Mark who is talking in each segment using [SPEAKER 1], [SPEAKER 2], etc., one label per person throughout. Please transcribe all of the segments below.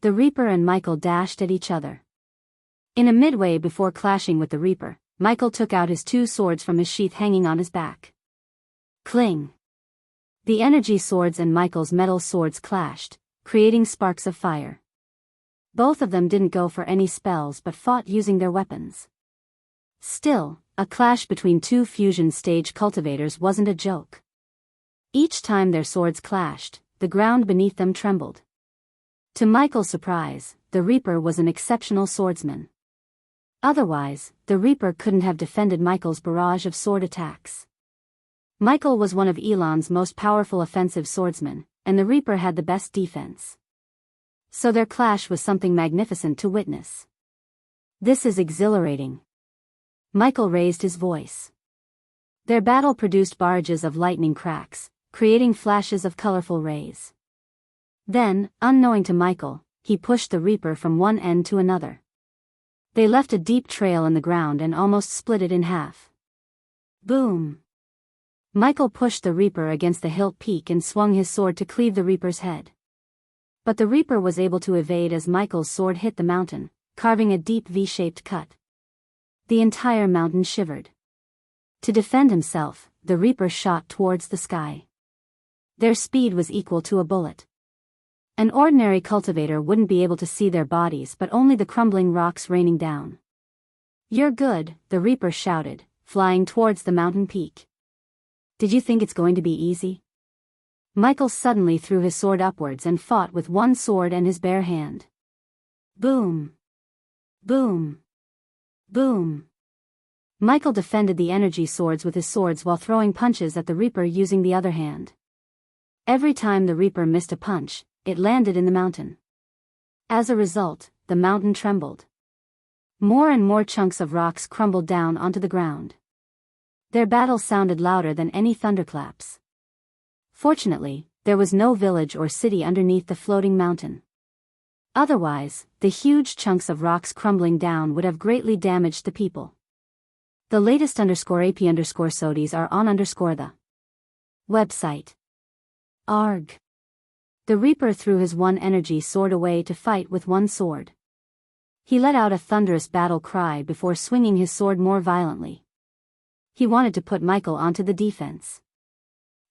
[SPEAKER 1] The Reaper and Michael dashed at each other. In a midway before clashing with the Reaper, Michael took out his two swords from his sheath hanging on his back. Cling! The energy swords and Michael's metal swords clashed, creating sparks of fire. Both of them didn't go for any spells but fought using their weapons. Still, a clash between two fusion stage cultivators wasn't a joke. Each time their swords clashed, the ground beneath them trembled. To Michael's surprise, the Reaper was an exceptional swordsman. Otherwise, the Reaper couldn't have defended Michael's barrage of sword attacks. Michael was one of Elon's most powerful offensive swordsmen, and the Reaper had the best defense. So their clash was something magnificent to witness. This is exhilarating. Michael raised his voice. Their battle produced barrages of lightning cracks, creating flashes of colorful rays. Then, unknowing to Michael, he pushed the Reaper from one end to another. They left a deep trail in the ground and almost split it in half. Boom! Michael pushed the Reaper against the hilt peak and swung his sword to cleave the Reaper's head. But the Reaper was able to evade as Michael's sword hit the mountain, carving a deep V-shaped cut. The entire mountain shivered. To defend himself, the Reaper shot towards the sky. Their speed was equal to a bullet. An ordinary cultivator wouldn't be able to see their bodies but only the crumbling rocks raining down. "You're good," the Reaper shouted, flying towards the mountain peak. "Did you think it's going to be easy?" Michael suddenly threw his sword upwards and fought with one sword and his bare hand. Boom! Boom! Boom! Michael defended the energy swords with his swords while throwing punches at the Reaper using the other hand. Every time the Reaper missed a punch, it landed in the mountain. As a result, the mountain trembled. More and more chunks of rocks crumbled down onto the ground. Their battle sounded louder than any thunderclaps. Fortunately, there was no village or city underneath the floating mountain. Otherwise, the huge chunks of rocks crumbling down would have greatly damaged the people. The latest _AP_SODIes are on _the website. Arg. The Reaper threw his one energy sword away to fight with one sword. He let out a thunderous battle cry before swinging his sword more violently. He wanted to put Michael onto the defense.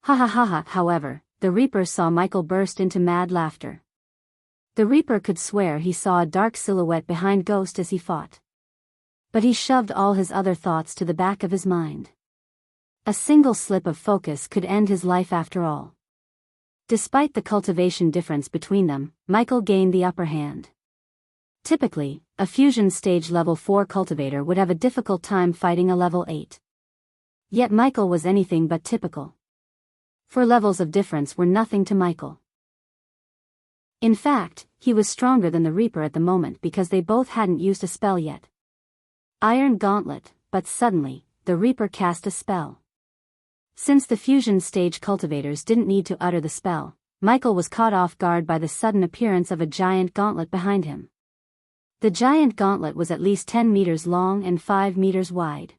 [SPEAKER 1] Ha ha ha ha. However, the Reaper saw Michael burst into mad laughter. The Reaper could swear he saw a dark silhouette behind Ghost as he fought. But he shoved all his other thoughts to the back of his mind. A single slip of focus could end his life after all. Despite the cultivation difference between them, Michael gained the upper hand. Typically, a fusion stage level 4 cultivator would have a difficult time fighting a level 8. Yet Michael was anything but typical. 4 levels of difference were nothing to Michael. In fact, he was stronger than the Reaper at the moment because they both hadn't used a spell yet. Iron Gauntlet, but suddenly, the Reaper cast a spell. Since the fusion stage cultivators didn't need to utter the spell, Michael was caught off guard by the sudden appearance of a giant gauntlet behind him. The giant gauntlet was at least 10 meters long and 5 meters wide.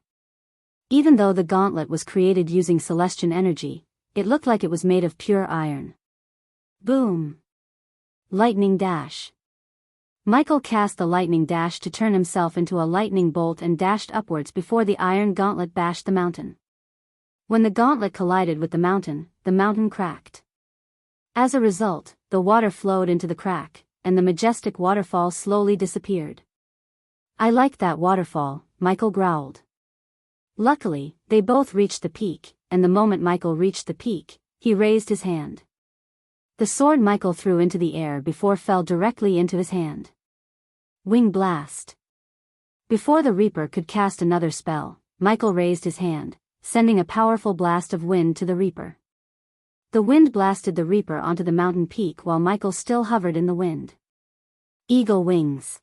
[SPEAKER 1] Even though the gauntlet was created using Celestian energy, it looked like it was made of pure iron. Boom! Lightning Dash. Michael cast the lightning dash to turn himself into a lightning bolt and dashed upwards before the iron gauntlet bashed the mountain. When the gauntlet collided with the mountain cracked. As a result, the water flowed into the crack, and the majestic waterfall slowly disappeared. "I like that waterfall," Michael growled. Luckily, they both reached the peak, and the moment Michael reached the peak, he raised his hand. The sword Michael threw into the air before fell directly into his hand. Wing Blast. Before the Reaper could cast another spell, Michael raised his hand, sending a powerful blast of wind to the Reaper. The wind blasted the Reaper onto the mountain peak while Michael still hovered in the wind. Eagle Wings.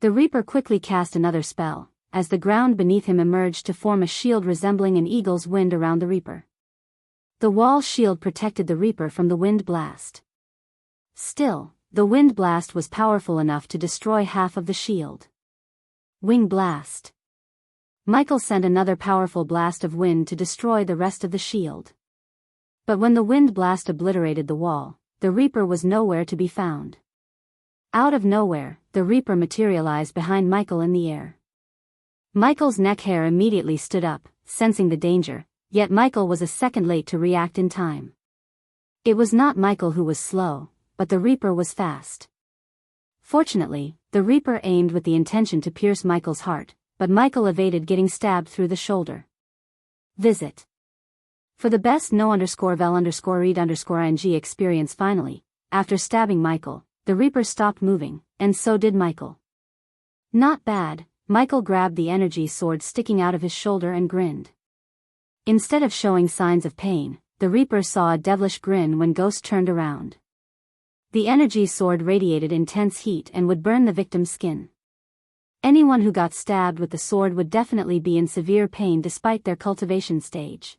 [SPEAKER 1] The Reaper quickly cast another spell, as the ground beneath him emerged to form a shield resembling an eagle's wing around the Reaper. The wall shield protected the Reaper from the wind blast. Still, the wind blast was powerful enough to destroy half of the shield. Wing Blast. Michael sent another powerful blast of wind to destroy the rest of the shield. But when the wind blast obliterated the wall, the Reaper was nowhere to be found. Out of nowhere, the Reaper materialized behind Michael in the air. Michael's neck hair immediately stood up, sensing the danger, yet Michael was a second late to react in time. It was not Michael who was slow, but the Reaper was fast. Fortunately, the Reaper aimed with the intention to pierce Michael's heart, but Michael evaded getting stabbed through the shoulder. Visit. For the best no_vel_read_ing experience. Finally, after stabbing Michael, the Reaper stopped moving, and so did Michael. Not bad, Michael grabbed the energy sword sticking out of his shoulder and grinned. Instead of showing signs of pain, the Reaper saw a devilish grin when Ghost turned around. The energy sword radiated intense heat and would burn the victim's skin. Anyone who got stabbed with the sword would definitely be in severe pain despite their cultivation stage.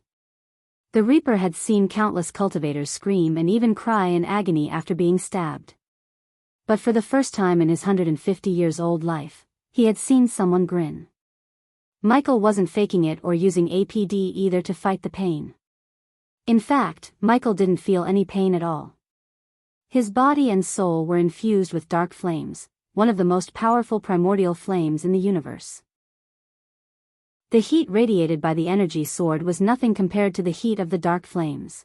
[SPEAKER 1] The Reaper had seen countless cultivators scream and even cry in agony after being stabbed. But for the first time in his 150-years-old life, he had seen someone grin. Michael wasn't faking it or using APD either to fight the pain. In fact, Michael didn't feel any pain at all. His body and soul were infused with dark flames, one of the most powerful primordial flames in the universe. The heat radiated by the energy sword was nothing compared to the heat of the dark flames.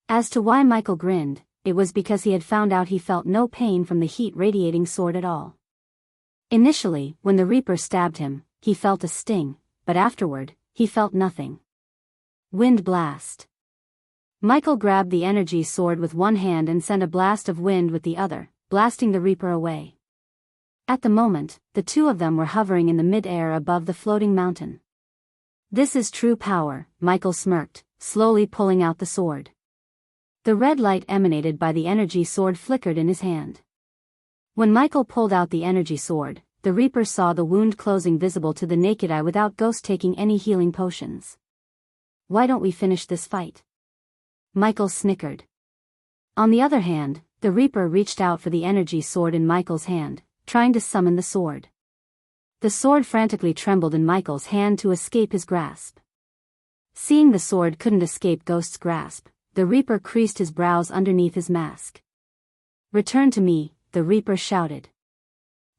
[SPEAKER 1] As to why Michael grinned, it was because he had found out he felt no pain from the heat-radiating sword at all. Initially, when the Reaper stabbed him, he felt a sting, but afterward, he felt nothing. Wind blast. Michael grabbed the energy sword with one hand and sent a blast of wind with the other, blasting the Reaper away. At the moment, the two of them were hovering in the mid-air above the floating mountain. This is true power, Michael smirked, slowly pulling out the sword. The red light emanated by the energy sword flickered in his hand. When Michael pulled out the energy sword, the Reaper saw the wound closing visible to the naked eye without Ghost taking any healing potions. Why don't we finish this fight? Michael snickered. On the other hand, the Reaper reached out for the energy sword in Michael's hand, trying to summon the sword. The sword frantically trembled in Michael's hand to escape his grasp. Seeing the sword couldn't escape Ghost's grasp, the Reaper creased his brows underneath his mask. "Return to me," the Reaper shouted.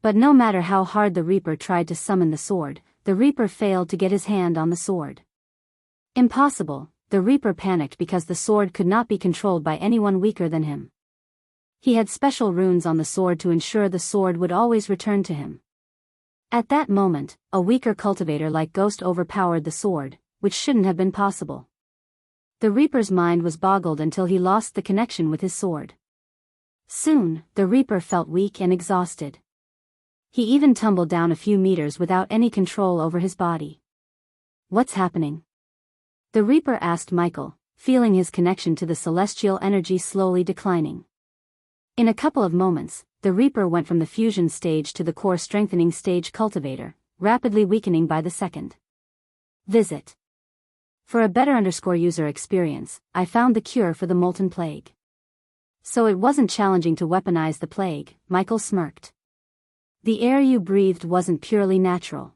[SPEAKER 1] But no matter how hard the Reaper tried to summon the sword, the Reaper failed to get his hand on the sword. Impossible, the Reaper panicked because the sword could not be controlled by anyone weaker than him. He had special runes on the sword to ensure the sword would always return to him. At that moment, a weaker cultivator like Ghost overpowered the sword, which shouldn't have been possible. The Reaper's mind was boggled until he lost the connection with his sword. Soon, the Reaper felt weak and exhausted. He even tumbled down a few meters without any control over his body. "What's happening?" the Reaper asked Michael, feeling his connection to the celestial energy slowly declining. In a couple of moments, the Reaper went from the fusion stage to the core strengthening stage cultivator, rapidly weakening by the second. Visit. For a better user experience, I found the cure for the molten plague. So it wasn't challenging to weaponize the plague, Michael smirked. The air you breathed wasn't purely natural.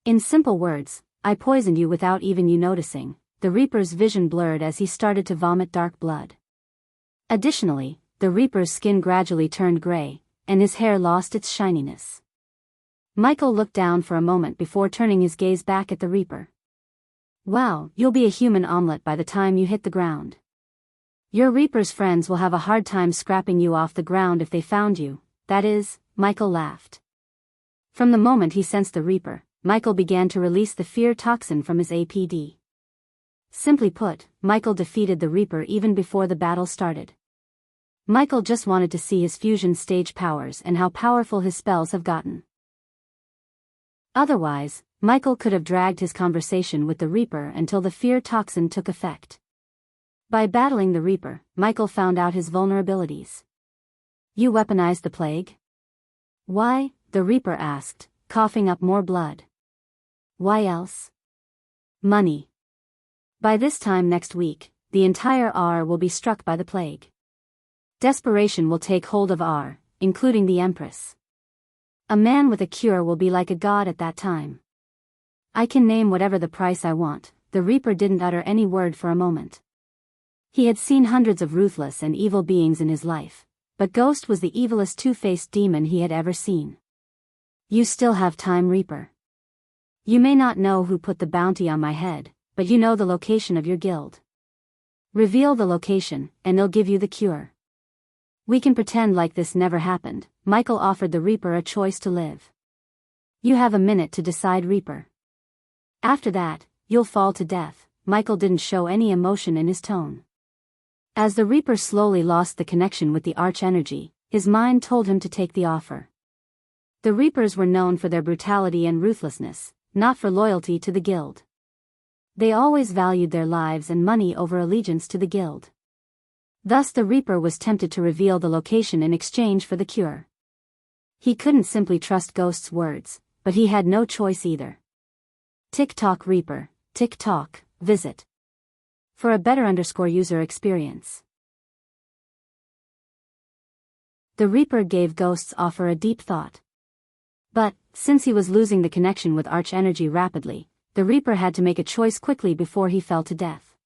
[SPEAKER 1] In simple words, I poisoned you without even you noticing. The Reaper's vision blurred as he started to vomit dark blood. Additionally, the Reaper's skin gradually turned gray, and his hair lost its shininess. Michael looked down for a moment before turning his gaze back at the Reaper. "Wow, you'll be a human omelet by the time you hit the ground. Your Reaper's friends will have a hard time scrapping you off the ground if they found you, that is," Michael laughed. From the moment he sensed the Reaper, Michael began to release the fear toxin from his APD. Simply put, Michael defeated the Reaper even before the battle started. Michael just wanted to see his fusion stage powers and how powerful his spells have gotten. Otherwise, Michael could have dragged his conversation with the Reaper until the fear toxin took effect. By battling the Reaper, Michael found out his vulnerabilities. "You weaponized the plague?" "Why?" the Reaper asked, coughing up more blood. "Why else?" "Money. By this time next week, the entire R will be struck by the plague. Desperation will take hold of R, including the Empress. A man with a cure will be like a god at that time. I can name whatever the price I want." The Reaper didn't utter any word for a moment. He had seen hundreds of ruthless and evil beings in his life, but Ghost was the evilest two-faced demon he had ever seen. You still have time, Reaper. You may not know who put the bounty on my head, but you know the location of your guild. Reveal the location, and they'll give you the cure. We can pretend like this never happened. Michael offered the Reaper a choice to live. You have a minute to decide, Reaper. After that, you'll fall to death. Michael didn't show any emotion in his tone. As the Reaper slowly lost the connection with the arch-energy, his mind told him to take the offer. The Reapers were known for their brutality and ruthlessness, not for loyalty to the guild. They always valued their lives and money over allegiance to the guild. Thus the Reaper was tempted to reveal the location in exchange for the cure. He couldn't simply trust Ghost's words, but he had no choice either. Tick-tock, Reaper, tick-tock, visit. For a better user experience. The Reaper gave Ghost's offer a deep thought. But, since he was losing the connection with arch-energy rapidly, the Reaper had to make a choice quickly before he fell to death.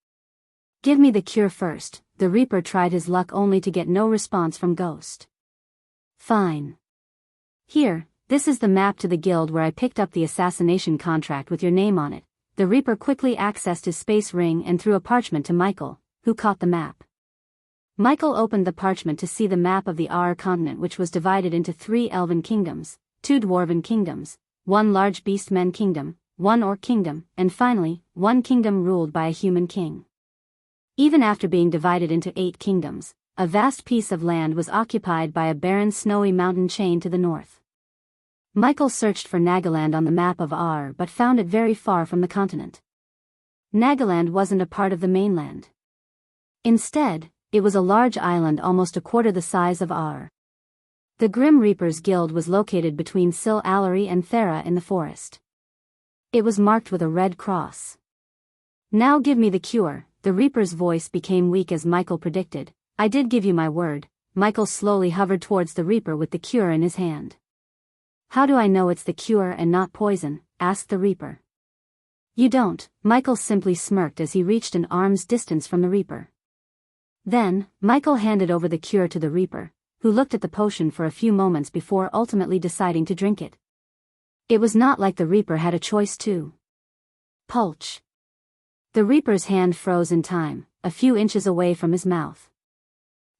[SPEAKER 1] Give me the cure first. The Reaper tried his luck only to get no response from Ghost. Fine. Here, this is the map to the guild where I picked up the assassination contract with your name on it. The Reaper quickly accessed his space ring and threw a parchment to Michael, who caught the map. Michael opened the parchment to see the map of the Aur continent, which was divided into 3 elven kingdoms, 2 dwarven kingdoms, 1 large beastmen kingdom, 1 orc kingdom, and finally, 1 kingdom ruled by a human king. Even after being divided into 8 kingdoms, a vast piece of land was occupied by a barren snowy mountain chain to the north. Michael searched for Nagaland on the map of Aur but found it very far from the continent. Nagaland wasn't a part of the mainland. Instead, it was a large island almost a quarter the size of Aur. The Grim Reaper's guild was located between Sil Allery and Thera in the forest. It was marked with a red cross. Now give me the cure. The Reaper's voice became weak as Michael predicted. I did give you my word. Michael slowly hovered towards the Reaper with the cure in his hand. How do I know it's the cure and not poison? Asked the Reaper. You don't. Michael simply smirked as he reached an arm's distance from the Reaper. Then, Michael handed over the cure to the Reaper, who looked at the potion for a few moments before ultimately deciding to drink it. It was not like the Reaper had a choice too. Pulch. The Reaper's hand froze in time, a few inches away from his mouth.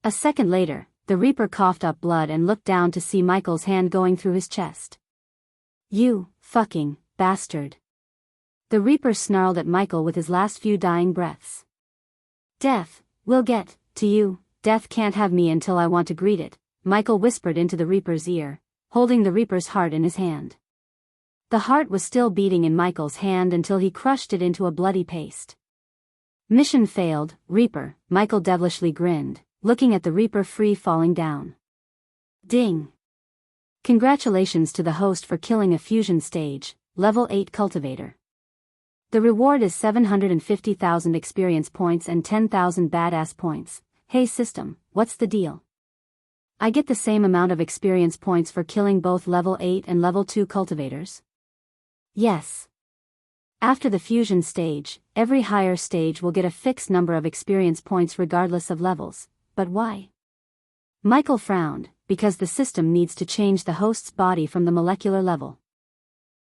[SPEAKER 1] A second later, the Reaper coughed up blood and looked down to see Michael's hand going through his chest. You, fucking, bastard. The Reaper snarled at Michael with his last few dying breaths. Death, will get to you. Death can't have me until I want to greet it, Michael whispered into the Reaper's ear, holding the Reaper's heart in his hand. The heart was still beating in Michael's hand until he crushed it into a bloody paste. Mission failed, Reaper, Michael devilishly grinned, looking at the Reaper free falling down. Ding. Congratulations to the host for killing a fusion stage, level 8 cultivator. The reward is 750,000 experience points and 10,000 badass points. Hey system, what's the deal? I get the same amount of experience points for killing both level 8 and level 2 cultivators? Yes. After the fusion stage, every higher stage will get a fixed number of experience points regardless of levels. But why? Michael frowned, because the system needs to change the host's body from the molecular level.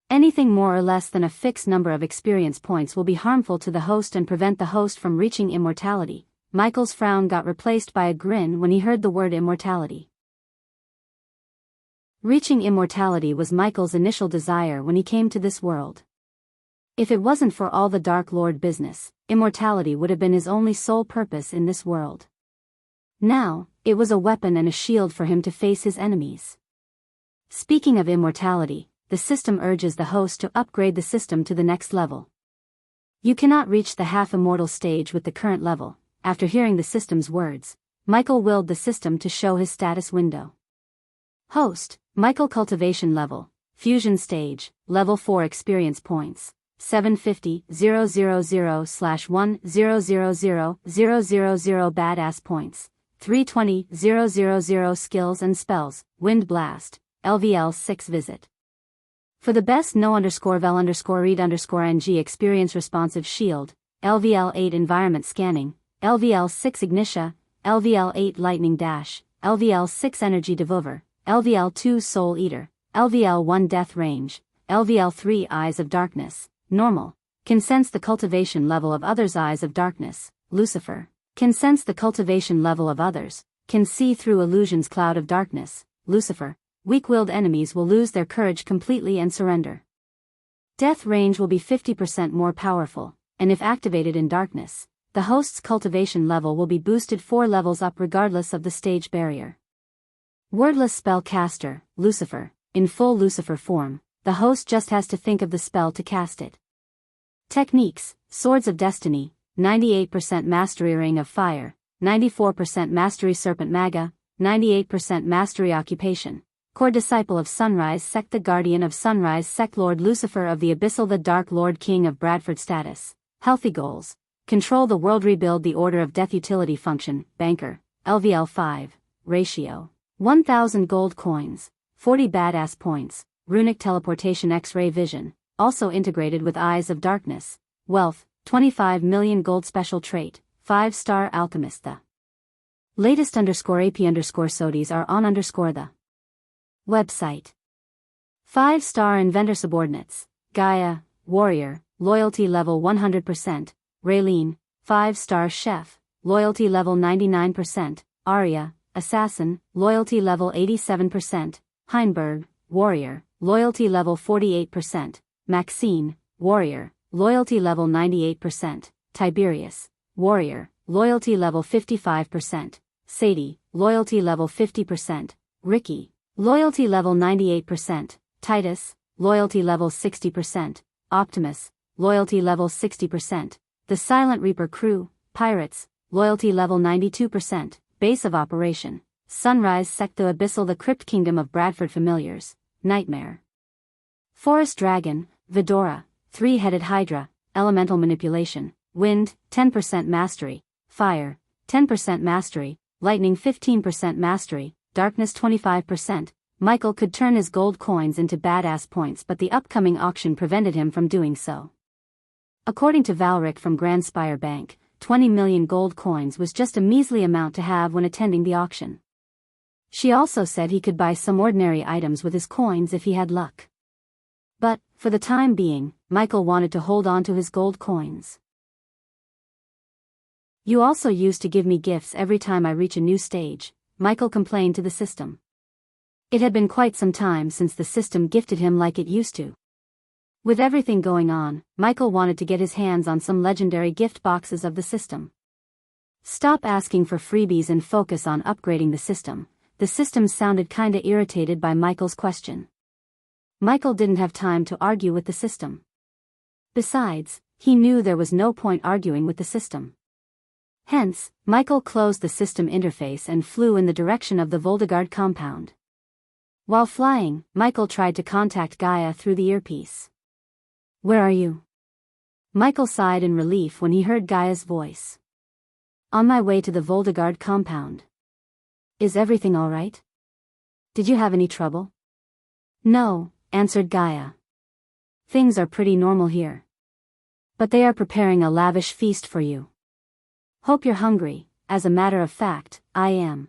[SPEAKER 1] Anything more or less than a fixed number of experience points will be harmful to the host and prevent the host from reaching immortality. Michael's frown got replaced by a grin when he heard the word immortality. Reaching immortality was Michael's initial desire when he came to this world. If it wasn't for all the Dark Lord business, immortality would have been his only sole purpose in this world. Now, it was a weapon and a shield for him to face his enemies. Speaking of immortality, the system urges the host to upgrade the system to the next level. You cannot reach the half-immortal stage with the current level. After hearing the system's words, Michael willed the system to show his status window. Host, Michael cultivation level, fusion stage, level 4 experience points, 750,000/1,000,000 badass points, 320,000 skills and spells, wind blast, LVL 6 visit. For the best no_vel_read_ng experience responsive shield, LVL 8 environment scanning, LVL 6 ignitia, LVL 8 lightning dash, LVL6 Energy Devour, LVL2 Soul Eater, LVL1 Death Range, LVL3 Eyes of Darkness, Normal. Can sense the cultivation level of others. Eyes of Darkness, Lucifer. Can sense the cultivation level of others. Can see through illusions. Cloud of Darkness, Lucifer. Weak-willed enemies will lose their courage completely and surrender. Death range will be 50% more powerful, and if activated in darkness, the host's cultivation level will be boosted 4 levels up regardless of the stage barrier. Wordless Spellcaster, Lucifer. In full Lucifer form, the host just has to think of the spell to cast it. Techniques: Swords of Destiny, 98% Mastery. Ring of Fire, 94% Mastery. Serpent Maga, 98% Mastery. Occupation: Core Disciple of Sunrise Sect, the Guardian of Sunrise Sect, Lord Lucifer of the Abyssal, the Dark Lord, King of Bradford. Status: Healthy goals: Control the world, rebuild the Order of Death. Utility function: Banker, LVL 5, ratio: 1000 gold coins, 40 badass points, runic teleportation, X-ray vision, also integrated with Eyes of Darkness, wealth, 25 million gold. Special trait: 5-star alchemist. The latest _AP_SODIES are on the website. 5-star inventor. Subordinates: Gaia, warrior, loyalty level 100%, Raylene, 5-star chef, loyalty level 99%, Arya, assassin, loyalty level 87%, Heinberg, warrior, loyalty level 48%, Maxine, warrior, loyalty level 98%, Tiberius, warrior, loyalty level 55%, Sadie, loyalty level 50%, Ricky, loyalty level 98%, Titus, loyalty level 60%, Optimus, loyalty level 60%, the Silent Reaper crew, pirates, loyalty level 92%, base of operation, Sunrise Sect, the Abyssal, the Crypt Kingdom of Bradford. Familiars: Nightmare, Forest Dragon, Vidora, 3-headed Hydra, elemental manipulation, wind, 10% mastery, fire, 10% mastery, lightning, 15% mastery, darkness, 25%. Michael could turn his gold coins into badass points, but the upcoming auction prevented him from doing so. According to Valric from Grand Spire Bank, 20 million gold coins was just a measly amount to have when attending the auction. She also said he could buy some ordinary items with his coins if he had luck. But, for the time being, Michael wanted to hold on to his gold coins. You also used to give me gifts every time I reach a new stage, Michael complained to the system. It had been quite some time since the system gifted him like it used to. With everything going on, Michael wanted to get his hands on some legendary gift boxes of the system. Stop asking for freebies and focus on upgrading the system. The system sounded kinda irritated by Michael's question. Michael didn't have time to argue with the system. Besides, he knew there was no point arguing with the system. Hence, Michael closed the system interface and flew in the direction of the Voldegard compound. While flying, Michael tried to contact Gaia through the earpiece. "Where are you?" Michael sighed in relief when he heard Gaia's voice. "On my way to the Voldegard compound." "Is everything all right? Did you have any trouble?" "No," answered Gaia. "Things are pretty normal here. But they are preparing a lavish feast for you. Hope you're hungry." As a matter of fact, I am.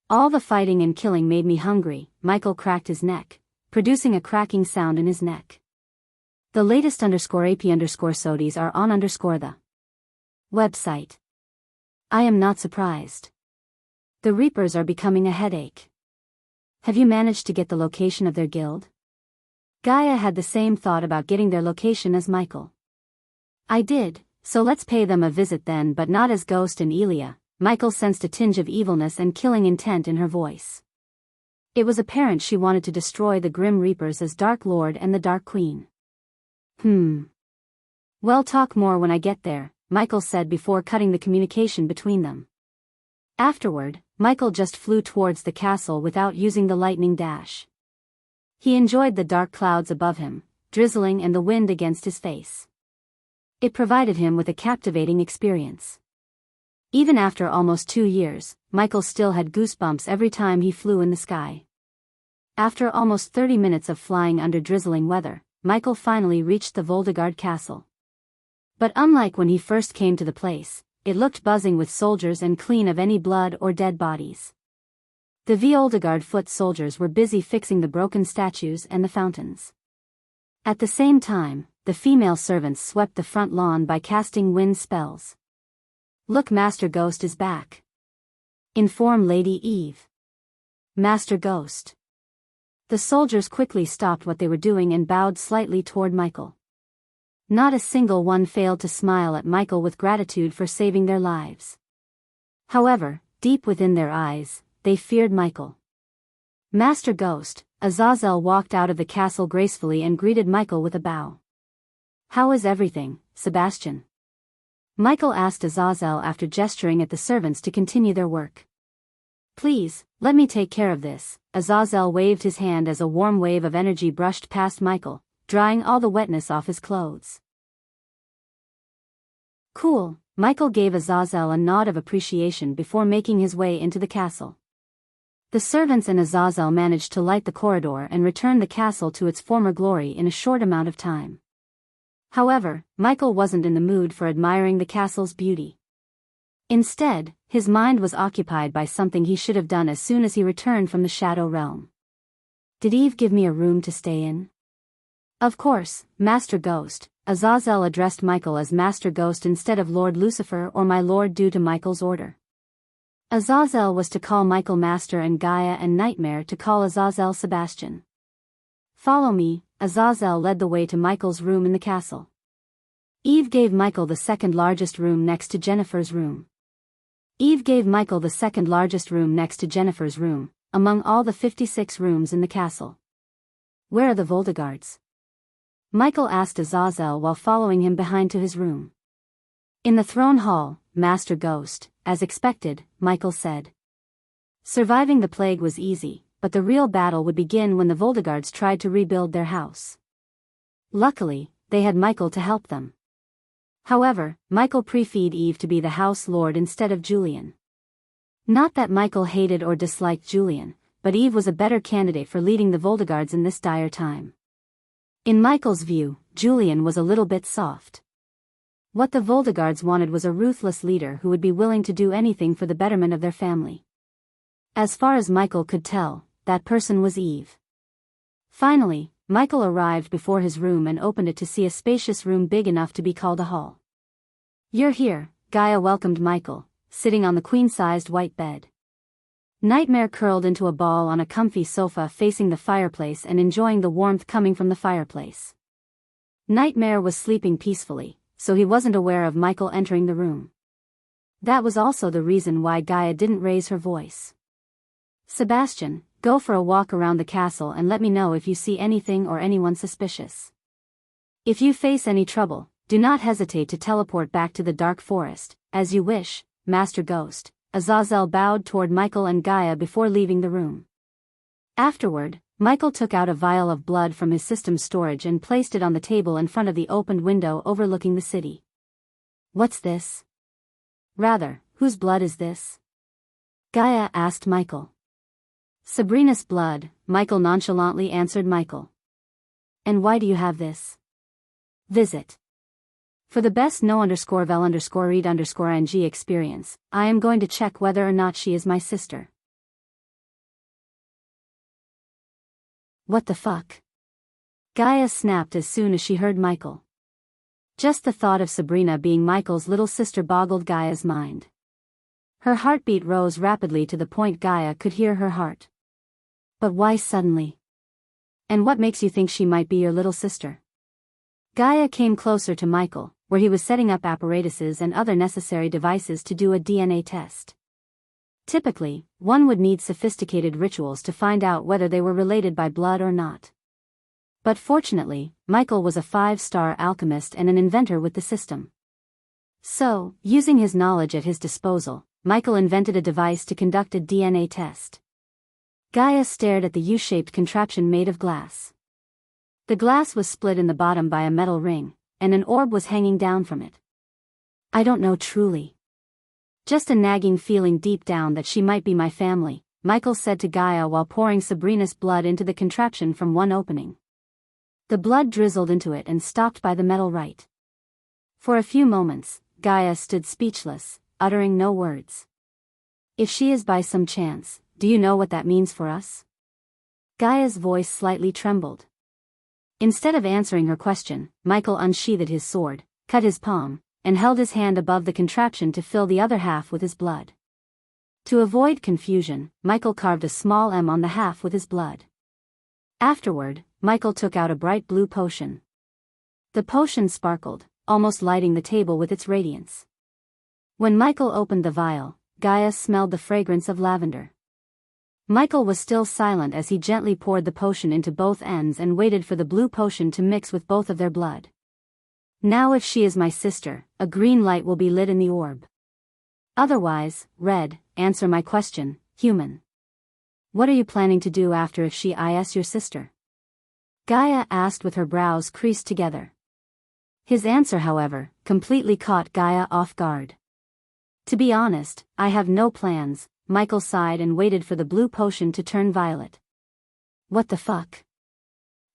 [SPEAKER 1] All the fighting and killing made me hungry. Michael cracked his neck, producing a cracking sound in his neck. The latest _AP_SODIES are on the website. I am not surprised. The Reapers are becoming a headache. Have you managed to get the location of their guild? Gaia had the same thought about getting their location as Michael. I did, so let's pay them a visit then, but not as Ghost and Elia. Michael sensed a tinge of evilness and killing intent in her voice. It was apparent she wanted to destroy the Grim Reapers as Dark Lord and the Dark Queen. Well, talk more when I get there, Michael said before cutting the communication between them. Afterward, Michael just flew towards the castle without using the lightning dash. He enjoyed the dark clouds above him, drizzling, and the wind against his face. It provided him with a captivating experience. Even after almost 2 years, Michael still had goosebumps every time he flew in the sky. After almost 30 minutes of flying under drizzling weather, Michael finally reached the Voldegard castle. But unlike when he first came to the place, it looked buzzing with soldiers and clean of any blood or dead bodies. The Voltigard foot soldiers were busy fixing the broken statues and the fountains. At the same time, the female servants swept the front lawn by casting wind spells. "Look, Master Ghost is back," informed Lady Eve. "Master Ghost." The soldiers quickly stopped what they were doing and bowed slightly toward Michael. Not a single one failed to smile at Michael with gratitude for saving their lives. However, deep within their eyes, they feared Michael. "Master Ghost," Azazel walked out of the castle gracefully and greeted Michael with a bow. "How is everything, Sebastian?" Michael asked Azazel after gesturing at the servants to continue their work. "Please, let me take care of this." Azazel waved his hand as a warm wave of energy brushed past Michael, drying all the wetness off his clothes. "Cool," Michael gave Azazel a nod of appreciation before making his way into the castle. The servants and Azazel managed to light the corridor and return the castle to its former glory in a short amount of time. However, Michael wasn't in the mood for admiring the castle's beauty. Instead, his mind was occupied by something he should have done as soon as he returned from the Shadow Realm. "Did Eve give me a room to stay in?" "Of course, Master Ghost." Azazel addressed Michael as Master Ghost instead of Lord Lucifer or My Lord due to Michael's order. Azazel was to call Michael Master and Gaia and Nightmare to call Azazel Sebastian. "Follow me." Azazel led the way to Michael's room in the castle. Eve gave Michael the second largest room next to Jennifer's room. Among all the 56 rooms in the castle. "Where are the Voltigards?" Michael asked Azazel while following him behind to his room. "In the throne hall, Master Ghost," as expected, Michael said. Surviving the plague was easy, but the real battle would begin when the Voltigards tried to rebuild their house. Luckily, they had Michael to help them. However, Michael preferred Eve to be the House Lord instead of Julian. Not that Michael hated or disliked Julian, but Eve was a better candidate for leading the Voltigards in this dire time. In Michael's view, Julian was a little bit soft. What the Voltigards wanted was a ruthless leader who would be willing to do anything for the betterment of their family. As far as Michael could tell, that person was Eve. Finally, Michael arrived before his room and opened it to see a spacious room big enough to be called a hall. "You're here," Gaia welcomed Michael, sitting on the queen-sized white bed. Nightmare curled into a ball on a comfy sofa facing the fireplace and enjoying the warmth coming from the fireplace. Nightmare was sleeping peacefully, so he wasn't aware of Michael entering the room. That was also the reason why Gaia didn't raise her voice. "Sebastian, go for a walk around the castle and let me know if you see anything or anyone suspicious. If you face any trouble, do not hesitate to teleport back to the dark forest." "As you wish, Master Ghost." Azazel bowed toward Michael and Gaia before leaving the room. Afterward, Michael took out a vial of blood from his system's storage and placed it on the table in front of the opened window overlooking the city. "What's this? Rather, whose blood is this?" Gaia asked Michael. "Sabrina's blood," Michael nonchalantly answered Michael. "And why do you have this?" Visit. For the best no_vel_read_ing experience, I am going to check whether or not she is my sister. What the fuck? Gaia snapped as soon as she heard Michael. Just the thought of Sabrina being Michael's little sister boggled Gaia's mind. Her heartbeat rose rapidly to the point Gaia could hear her heart. But why suddenly? And what makes you think she might be your little sister? Gaia came closer to Michael, where he was setting up apparatuses and other necessary devices to do a DNA test. Typically, one would need sophisticated rituals to find out whether they were related by blood or not. But fortunately, Michael was a 5-star alchemist and an inventor with the system. So, using his knowledge at his disposal, Michael invented a device to conduct a DNA test. Gaia stared at the U-shaped contraption made of glass. The glass was split in the bottom by a metal ring, and an orb was hanging down from it. "I don't know truly. Just a nagging feeling deep down that she might be my family," Michael said to Gaia while pouring Sabrina's blood into the contraption from one opening. The blood drizzled into it and stopped by the metal right. For a few moments, Gaia stood speechless, uttering no words. If she is by some chance, do you know what that means for us? Gaia's voice slightly trembled. Instead of answering her question, Michael unsheathed his sword, cut his palm, and held his hand above the contraption to fill the other half with his blood. To avoid confusion, Michael carved a small M on the half with his blood. Afterward, Michael took out a bright blue potion. The potion sparkled, almost lighting the table with its radiance. When Michael opened the vial, Gaia smelled the fragrance of lavender. Michael was still silent as he gently poured the potion into both ends and waited for the blue potion to mix with both of their blood. Now if she is my sister, a green light will be lit in the orb. Otherwise, red, answer my question, human. What are you planning to do after if she is your sister? Gaia asked with her brows creased together. His answer, however, completely caught Gaia off guard. To be honest, I have no plans, Michael sighed and waited for the blue potion to turn violet. What the fuck?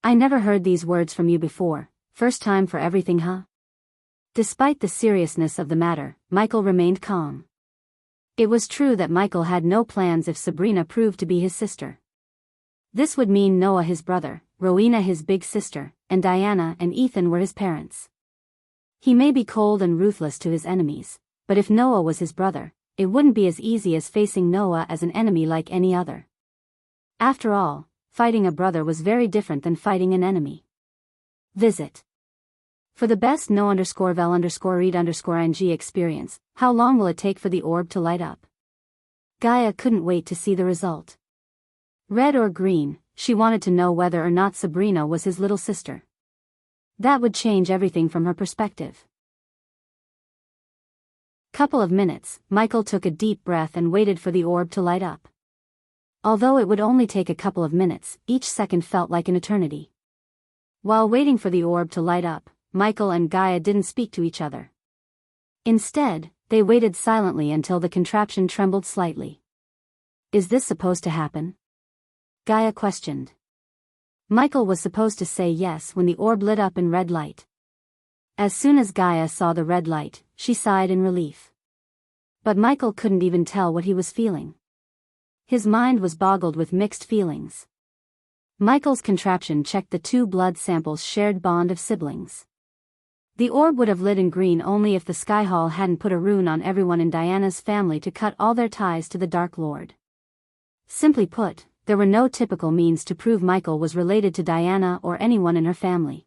[SPEAKER 1] I never heard these words from you before, first time for everything, huh? Despite the seriousness of the matter, Michael remained calm. It was true that Michael had no plans if Sabrina proved to be his sister. This would mean Noah his brother, Rowena his big sister, and Diana and Ethan were his parents. He may be cold and ruthless to his enemies, but if Noah was his brother, it wouldn't be as easy as facing Noah as an enemy like any other. After all, fighting a brother was very different than fighting an enemy. Visit. For the best no_vel_read_ing experience, how long will it take for the orb to light up? Gaia couldn't wait to see the result. Red or green, she wanted to know whether or not Sabrina was his little sister. That would change everything from her perspective. Couple of minutes, Michael took a deep breath and waited for the orb to light up. Although it would only take a couple of minutes, each second felt like an eternity. While waiting for the orb to light up, Michael and Gaia didn't speak to each other. Instead, they waited silently until the contraption trembled slightly. Is this supposed to happen? Gaia questioned. Michael was supposed to say yes when the orb lit up in red light. As soon as Gaia saw the red light, she sighed in relief. But Michael couldn't even tell what he was feeling. His mind was boggled with mixed feelings. Michael's contraption checked the two blood samples' shared bond of siblings. The orb would have lit in green only if the Sky Hall hadn't put a rune on everyone in Diana's family to cut all their ties to the Dark Lord. Simply put, there were no typical means to prove Michael was related to Diana or anyone in her family.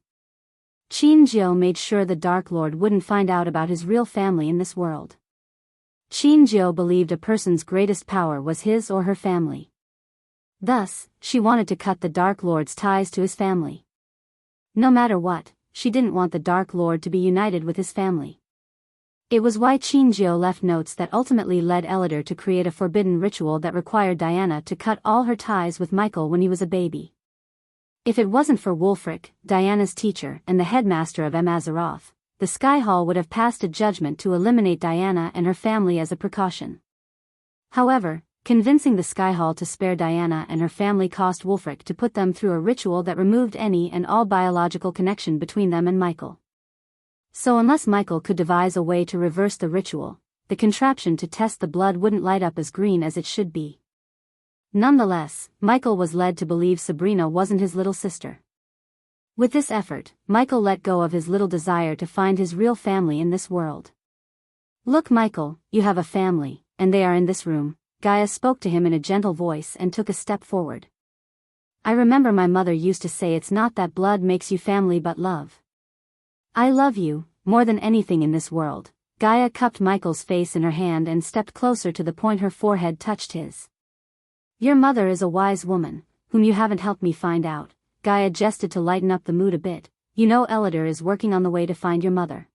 [SPEAKER 1] Qin-Jio made sure the Dark Lord wouldn't find out about his real family in this world. Qin-Jio believed a person's greatest power was his or her family. Thus, she wanted to cut the Dark Lord's ties to his family. No matter what, she didn't want the Dark Lord to be united with his family. It was why Qin-Jio left notes that ultimately led Elidor to create a forbidden ritual that required Diana to cut all her ties with Michael when he was a baby. If it wasn't for Wulfric, Diana's teacher and the headmaster of Amazaroth, the Sky Hall would have passed a judgment to eliminate Diana and her family as a precaution. However, convincing the Sky Hall to spare Diana and her family cost Wulfric to put them through a ritual that removed any and all biological connection between them and Michael. So unless Michael could devise a way to reverse the ritual, the contraption to test the blood wouldn't light up as green as it should be. Nonetheless, Michael was led to believe Sabrina wasn't his little sister. With this effort, Michael let go of his little desire to find his real family in this world. Look, Michael, you have a family, and they are in this room. Gaia spoke to him in a gentle voice and took a step forward. I remember my mother used to say it's not that blood makes you family but love. I love you, more than anything in this world. Gaia cupped Michael's face in her hand and stepped closer to the point her forehead touched his. Your mother is a wise woman, whom you haven't helped me find out. Gaia gestured to lighten up the mood a bit. You know Elidor is working on the way to find your mother.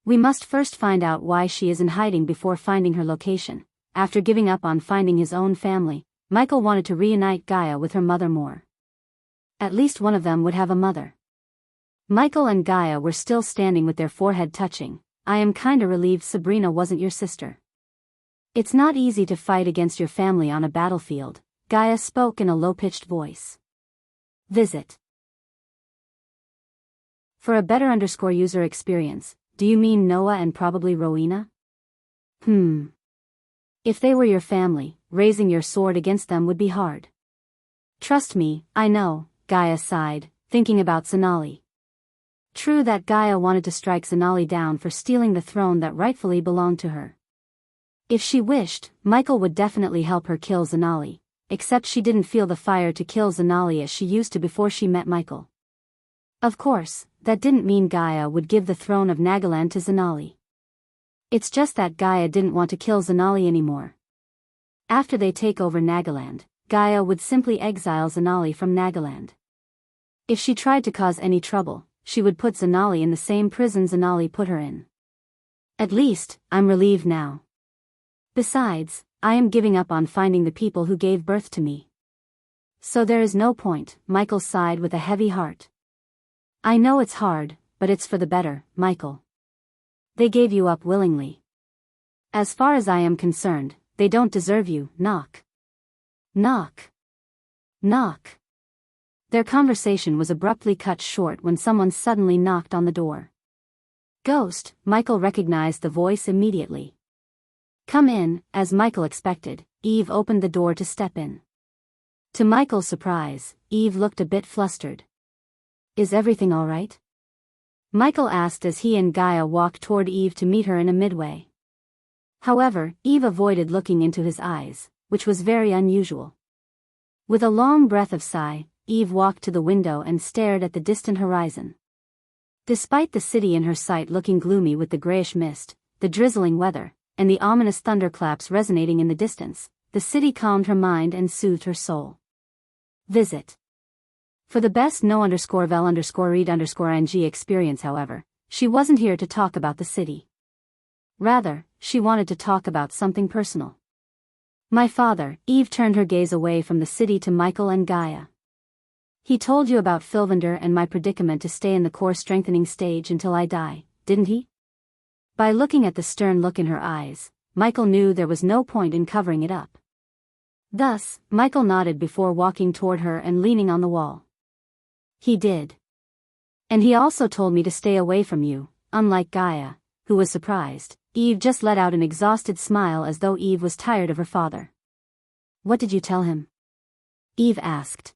[SPEAKER 1] We must first find out why she is in hiding before finding her location. After giving up on finding his own family, Michael wanted to reunite Gaia with her mother more. At least one of them would have a mother. Michael and Gaia were still standing with their forehead touching. I am kinda relieved Sabrina wasn't your sister. It's not easy to fight against your family on a battlefield, Gaia spoke in a low-pitched voice. Visit. For a better user experience, do you mean Noah and probably Rowena? If they were your family, raising your sword against them would be hard. Trust me, I know, Gaia sighed, thinking about Sonali. True that Gaia wanted to strike Sonali down for stealing the throne that rightfully belonged to her. If she wished, Michael would definitely help her kill Sonali, except she didn't feel the fire to kill Sonali as she used to before she met Michael. Of course, that didn't mean Gaia would give the throne of Nagaland to Sonali. It's just that Gaia didn't want to kill Sonali anymore. After they take over Nagaland, Gaia would simply exile Sonali from Nagaland. If she tried to cause any trouble, she would put Sonali in the same prison Sonali put her in. At least, I'm relieved now. Besides, I am giving up on finding the people who gave birth to me. So there is no point, Michael sighed with a heavy heart. I know it's hard, but it's for the better, Michael. They gave you up willingly. As far as I am concerned, they don't deserve you. Knock. Knock. Knock. Their conversation was abruptly cut short when someone suddenly knocked on the door. Ghost, Michael recognized the voice immediately. Come in, as Michael expected, Eve opened the door to step in. To Michael's surprise, Eve looked a bit flustered. Is everything all right? Michael asked as he and Gaia walked toward Eve to meet her in a midway. However, Eve avoided looking into his eyes, which was very unusual. With a long breath of sigh, Eve walked to the window and stared at the distant horizon. Despite the city in her sight looking gloomy with the grayish mist, the drizzling weather, and the ominous thunderclaps resonating in the distance, the city calmed her mind and soothed her soul. Visit. For the best no_vel_read_ing experience, however, she wasn't here to talk about the city. Rather, she wanted to talk about something personal. My father, Eve turned her gaze away from the city to Michael and Gaia. He told you about Fylvander and my predicament to stay in the core strengthening stage until I die, didn't he? By looking at the stern look in her eyes, Michael knew there was no point in covering it up. Thus, Michael nodded before walking toward her and leaning on the wall. He did. And he also told me to stay away from you, unlike Gaia, who was surprised. Eve just let out an exhausted smile as though Eve was tired of her father. What did you tell him? Eve asked.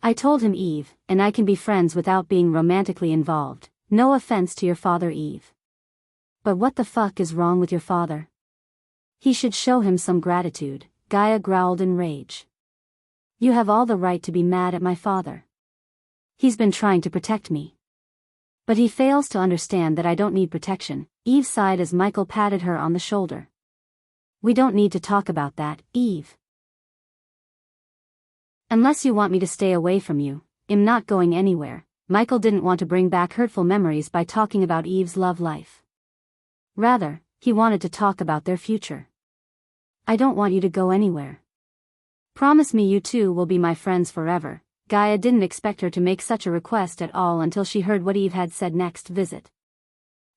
[SPEAKER 1] I told him, Eve, and I can be friends without being romantically involved. No offense to your father, Eve. But what the fuck is wrong with your father? He should show him some gratitude, Gaia growled in rage. You have all the right to be mad at my father. He's been trying to protect me. But he fails to understand that I don't need protection, Eve sighed as Michael patted her on the shoulder. We don't need to talk about that, Eve. Unless you want me to stay away from you, I'm not going anywhere. Michael didn't want to bring back hurtful memories by talking about Eve's love life. Rather, he wanted to talk about their future. I don't want you to go anywhere. Promise me you two will be my friends forever. Gaia didn't expect her to make such a request at all until she heard what Eve had said next. Visit.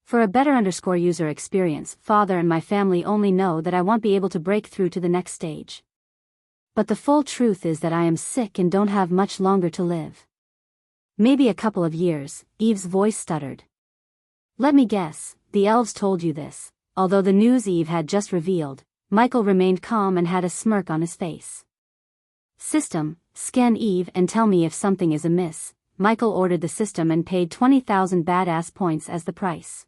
[SPEAKER 1] For a better user experience, father and my family only know that I won't be able to break through to the next stage. But the full truth is that I am sick and don't have much longer to live. Maybe a couple of years, Eve's voice stuttered. Let me guess, the elves told you this. Although the news Eve had just revealed, Michael remained calm and had a smirk on his face. System, scan Eve and tell me if something is amiss. Michael ordered the system and paid 20,000 badass points as the price.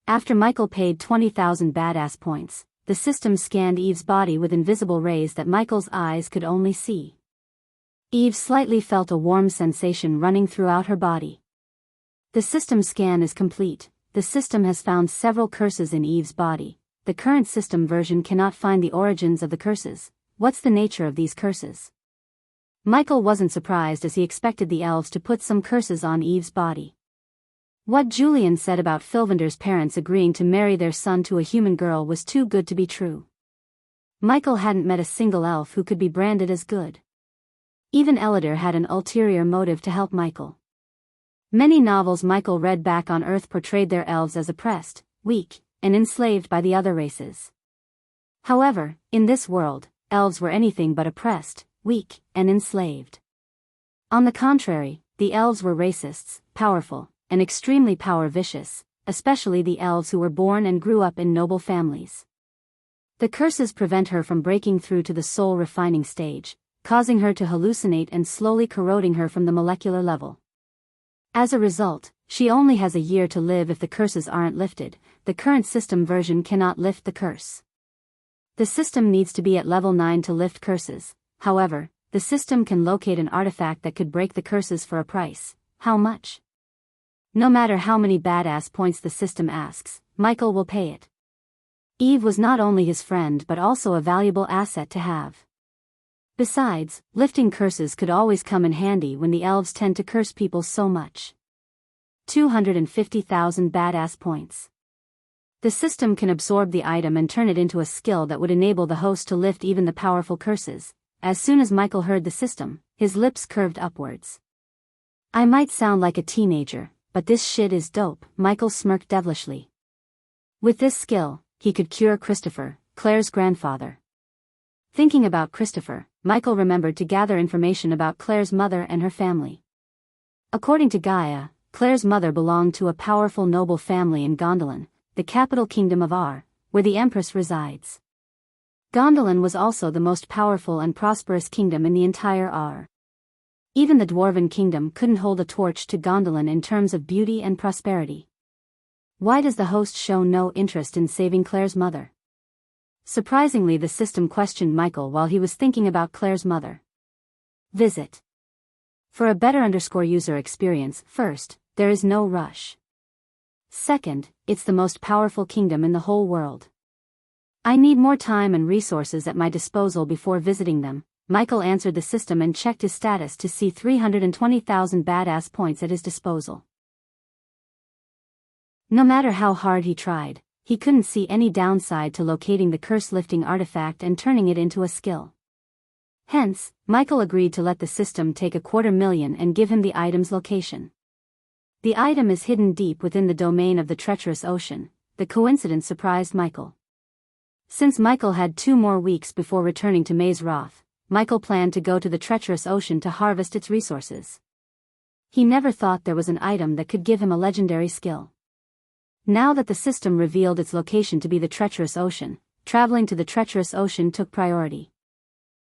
[SPEAKER 1] After Michael paid 20,000 badass points, the system scanned Eve's body with invisible rays that Michael's eyes could only see. Eve slightly felt a warm sensation running throughout her body. The system scan is complete. The system has found several curses in Eve's body. The current system version cannot find the origins of the curses. What's the nature of these curses? Michael wasn't surprised as he expected the elves to put some curses on Eve's body. What Julian said about Fylvander's parents agreeing to marry their son to a human girl was too good to be true. Michael hadn't met a single elf who could be branded as good. Even Elidar had an ulterior motive to help Michael. Many novels Michael read back on Earth portrayed their elves as oppressed, weak, and enslaved by the other races. However, in this world, elves were anything but oppressed, weak, and enslaved. On the contrary, the elves were racists, powerful, and extremely power-vicious, especially the elves who were born and grew up in noble families. The curses prevent her from breaking through to the soul refining stage, causing her to hallucinate and slowly corroding her from the molecular level. As a result, she only has a year to live if the curses aren't lifted. The current system version cannot lift the curse. The system needs to be at level 9 to lift curses. However, the system can locate an artifact that could break the curses for a price. How much? No matter how many badass points the system asks, Michael will pay it. Eve was not only his friend but also a valuable asset to have. Besides, lifting curses could always come in handy when the elves tend to curse people so much. 250,000 badass points. The system can absorb the item and turn it into a skill that would enable the host to lift even the powerful curses. As soon as Michael heard the system, his lips curved upwards. I might sound like a teenager, but this shit is dope, Michael smirked devilishly. With this skill, he could cure Christopher, Claire's grandfather. Thinking about Christopher, Michael remembered to gather information about Claire's mother and her family. According to Gaia, Claire's mother belonged to a powerful noble family in Gondolin, the capital kingdom of Ar, where the Empress resides. Gondolin was also the most powerful and prosperous kingdom in the entire Ar. Even the Dwarven kingdom couldn't hold a torch to Gondolin in terms of beauty and prosperity. Why does the host show no interest in saving Claire's mother? Surprisingly, the system questioned Michael while he was thinking about Claire's mother. Visit. For a better user experience, first, there is no rush. Second, it's the most powerful kingdom in the whole world. I need more time and resources at my disposal before visiting them. Michael answered the system and checked his status to see 320,000 badass points at his disposal. No matter how hard he tried, he couldn't see any downside to locating the curse-lifting artifact and turning it into a skill. Hence, Michael agreed to let the system take 250,000 and give him the item's location. The item is hidden deep within the domain of the treacherous ocean. The coincidence surprised Michael. Since Michael had 2 more weeks before returning to Maze Roth, Michael planned to go to the treacherous ocean to harvest its resources. He never thought there was an item that could give him a legendary skill. Now that the system revealed its location to be the treacherous ocean, traveling to the treacherous ocean took priority.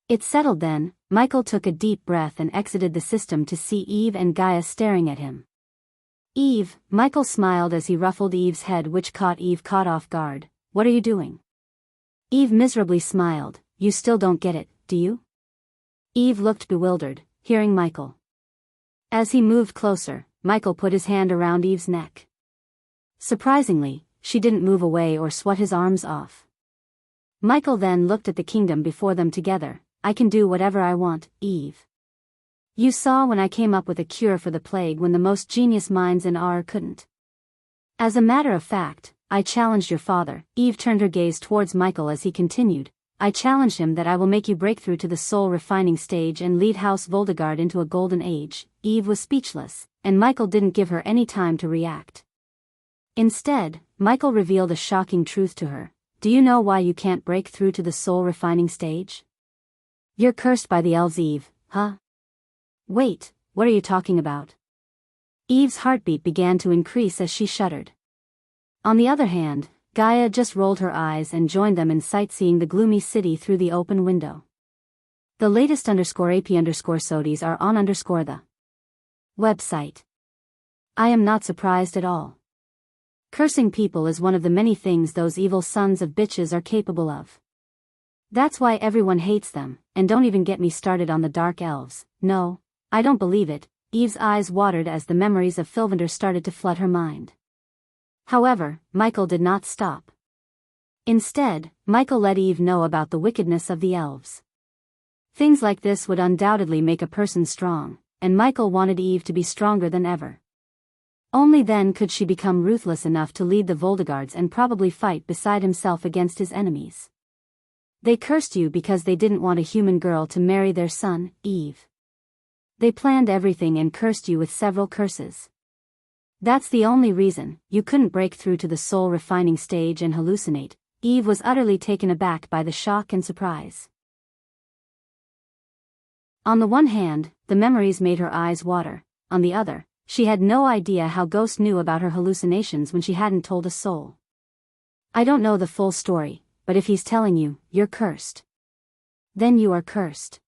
[SPEAKER 1] It settled then, Michael took a deep breath and exited the system to see Eve and Gaia staring at him. Eve, Michael smiled as he ruffled Eve's head, which caught Eve off guard. What are you doing? Eve miserably smiled. You still don't get it, do you? Eve looked bewildered, hearing Michael. As he moved closer, Michael put his hand around Eve's neck. Surprisingly, she didn't move away or swat his arms off. Michael then looked at the kingdom before them together. I can do whatever I want, Eve. You saw when I came up with a cure for the plague when the most genius minds in Ar couldn't. As a matter of fact, I challenged your father. Eve turned her gaze towards Michael as he continued. I challenged him that I will make you break through to the soul refining stage and lead House Voldegard into a golden age. Eve was speechless, and Michael didn't give her any time to react. Instead, Michael revealed a shocking truth to her. Do you know why you can't break through to the soul refining stage? You're cursed by the elves, Eve, huh? Wait, what are you talking about? Eve's heartbeat began to increase as she shuddered. On the other hand, Gaia just rolled her eyes and joined them in sightseeing the gloomy city through the open window. The latest _AP_SODIes are on the website. I am not surprised at all. Cursing people is one of the many things those evil sons of bitches are capable of. That's why everyone hates them, and don't even get me started on the dark elves. No, I don't believe it. Eve's eyes watered as the memories of Filvander started to flood her mind. However, Michael did not stop. Instead, Michael let Eve know about the wickedness of the elves. Things like this would undoubtedly make a person strong, and Michael wanted Eve to be stronger than ever. Only then could she become ruthless enough to lead the Voldegards and probably fight beside himself against his enemies. They cursed you because they didn't want a human girl to marry their son, Eve. They planned everything and cursed you with several curses. That's the only reason you couldn't break through to the soul refining stage and hallucinate. Eve was utterly taken aback by the shock and surprise. On the one hand, the memories made her eyes water. On the other, She had no idea how Ghost knew about her hallucinations when she hadn't told a soul. I don't know the full story, but if he's telling you, you're cursed. Then you are cursed.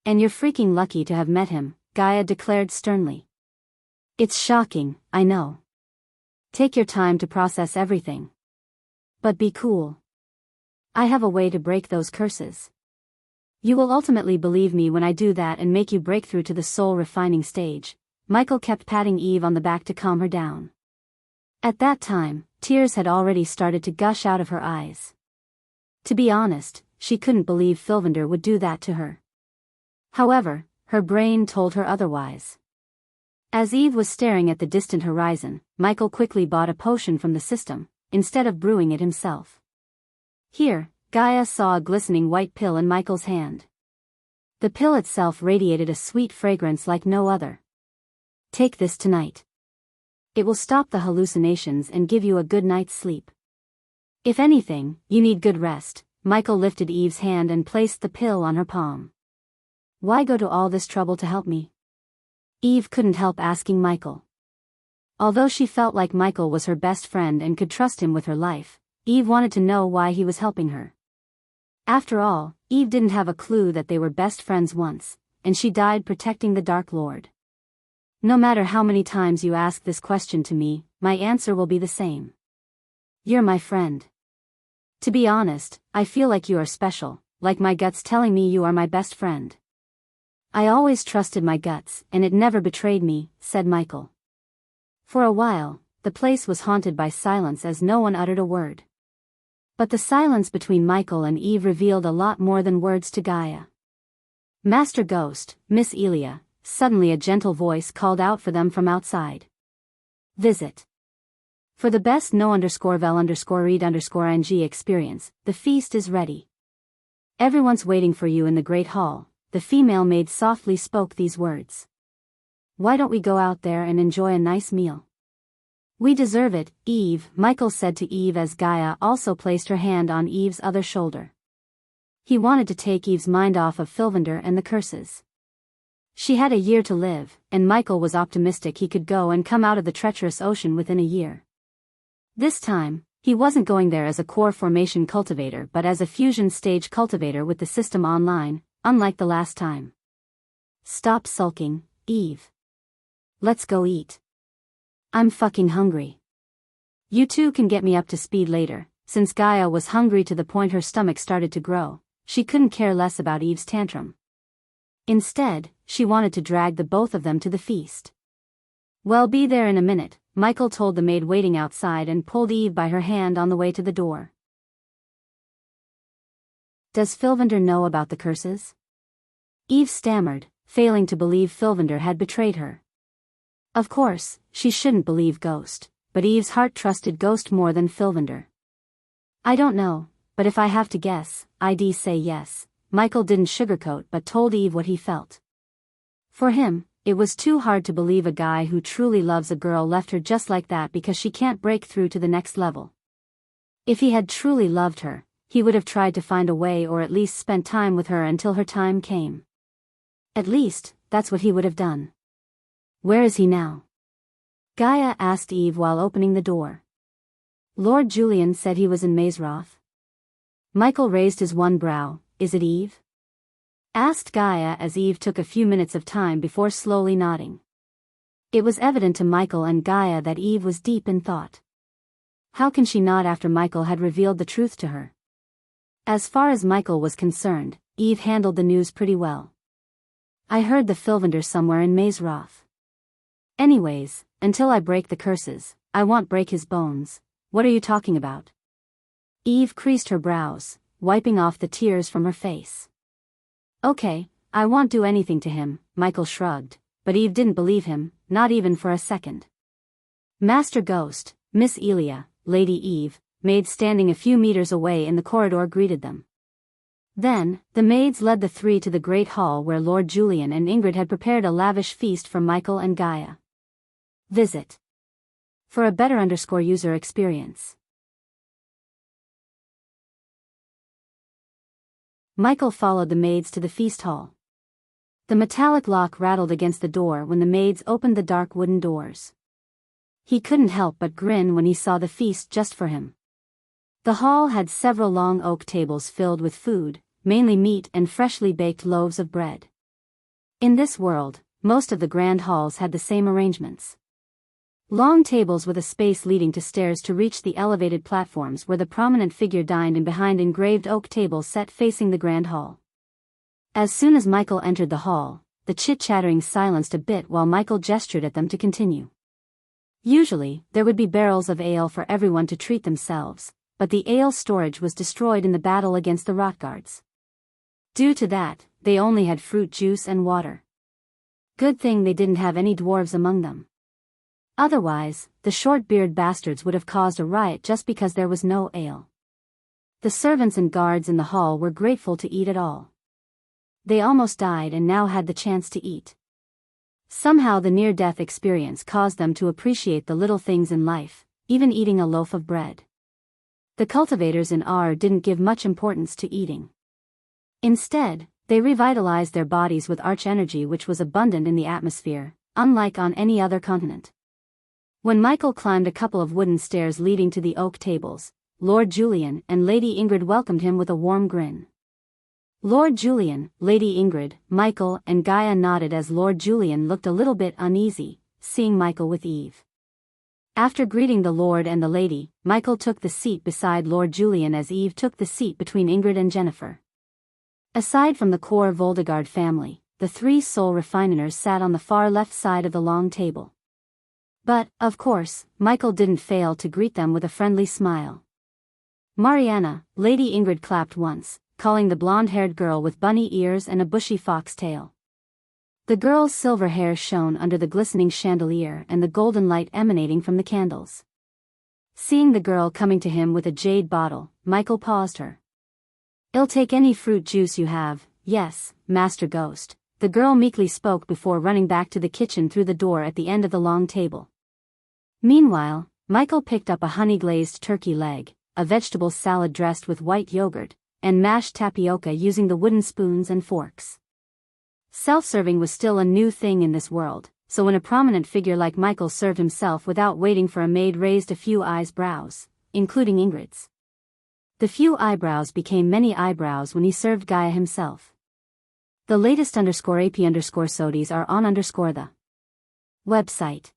[SPEAKER 1] And you're freaking lucky to have met him, Gaia declared sternly. It's shocking, I know. Take your time to process everything. But be cool. I have a way to break those curses. You will ultimately believe me when I do that and make you break through to the soul-refining stage. Michael kept patting Eve on the back to calm her down. At that time, tears had already started to gush out of her eyes. To be honest, she couldn't believe Fylvander would do that to her. However, her brain told her otherwise. As Eve was staring at the distant horizon, Michael quickly bought a potion from the system, instead of brewing it himself. Here, Gaia saw a glistening white pill in Michael's hand. The pill itself radiated a sweet fragrance like no other. Take this tonight. It will stop the hallucinations and give you a good night's sleep. If anything, you need good rest. Michael lifted Eve's hand and placed the pill on her palm. Why go to all this trouble to help me? Eve couldn't help asking Michael. Although she felt like Michael was her best friend and could trust him with her life, Eve wanted to know why he was helping her. After all, Eve didn't have a clue that they were best friends once, and she died protecting the Dark Lord. No matter how many times you ask this question to me, my answer will be the same. You're my friend. To be honest, I feel like you are special, like my guts telling me you are my best friend. I always trusted my guts, and it never betrayed me, said Michael. For a while, the place was haunted by silence as no one uttered a word. But the silence between Michael and Eve revealed a lot more than words to Gaia. Master Ghost, Miss Elia, suddenly a gentle voice called out for them from outside. Visit. For the best no_vel_read_ing experience, the feast is ready. Everyone's waiting for you in the Great Hall. The female maid softly spoke these words. Why don't we go out there and enjoy a nice meal? We deserve it, Eve, Michael said to Eve as Gaia also placed her hand on Eve's other shoulder. He wanted to take Eve's mind off of Fylvander and the curses. She had a year to live, and Michael was optimistic he could go and come out of the treacherous ocean within a year. This time, he wasn't going there as a core formation cultivator but as a fusion stage cultivator with the system online, unlike the last time. Stop sulking, Eve. Let's go eat. I'm fucking hungry. You two can get me up to speed later. Since Gaia was hungry to the point her stomach started to grow, she couldn't care less about Eve's tantrum. Instead, she wanted to drag the both of them to the feast. Well, be there in a minute, Michael told the maid waiting outside and pulled Eve by her hand on the way to the door. Does Fylvander know about the curses? Eve stammered, failing to believe Fylvander had betrayed her. Of course, she shouldn't believe Ghost, but Eve's heart trusted Ghost more than Fylvander. I don't know, but if I have to guess, I'd say yes. Michael didn't sugarcoat but told Eve what he felt. For him, it was too hard to believe a guy who truly loves a girl left her just like that because she can't break through to the next level. If he had truly loved her, he would have tried to find a way or at least spent time with her until her time came. At least, that's what he would have done. Where is he now? Gaia asked Eve while opening the door. Lord Julian said he was in Mazeroth. Michael raised his one brow. Is it Eve? Asked Gaia as Eve took a few minutes of time before slowly nodding. It was evident to Michael and Gaia that Eve was deep in thought. How can she nod after Michael had revealed the truth to her? As far as Michael was concerned, Eve handled the news pretty well. I heard the Fylvander somewhere in Mazeroth. Anyways, until I break the curses, I won't break his bones. What are you talking about? Eve creased her brows, wiping off the tears from her face. Okay, I won't do anything to him, Michael shrugged, but Eve didn't believe him, not even for a second. Master Ghost, Miss Elia, Lady Eve, maid standing a few meters away in the corridor greeted them. Then, the maids led the three to the great hall where Lord Julian and Ingrid had prepared a lavish feast for Michael and Gaia. Visit. For a better user experience. Michael followed the maids to the feast hall. The metallic lock rattled against the door when the maids opened the dark wooden doors. He couldn't help but grin when he saw the feast just for him. The hall had several long oak tables filled with food, mainly meat and freshly baked loaves of bread. In this world, most of the grand halls had the same arrangements. Long tables with a space leading to stairs to reach the elevated platforms where the prominent figure dined and behind engraved oak tables set facing the grand hall. As soon as Michael entered the hall, the chit-chattering silenced a bit while Michael gestured at them to continue. Usually, there would be barrels of ale for everyone to treat themselves, but the ale storage was destroyed in the battle against the Rotguards. Due to that, they only had fruit juice and water. Good thing they didn't have any dwarves among them. Otherwise, the short-bearded bastards would have caused a riot just because there was no ale. The servants and guards in the hall were grateful to eat at all. They almost died and now had the chance to eat. Somehow the near-death experience caused them to appreciate the little things in life, even eating a loaf of bread. The cultivators in R didn't give much importance to eating. Instead, they revitalized their bodies with arch energy which was abundant in the atmosphere, unlike on any other continent. When Michael climbed a couple of wooden stairs leading to the oak tables, Lord Julian and Lady Ingrid welcomed him with a warm grin. Lord Julian, Lady Ingrid, Michael and Gaia nodded as Lord Julian looked a little bit uneasy, seeing Michael with Eve. After greeting the Lord and the Lady, Michael took the seat beside Lord Julian as Eve took the seat between Ingrid and Jennifer. Aside from the core Voldegard family, the three soul refiners sat on the far left side of the long table. But, of course, Michael didn't fail to greet them with a friendly smile. Mariana, Lady Ingrid clapped once, calling the blonde-haired girl with bunny ears and a bushy fox tail. The girl's silver hair shone under the glistening chandelier and the golden light emanating from the candles. Seeing the girl coming to him with a jade bottle, Michael paused her. "I'll take any fruit juice you have, yes, Master Ghost," the girl meekly spoke before running back to the kitchen through the door at the end of the long table. Meanwhile, Michael picked up a honey-glazed turkey leg, a vegetable salad dressed with white yogurt, and mashed tapioca using the wooden spoons and forks. Self-serving was still a new thing in this world, so when a prominent figure like Michael served himself without waiting for a maid raised a few eyebrows, including Ingrid's. The few eyebrows became many eyebrows when he served Gaia himself. The latest _AP_SODIES are on _the website.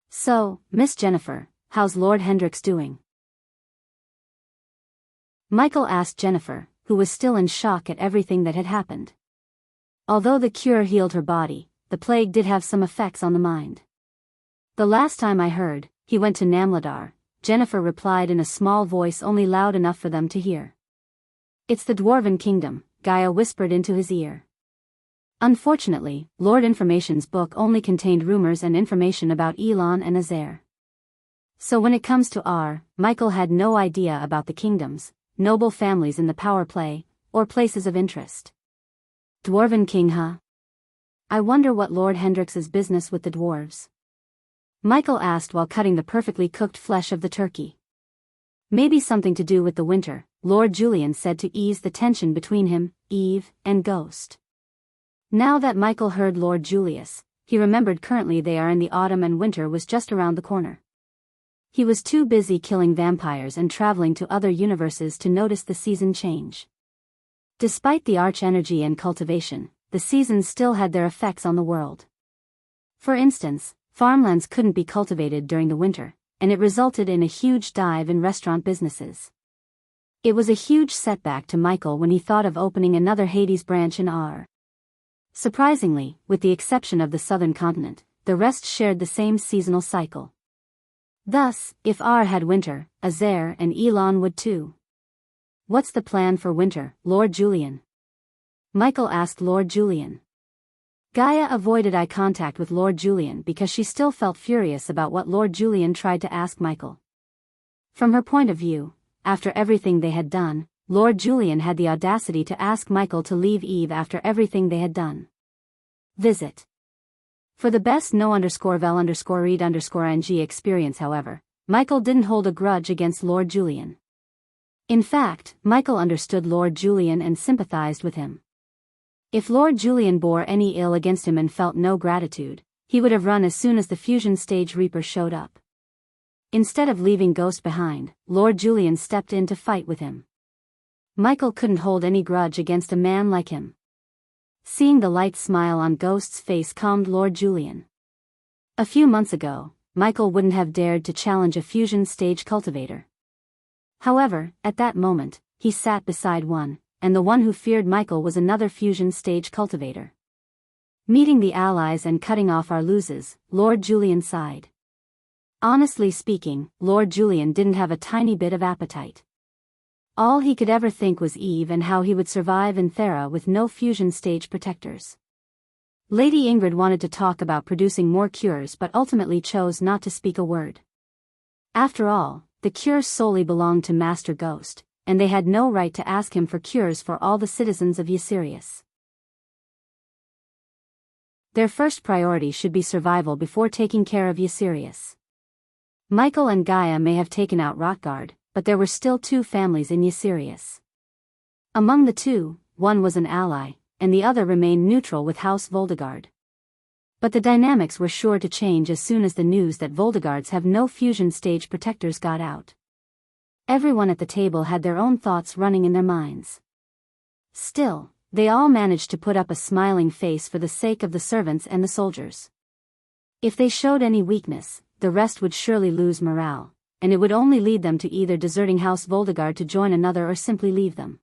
[SPEAKER 1] "So, Miss Jennifer, how's Lord Hendrix doing?" Michael asked Jennifer, who was still in shock at everything that had happened. Although the cure healed her body, the plague did have some effects on the mind. "The last time I heard, he went to Namladar," Jennifer replied in a small voice only loud enough for them to hear. "It's the Dwarven Kingdom," Gaia whispered into his ear. Unfortunately, Lord Information's book only contained rumors and information about Elon and Azair. So when it comes to R, Michael had no idea about the kingdoms, noble families in the power play, or places of interest. "Dwarven King, huh? I wonder what Lord Hendrix's business with the dwarves?" Michael asked while cutting the perfectly cooked flesh of the turkey. "Maybe something to do with the winter," Lord Julian said to ease the tension between him, Eve, and Ghost. Now that Michael heard Lord Julius, he remembered currently they are in the autumn and winter was just around the corner. He was too busy killing vampires and traveling to other universes to notice the season change. Despite the arch energy and cultivation, the seasons still had their effects on the world. For instance, farmlands couldn't be cultivated during the winter, and it resulted in a huge dive in restaurant businesses. It was a huge setback to Michael when he thought of opening another Hades branch in R. Surprisingly, with the exception of the southern continent, the rest shared the same seasonal cycle. Thus, if R had winter, Azair and Elon would too. "What's the plan for winter, Lord Julian?" Michael asked Lord Julian. Gaia avoided eye contact with Lord Julian because she still felt furious about what Lord Julian tried to ask Michael. From her point of view, after everything they had done, Lord Julian had the audacity to ask Michael to leave Eve after everything they had done. Visit. For the best no_vel_read_ng experience, however, Michael didn't hold a grudge against Lord Julian. In fact, Michael understood Lord Julian and sympathized with him. If Lord Julian bore any ill against him and felt no gratitude, he would have run as soon as the fusion stage Reaper showed up. Instead of leaving Ghost behind, Lord Julian stepped in to fight with him. Michael couldn't hold any grudge against a man like him. Seeing the light smile on Ghost's face calmed Lord Julian. A few months ago, Michael wouldn't have dared to challenge a fusion stage cultivator. However, at that moment, he sat beside one, and the one who feared Michael was another fusion stage cultivator. Meeting the allies and cutting off our losses, Lord Julian sighed. Honestly speaking, Lord Julian didn't have a tiny bit of appetite. All he could ever think was Eve and how he would survive in Thera with no fusion stage protectors. Lady Ingrid wanted to talk about producing more cures but ultimately chose not to speak a word. After all, the cures solely belonged to Master Ghost, and they had no right to ask him for cures for all the citizens of Ysirius. Their first priority should be survival before taking care of Ysirius. Michael and Gaia may have taken out Rotgard, but there were still two families in Ysirius. Among the two, one was an ally, and the other remained neutral with House Voldegard. But the dynamics were sure to change as soon as the news that Voldegards have no fusion stage protectors got out. Everyone at the table had their own thoughts running in their minds. Still, they all managed to put up a smiling face for the sake of the servants and the soldiers. If they showed any weakness, the rest would surely lose morale, and it would only lead them to either deserting House Voldegard to join another or simply leave them.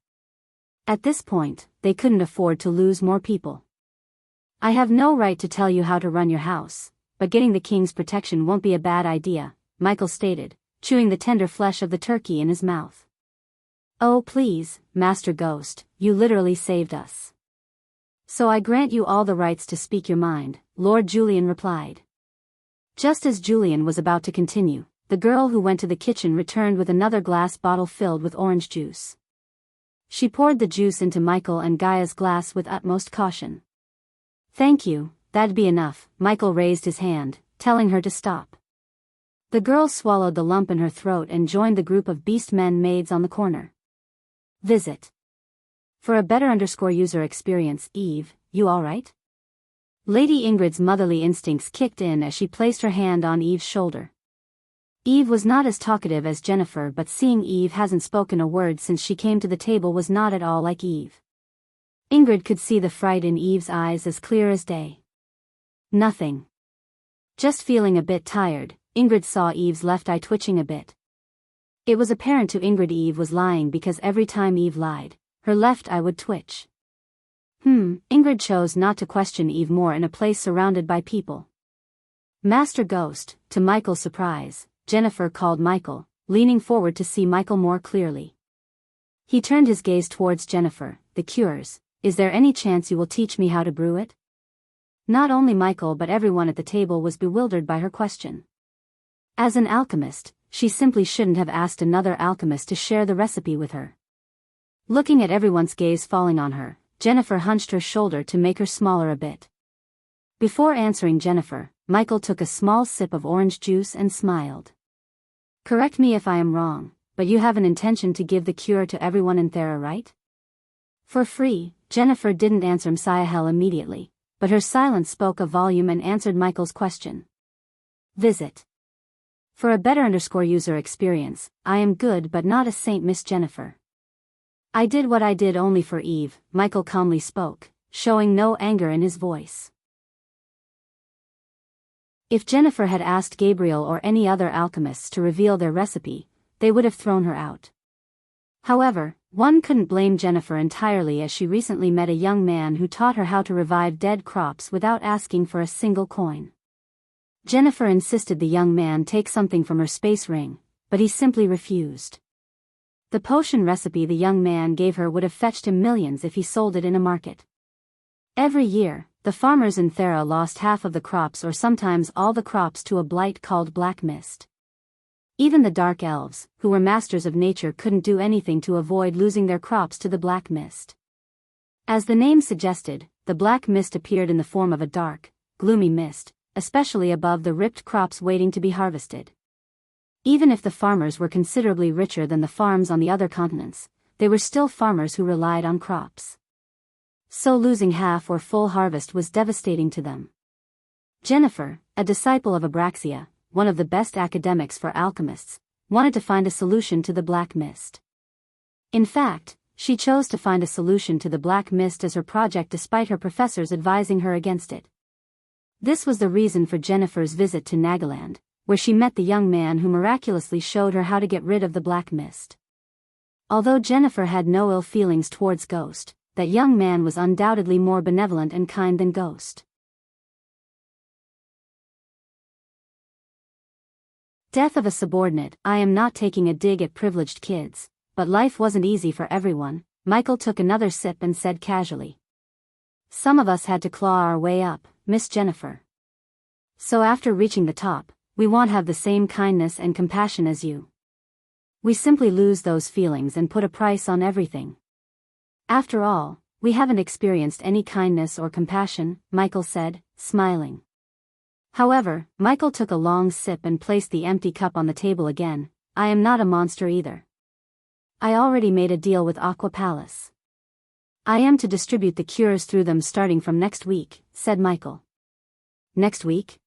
[SPEAKER 1] At this point, they couldn't afford to lose more people. I have no right to tell you how to run your house, but getting the king's protection won't be a bad idea, Michael stated, chewing the tender flesh of the turkey in his mouth. Oh please, Master Ghost, you literally saved us. So I grant you all the rights to speak your mind, Lord Julian replied. Just as Julian was about to continue, the girl who went to the kitchen returned with another glass bottle filled with orange juice. She poured the juice into Michael and Gaia's glass with utmost caution. Thank you, that'd be enough, Michael raised his hand, telling her to stop. The girl swallowed the lump in her throat and joined the group of beastmen maids on the corner. Visit. For a better user experience, Eve, you alright? Lady Ingrid's motherly instincts kicked in as she placed her hand on Eve's shoulder. Eve was not as talkative as Jennifer, but seeing Eve hasn't spoken a word since she came to the table was not at all like Eve. Ingrid could see the fright in Eve's eyes as clear as day. Nothing. Just feeling a bit tired, Ingrid saw Eve's left eye twitching a bit. It was apparent to Ingrid Eve was lying because every time Eve lied, her left eye would twitch. Ingrid chose not to question Eve more in a place surrounded by people. Master Ghost, to Michael's surprise, Jennifer called Michael, leaning forward to see Michael more clearly. He turned his gaze towards Jennifer. The cures, is there any chance you will teach me how to brew it? Not only Michael but everyone at the table was bewildered by her question. As an alchemist, she simply shouldn't have asked another alchemist to share the recipe with her. Looking at everyone's gaze falling on her, Jennifer hunched her shoulder to make her smaller a bit. Before answering Jennifer, Michael took a small sip of orange juice and smiled. Correct me if I am wrong, but you have an intention to give the cure to everyone in Thera, right? For free, Jennifer didn't answer Msiahel immediately, but her silence spoke a volume and answered Michael's question. Visit. For a better user experience, I am good but not a saint, Miss Jennifer. I did what I did only for Eve, Michael calmly spoke, showing no anger in his voice. If Jennifer had asked Gabriel or any other alchemists to reveal their recipe, they would have thrown her out. However, one couldn't blame Jennifer entirely as she recently met a young man who taught her how to revive dead crops without asking for a single coin. Jennifer insisted the young man take something from her space ring, but he simply refused. The potion recipe the young man gave her would have fetched him millions if he sold it in a market. Every year, the farmers in Thera lost half of the crops or sometimes all the crops to a blight called black mist. Even the dark elves, who were masters of nature, couldn't do anything to avoid losing their crops to the black mist. As the name suggested, the black mist appeared in the form of a dark, gloomy mist, especially above the ripped crops waiting to be harvested. Even if the farmers were considerably richer than the farms on the other continents, they were still farmers who relied on crops. So losing half or full harvest was devastating to them. Jennifer, a disciple of Abraxia, one of the best academics for alchemists, wanted to find a solution to the black mist. In fact, she chose to find a solution to the black mist as her project despite her professors advising her against it. This was the reason for Jennifer's visit to Nagaland, where she met the young man who miraculously showed her how to get rid of the black mist. Although Jennifer had no ill feelings towards Ghost, that young man was undoubtedly more benevolent and kind than Ghost. Death of a subordinate. I am not taking a dig at privileged kids, but life wasn't easy for everyone. Michael took another sip and said casually. Some of us had to claw our way up, Miss Jennifer. So after reaching the top, we won't have the same kindness and compassion as you. We simply lose those feelings and put a price on everything. After all, we haven't experienced any kindness or compassion, Michael said, smiling. However, Michael took a long sip and placed the empty cup on the table again. I am not a monster either. I already made a deal with Aqua Palace. I am to distribute the cures through them starting from next week, said Michael. Next week?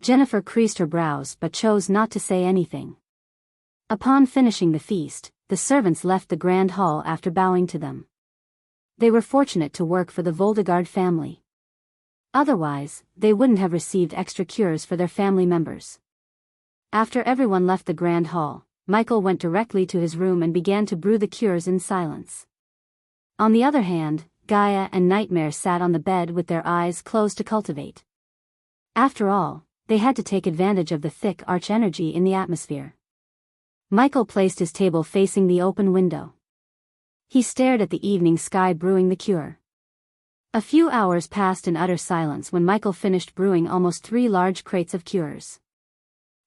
[SPEAKER 1] Jennifer creased her brows but chose not to say anything. Upon finishing the feast, the servants left the grand hall after bowing to them. They were fortunate to work for the Voldegard family. Otherwise, they wouldn't have received extra cures for their family members. After everyone left the grand hall, Michael went directly to his room and began to brew the cures in silence. On the other hand, Gaia and Nightmare sat on the bed with their eyes closed to cultivate. After all, they had to take advantage of the thick arch energy in the atmosphere. Michael placed his table facing the open window. He stared at the evening sky brewing the cure. A few hours passed in utter silence when Michael finished brewing almost 3 large crates of cures.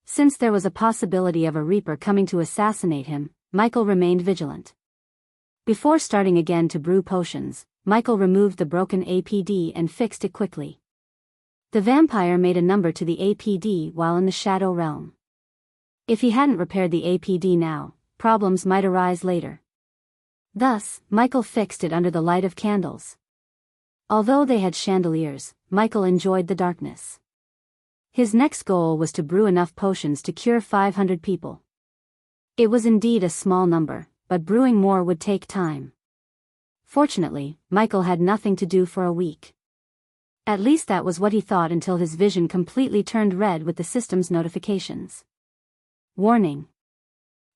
[SPEAKER 1] Since there was a possibility of a Reaper coming to assassinate him, Michael remained vigilant. Before starting again to brew potions, Michael removed the broken APD and fixed it quickly. The vampire made a number to the APD while in the Shadow Realm. If he hadn't repaired the APD now, problems might arise later. Thus, Michael fixed it under the light of candles. Although they had chandeliers, Michael enjoyed the darkness. His next goal was to brew enough potions to cure 500 people. It was indeed a small number, but brewing more would take time. Fortunately, Michael had nothing to do for a week. At least that was what he thought until his vision completely turned red with the system's notifications. Warning.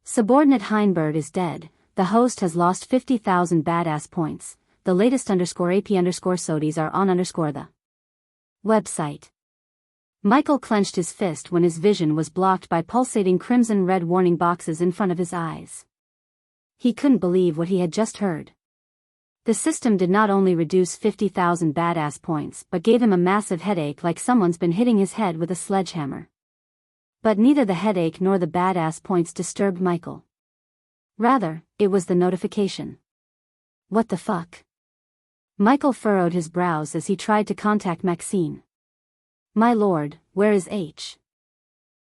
[SPEAKER 1] Subordinate Heinberg is dead. The host has lost 50,000 badass points. The latest _AP_SODIs are on the website. Michael clenched his fist when his vision was blocked by pulsating crimson-red warning boxes in front of his eyes. He couldn't believe what he had just heard. The system did not only reduce 50,000 badass points but gave him a massive headache like someone's been hitting his head with a sledgehammer. But neither the headache nor the badass points disturbed Michael. Rather, it was the notification. What the fuck? Michael furrowed his brows as he tried to contact Maxine. My lord, where is H?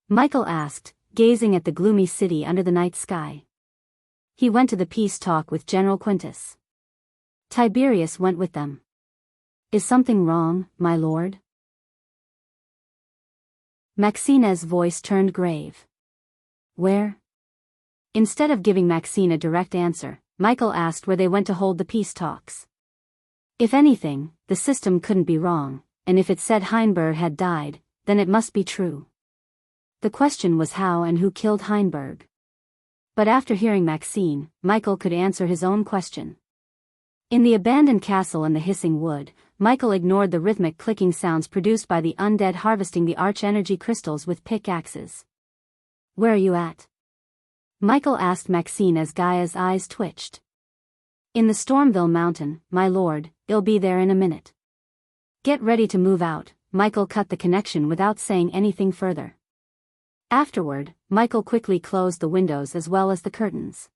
[SPEAKER 1] Michael asked, gazing at the gloomy city under the night sky. He went to the peace talk with General Quintus. Tiberius went with them. Is something wrong, my lord? Maxine's voice turned grave. Where? Instead of giving Maxine a direct answer, Michael asked where they went to hold the peace talks. If anything, the system couldn't be wrong, and if it said Heinberg had died, then it must be true. The question was how and who killed Heinberg. But after hearing Maxine, Michael could answer his own question. In the abandoned castle in the hissing wood, Michael ignored the rhythmic clicking sounds produced by the undead harvesting the arch-energy crystals with pickaxes. Where are you at? Michael asked Maxine as Gaia's eyes twitched. In the Stormville Mountain, my lord, I'll be there in a minute. Get ready to move out. Michael cut the connection without saying anything further. Afterward, Michael quickly closed the windows as well as the curtains.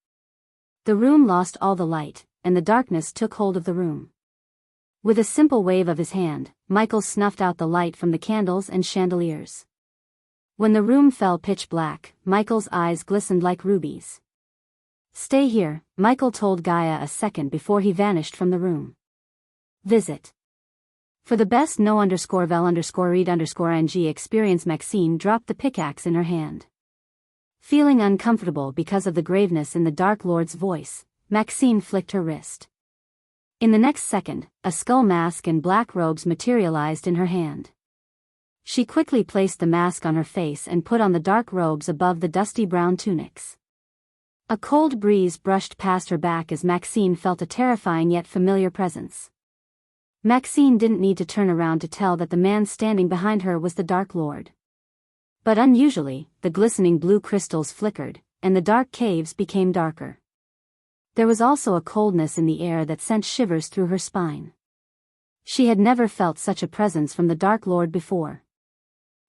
[SPEAKER 1] The room lost all the light, and the darkness took hold of the room. With a simple wave of his hand, Michael snuffed out the light from the candles and chandeliers. When the room fell pitch black, Michael's eyes glistened like rubies. Stay here, Michael told Gaia a second before he vanished from the room. Visit. For the best no_vel_read_ng experience. Maxine dropped the pickaxe in her hand. Feeling uncomfortable because of the graveness in the Dark Lord's voice, Maxine flicked her wrist. In the next second, a skull mask and black robes materialized in her hand. She quickly placed the mask on her face and put on the dark robes above the dusty brown tunics. A cold breeze brushed past her back as Maxine felt a terrifying yet familiar presence. Maxine didn't need to turn around to tell that the man standing behind her was the Dark Lord. But unusually, the glistening blue crystals flickered, and the dark caves became darker. There was also a coldness in the air that sent shivers through her spine. She had never felt such a presence from the Dark Lord before.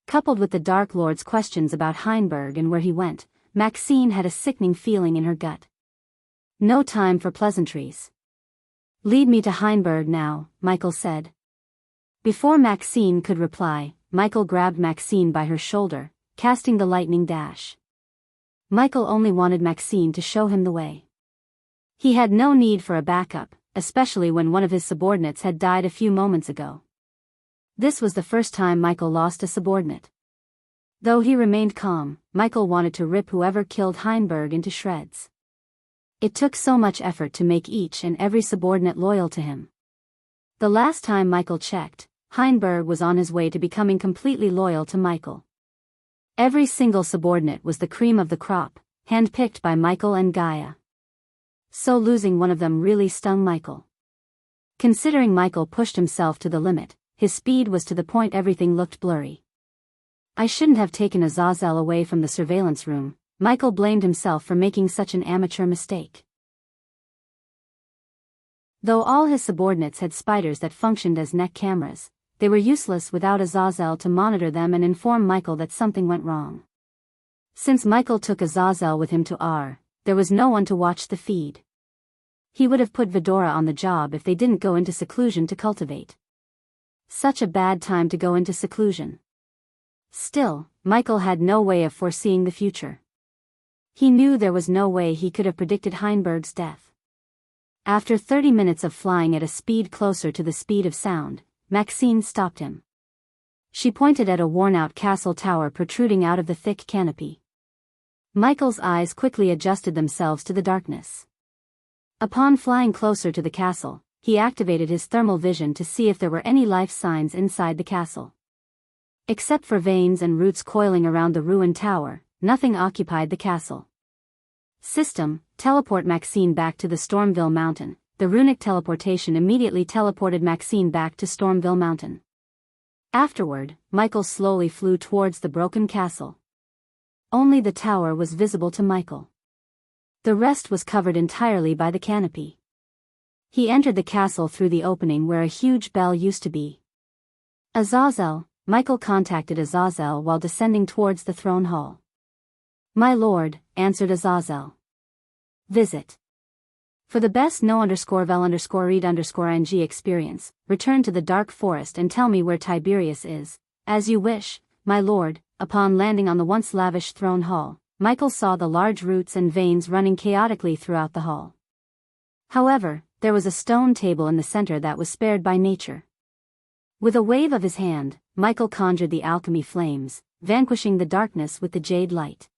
[SPEAKER 1] Coupled with the Dark Lord's questions about Heinberg and where he went, Maxine had a sickening feeling in her gut. No time for pleasantries. "Lead me to Heinberg now," Michael said. Before Maxine could reply, Michael grabbed Maxine by her shoulder, casting the lightning dash. Michael only wanted Maxine to show him the way. He had no need for a backup, especially when one of his subordinates had died a few moments ago. This was the first time Michael lost a subordinate. Though he remained calm, Michael wanted to rip whoever killed Heinberg into shreds. It took so much effort to make each and every subordinate loyal to him. The last time Michael checked, Heinberg was on his way to becoming completely loyal to Michael. Every single subordinate was the cream of the crop, handpicked by Michael and Gaia. So losing one of them really stung Michael. Considering Michael pushed himself to the limit, his speed was to the point everything looked blurry. "I shouldn't have taken Azazel away from the surveillance room," Michael blamed himself for making such an amateur mistake. Though all his subordinates had spiders that functioned as neck cameras, they were useless without Azazel to monitor them and inform Michael that something went wrong. Since Michael took Azazel with him to R, there was no one to watch the feed. He would have put Vidora on the job if they didn't go into seclusion to cultivate. Such a bad time to go into seclusion. Still, Michael had no way of foreseeing the future. He knew there was no way he could have predicted Heinberg's death. After 30 minutes of flying at a speed closer to the speed of sound, Maxine stopped him. She pointed at a worn-out castle tower protruding out of the thick canopy. Michael's eyes quickly adjusted themselves to the darkness. Upon flying closer to the castle, he activated his thermal vision to see if there were any life signs inside the castle. Except for veins and roots coiling around the ruined tower, nothing occupied the castle. System, teleport Maxine back to the Stormville Mountain. The runic teleportation immediately teleported Maxine back to Stormville Mountain. Afterward, Michael slowly flew towards the broken castle. Only the tower was visible to Michael. The rest was covered entirely by the canopy. He entered the castle through the opening where a huge bell used to be. "Azazel," Michael contacted Azazel while descending towards the throne hall. "My lord," answered Azazel. "Visit. For the best no_vel_read_ng experience, return to the dark forest and tell me where Tiberius is." "As you wish, my lord." Upon landing on the once lavish throne hall, Michael saw the large roots and veins running chaotically throughout the hall. However, there was a stone table in the center that was spared by nature. With a wave of his hand, Michael conjured the alchemy flames, vanquishing the darkness with the jade light.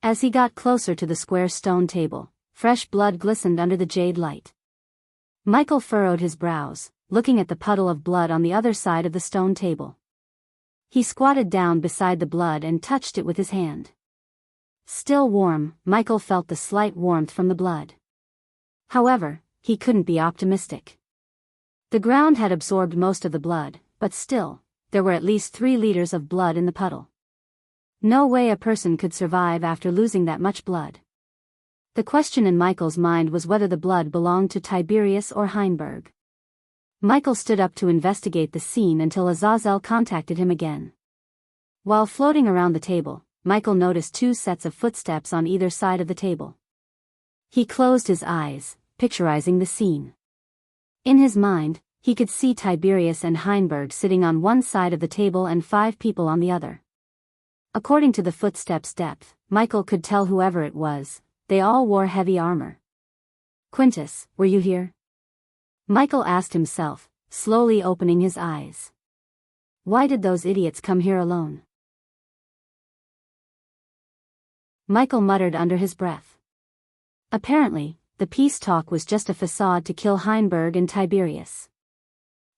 [SPEAKER 1] As he got closer to the square stone table, fresh blood glistened under the jade light. Michael furrowed his brows, looking at the puddle of blood on the other side of the stone table. He squatted down beside the blood and touched it with his hand. Still warm, Michael felt the slight warmth from the blood. However, he couldn't be optimistic. The ground had absorbed most of the blood, but still, there were at least 3 liters of blood in the puddle. No way a person could survive after losing that much blood. The question in Michael's mind was whether the blood belonged to Tiberius or Heinberg. Michael stood up to investigate the scene until Azazel contacted him again. While floating around the table, Michael noticed 2 sets of footsteps on either side of the table. He closed his eyes, picturizing the scene. In his mind, he could see Tiberius and Heinberg sitting on one side of the table and 5 people on the other. According to the footsteps' depth, Michael could tell whoever it was. They all wore heavy armor. "Quintus, were you here?" Michael asked himself, slowly opening his eyes. Why did those idiots come here alone? Michael muttered under his breath. Apparently, the peace talk was just a facade to kill Heinberg and Tiberius.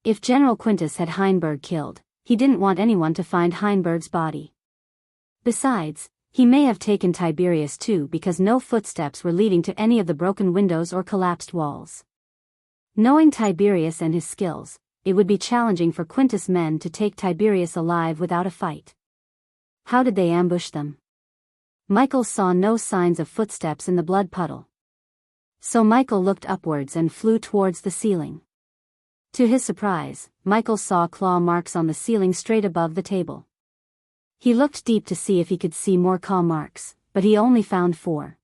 [SPEAKER 1] If General Quintus had Heinberg killed, he didn't want anyone to find Heinberg's body. Besides, he may have taken Tiberius too because no footsteps were leading to any of the broken windows or collapsed walls. Knowing Tiberius and his skills, it would be challenging for Quintus' men to take Tiberius alive without a fight. How did they ambush them? Michael saw no signs of footsteps in the blood puddle. So Michael looked upwards and flew towards the ceiling. To his surprise, Michael saw claw marks on the ceiling straight above the table. He looked deep to see if he could see more claw marks, but he only found 4.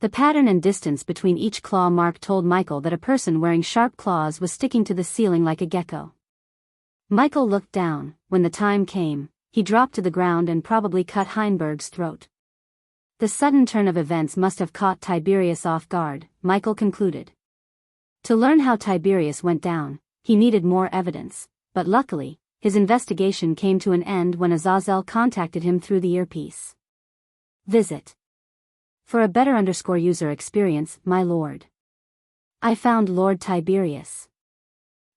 [SPEAKER 1] The pattern and distance between each claw mark told Michael that a person wearing sharp claws was sticking to the ceiling like a gecko. Michael looked down. When the time came, he dropped to the ground and probably cut Heinberg's throat. The sudden turn of events must have caught Tiberius off guard, Michael concluded. To learn how Tiberius went down, he needed more evidence, but luckily, his investigation came to an end when Azazel contacted him through the earpiece. Visit. For a better user experience, my lord. I found Lord Tiberius.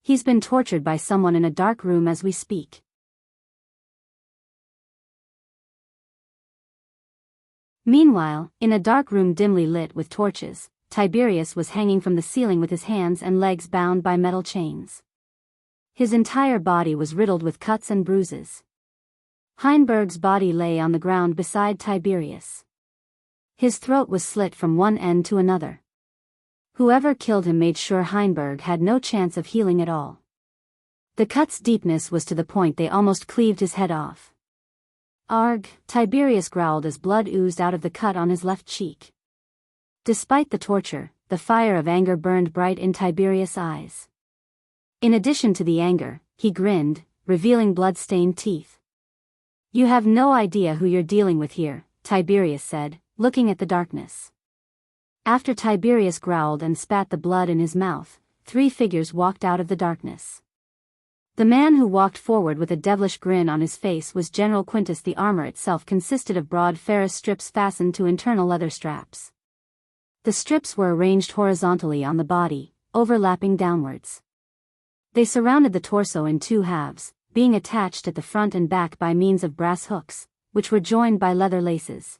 [SPEAKER 1] He's been tortured by someone in a dark room as we speak. Meanwhile, in a dark room dimly lit with torches, Tiberius was hanging from the ceiling with his hands and legs bound by metal chains. His entire body was riddled with cuts and bruises. Heinberg's body lay on the ground beside Tiberius. His throat was slit from one end to another. Whoever killed him made sure Heinberg had no chance of healing at all. The cut's deepness was to the point they almost cleaved his head off. Arg, Tiberius growled as blood oozed out of the cut on his left cheek. Despite the torture, the fire of anger burned bright in Tiberius' eyes. In addition to the anger, he grinned, revealing blood-stained teeth. You have no idea who you're dealing with here, Tiberius said, looking at the darkness. After Tiberius growled and spat the blood in his mouth, 3 figures walked out of the darkness. The man who walked forward with a devilish grin on his face was General Quintus. The armor itself consisted of broad ferrous strips fastened to internal leather straps. The strips were arranged horizontally on the body, overlapping downwards. They surrounded the torso in 2 halves, being attached at the front and back by means of brass hooks, which were joined by leather laces.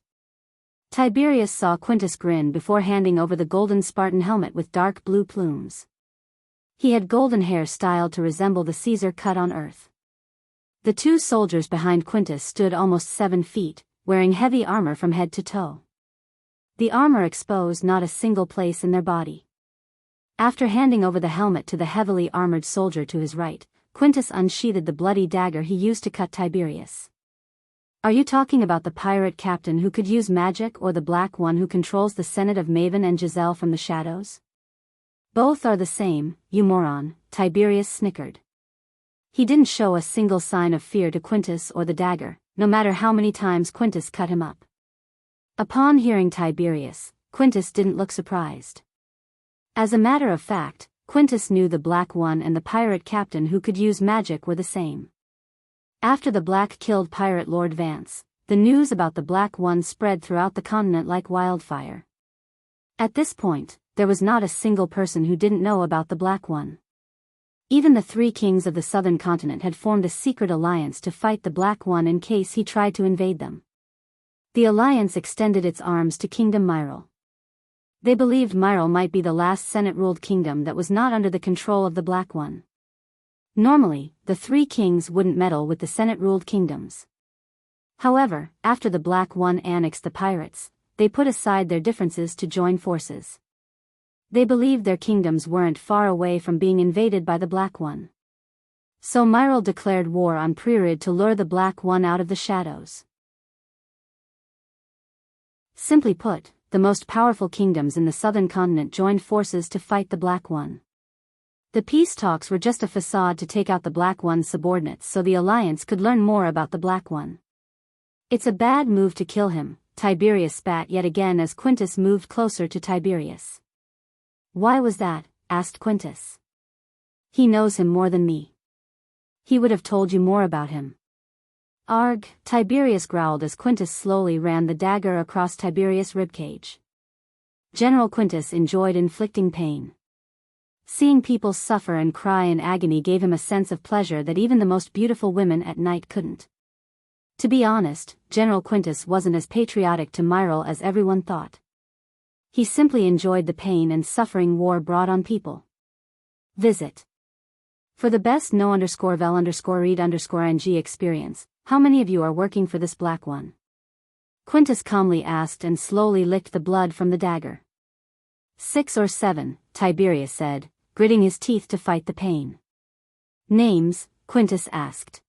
[SPEAKER 1] Tiberius saw Quintus grin before handing over the golden Spartan helmet with dark blue plumes. He had golden hair styled to resemble the Caesar cut on earth. The 2 soldiers behind Quintus stood almost 7 feet, wearing heavy armor from head to toe. The armor exposed not a single place in their body. After handing over the helmet to the heavily armored soldier to his right, Quintus unsheathed the bloody dagger he used to cut Tiberius. Are you talking about the pirate captain who could use magic or the black one who controls the Senate of Maven and Giselle from the shadows? Both are the same, you moron, Tiberius snickered. He didn't show a single sign of fear to Quintus or the dagger, no matter how many times Quintus cut him up. Upon hearing Tiberius, Quintus didn't look surprised. As a matter of fact, Quintus knew the Black One and the pirate captain who could use magic were the same. After the Black killed pirate Lord Vance, the news about the Black One spread throughout the continent like wildfire. At this point, there was not a single person who didn't know about the Black One. Even the 3 kings of the southern continent had formed a secret alliance to fight the Black One in case he tried to invade them. The alliance extended its arms to Kingdom Myril. They believed Myril might be the last Senate-ruled kingdom that was not under the control of the Black One. Normally, the 3 kings wouldn't meddle with the Senate-ruled kingdoms. However, after the Black One annexed the pirates, they put aside their differences to join forces. They believed their kingdoms weren't far away from being invaded by the Black One. So Myril declared war on Pririd to lure the Black One out of the shadows. Simply put, the most powerful kingdoms in the southern continent joined forces to fight the Black One. The peace talks were just a facade to take out the Black One's subordinates so the alliance could learn more about the Black One. It's a bad move to kill him, Tiberius spat yet again as Quintus moved closer to Tiberius. Why was that? Asked Quintus. He knows him more than me. He would have told you more about him. Arg, Tiberius growled as Quintus slowly ran the dagger across Tiberius' ribcage. General Quintus enjoyed inflicting pain. Seeing people suffer and cry in agony gave him a sense of pleasure that even the most beautiful women at night couldn't. To be honest, General Quintus wasn't as patriotic to Myril as everyone thought. He simply enjoyed the pain and suffering war brought on people. Visit. For the best no_vel_read_ing experience, how many of you are working for this black one? Quintus calmly asked and slowly licked the blood from the dagger. 6 or 7, Tiberius said, gritting his teeth to fight the pain. Names, Quintus asked.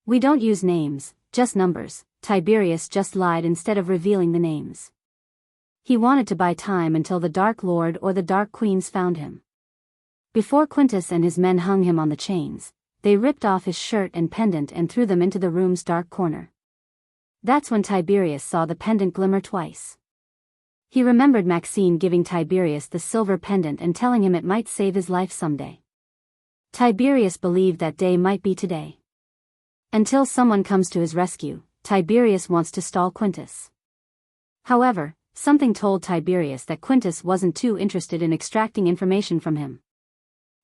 [SPEAKER 1] We don't use names, just numbers. Tiberius just lied instead of revealing the names. He wanted to buy time until the Dark Lord or the Dark Queens found him. Before Quintus and his men hung him on the chains, they ripped off his shirt and pendant and threw them into the room's dark corner. That's when Tiberius saw the pendant glimmer twice. He remembered Maxine giving Tiberius the silver pendant and telling him it might save his life someday. Tiberius believed that day might be today. Until someone comes to his rescue, Tiberius wants to stall Quintus. However, something told Tiberius that Quintus wasn't too interested in extracting information from him.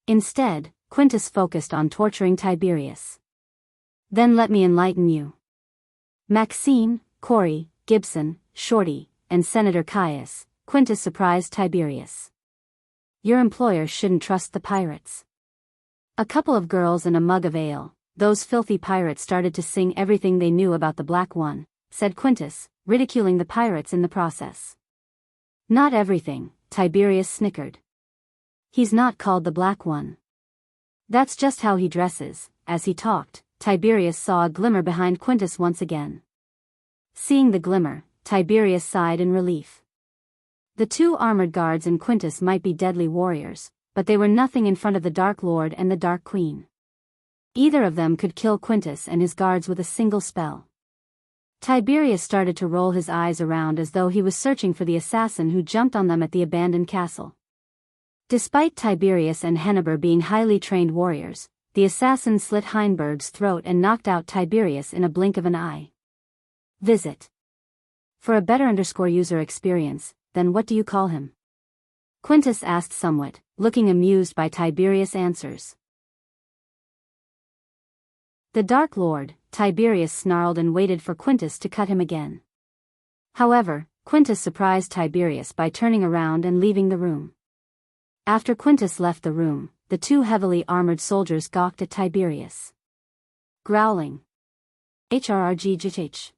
[SPEAKER 1] Instead, Quintus focused on torturing Tiberius. Then let me enlighten you. Maxine, Corey, Gibson, Shorty, and Senator Caius, Quintus surprised Tiberius. Your employer shouldn't trust the pirates. A couple of girls and a mug of ale, those filthy pirates started to sing everything they knew about the Black One, said Quintus, ridiculing the pirates in the process. Not everything, Tiberius snickered. He's not called the Black One. That's just how he dresses. As he talked, Tiberius saw a glimmer behind Quintus once again. Seeing the glimmer, Tiberius sighed in relief. The 2 armored guards and Quintus might be deadly warriors, but they were nothing in front of the Dark Lord and the Dark Queen. Either of them could kill Quintus and his guards with a single spell. Tiberius started to roll his eyes around as though he was searching for the assassin who jumped on them at the abandoned castle. Despite Tiberius and Henneber being highly trained warriors, the assassin slit Heinberg's throat and knocked out Tiberius in a blink of an eye. Visit. For a better _user experience, then what do you call him? Quintus asked somewhat, looking amused by Tiberius' answers. The Dark Lord, Tiberius snarled and waited for Quintus to cut him again. However, Quintus surprised Tiberius by turning around and leaving the room. After Quintus left the room, the 2 heavily armored soldiers gawked at Tiberius. Growling. HRRGGH.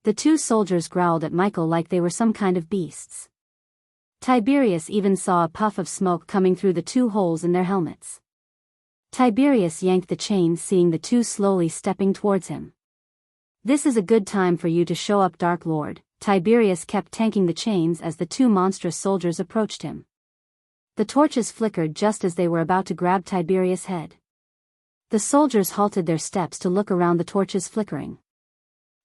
[SPEAKER 1] The 2 soldiers growled at Michael like they were some kind of beasts. Tiberius even saw a puff of smoke coming through the 2 holes in their helmets. Tiberius yanked the chains, seeing the 2 slowly stepping towards him. This is a good time for you to show up, Dark Lord. Tiberius kept tanking the chains as the 2 monstrous soldiers approached him. The torches flickered just as they were about to grab Tiberius' head. The soldiers halted their steps to look around the torches flickering.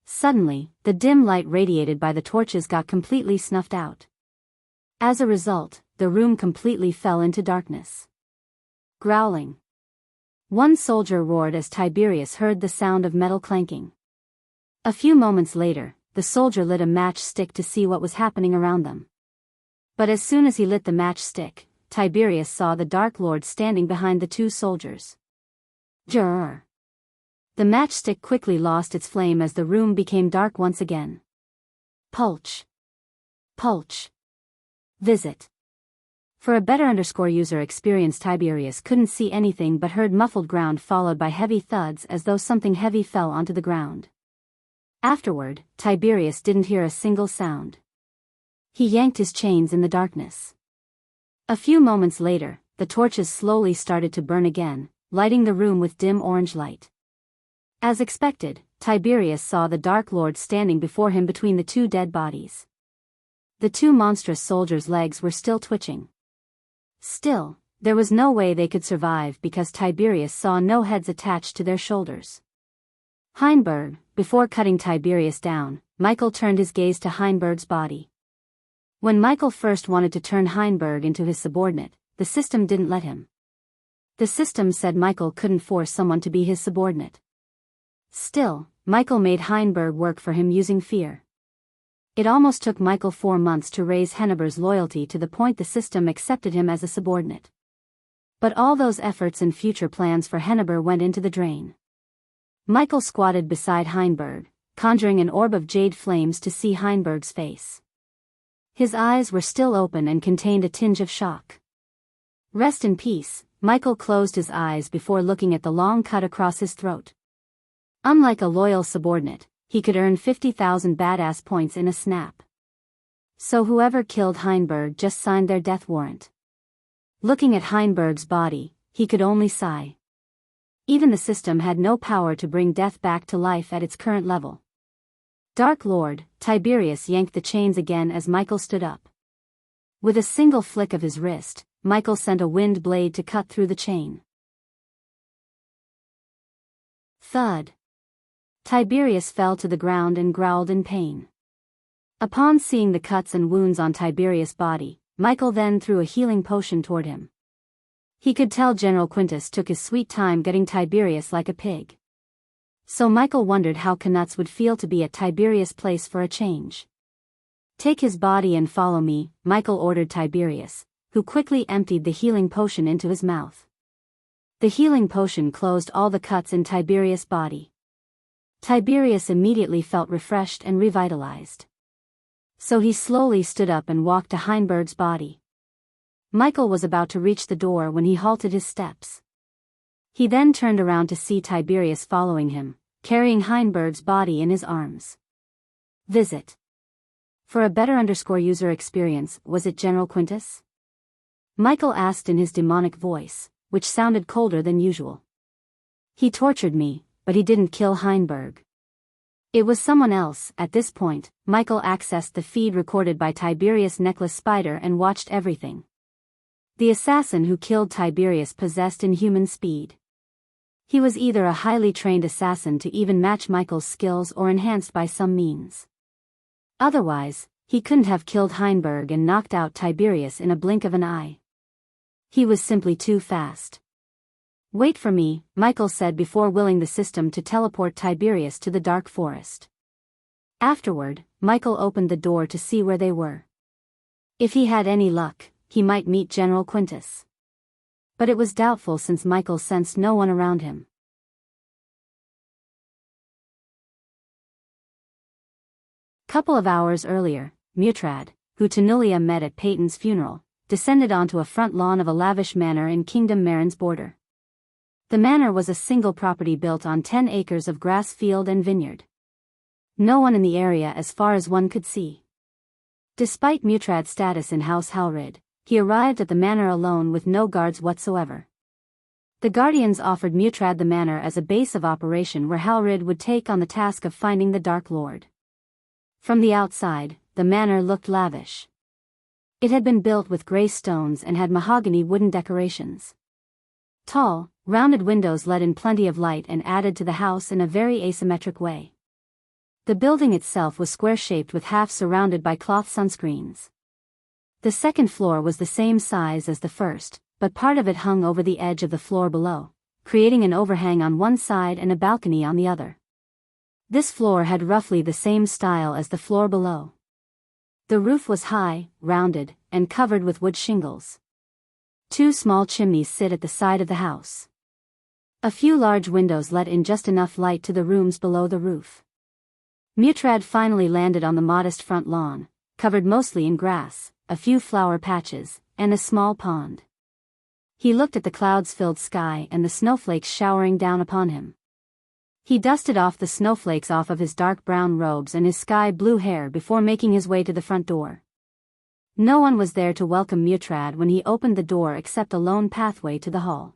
[SPEAKER 1] Suddenly, the dim light radiated by the torches got completely snuffed out. As a result, the room completely fell into darkness. Growling. One soldier roared as Tiberius heard the sound of metal clanking. A few moments later, the soldier lit a matchstick to see what was happening around them. But as soon as he lit the matchstick, Tiberius saw the Dark Lord standing behind the 2 soldiers. Jrrr. The matchstick quickly lost its flame as the room became dark once again. Pulch. Pulch. Visit. For a better _user experience, Tiberius couldn't see anything but heard muffled ground followed by heavy thuds as though something heavy fell onto the ground. Afterward, Tiberius didn't hear a single sound. He yanked his chains in the darkness. A few moments later, the torches slowly started to burn again, lighting the room with dim orange light. As expected, Tiberius saw the Dark Lord standing before him between the 2 dead bodies. The 2 monstrous soldiers' legs were still twitching. Still, there was no way they could survive because Tiberius saw no heads attached to their shoulders. Heinberg. Before cutting Tiberius down, Michael turned his gaze to Heinberg's body. When Michael first wanted to turn Heinberg into his subordinate, the system didn't let him. The system said Michael couldn't force someone to be his subordinate. Still, Michael made Heinberg work for him using fear. It almost took Michael 4 months to raise Henneber's loyalty to the point the system accepted him as a subordinate. But all those efforts and future plans for Henneber went into the drain. Michael squatted beside Heinberg, conjuring an orb of jade flames to see Heinberg's face. His eyes were still open and contained a tinge of shock. Rest in peace, Michael closed his eyes before looking at the long cut across his throat. Unlike a loyal subordinate, he could earn 50,000 badass points in a snap. So whoever killed Heinberg just signed their death warrant. Looking at Heinberg's body, he could only sigh. Even the system had no power to bring death back to life at its current level. Dark Lord, Tiberius yanked the chains again as Michael stood up. With a single flick of his wrist, Michael sent a wind blade to cut through the chain. Thud. Tiberius fell to the ground and growled in pain. Upon seeing the cuts and wounds on Tiberius' body, Michael then threw a healing potion toward him. He could tell General Quintus took his sweet time getting Tiberius like a pig. So Michael wondered how Knuts would feel to be at Tiberius' place for a change. Take his body and follow me, Michael ordered Tiberius, who quickly emptied the healing potion into his mouth. The healing potion closed all the cuts in Tiberius' body. Tiberius immediately felt refreshed and revitalized. So he slowly stood up and walked to Heinberg's body. Michael was about to reach the door when he halted his steps. He then turned around to see Tiberius following him, carrying Heinberg's body in his arms. Visit. For a better user experience, was it General Quintus? Michael asked in his demonic voice, which sounded colder than usual. He tortured me, but he didn't kill Heinberg. It was someone else. At this point, Michael accessed the feed recorded by Tiberius Necklace Spider and watched everything. The assassin who killed Tiberius possessed inhuman speed. He was either a highly trained assassin to even match Michael's skills or enhanced by some means. Otherwise, he couldn't have killed Heinberg and knocked out Tiberius in a blink of an eye. He was simply too fast. Wait for me, Michael said before willing the system to teleport Tiberius to the dark forest. Afterward, Michael opened the door to see where they were. If he had any luck, he might meet General Quintus. But it was doubtful since Michael sensed no one around him. Couple of hours earlier, Mutrad, who Tanulia met at Peyton's funeral, descended onto a front lawn of a lavish manor in Kingdom Marin's border. The manor was a single property built on 10 acres of grass field and vineyard. No one in the area as far as one could see. Despite Mutrad's status in House Halrid, he arrived at the manor alone with no guards whatsoever. The Guardians offered Mutrad the manor as a base of operation where Halrid would take on the task of finding the Dark Lord. From the outside, the manor looked lavish. It had been built with gray stones and had mahogany wooden decorations. Tall, rounded windows let in plenty of light and added to the house in a very asymmetric way. The building itself was square-shaped with half surrounded by cloth sunscreens. The second floor was the same size as the first, but part of it hung over the edge of the floor below, creating an overhang on one side and a balcony on the other. This floor had roughly the same style as the floor below. The roof was high, rounded, and covered with wood shingles. 2 small chimneys sit at the side of the house. A few large windows let in just enough light to the rooms below the roof. Mutrad finally landed on the modest front lawn, covered mostly in grass, a few flower patches, and a small pond. He looked at the clouds-filled sky and the snowflakes showering down upon him. He dusted off the snowflakes off of his dark brown robes and his sky-blue hair before making his way to the front door. No one was there to welcome Mutrad when he opened the door except a lone pathway to the hall.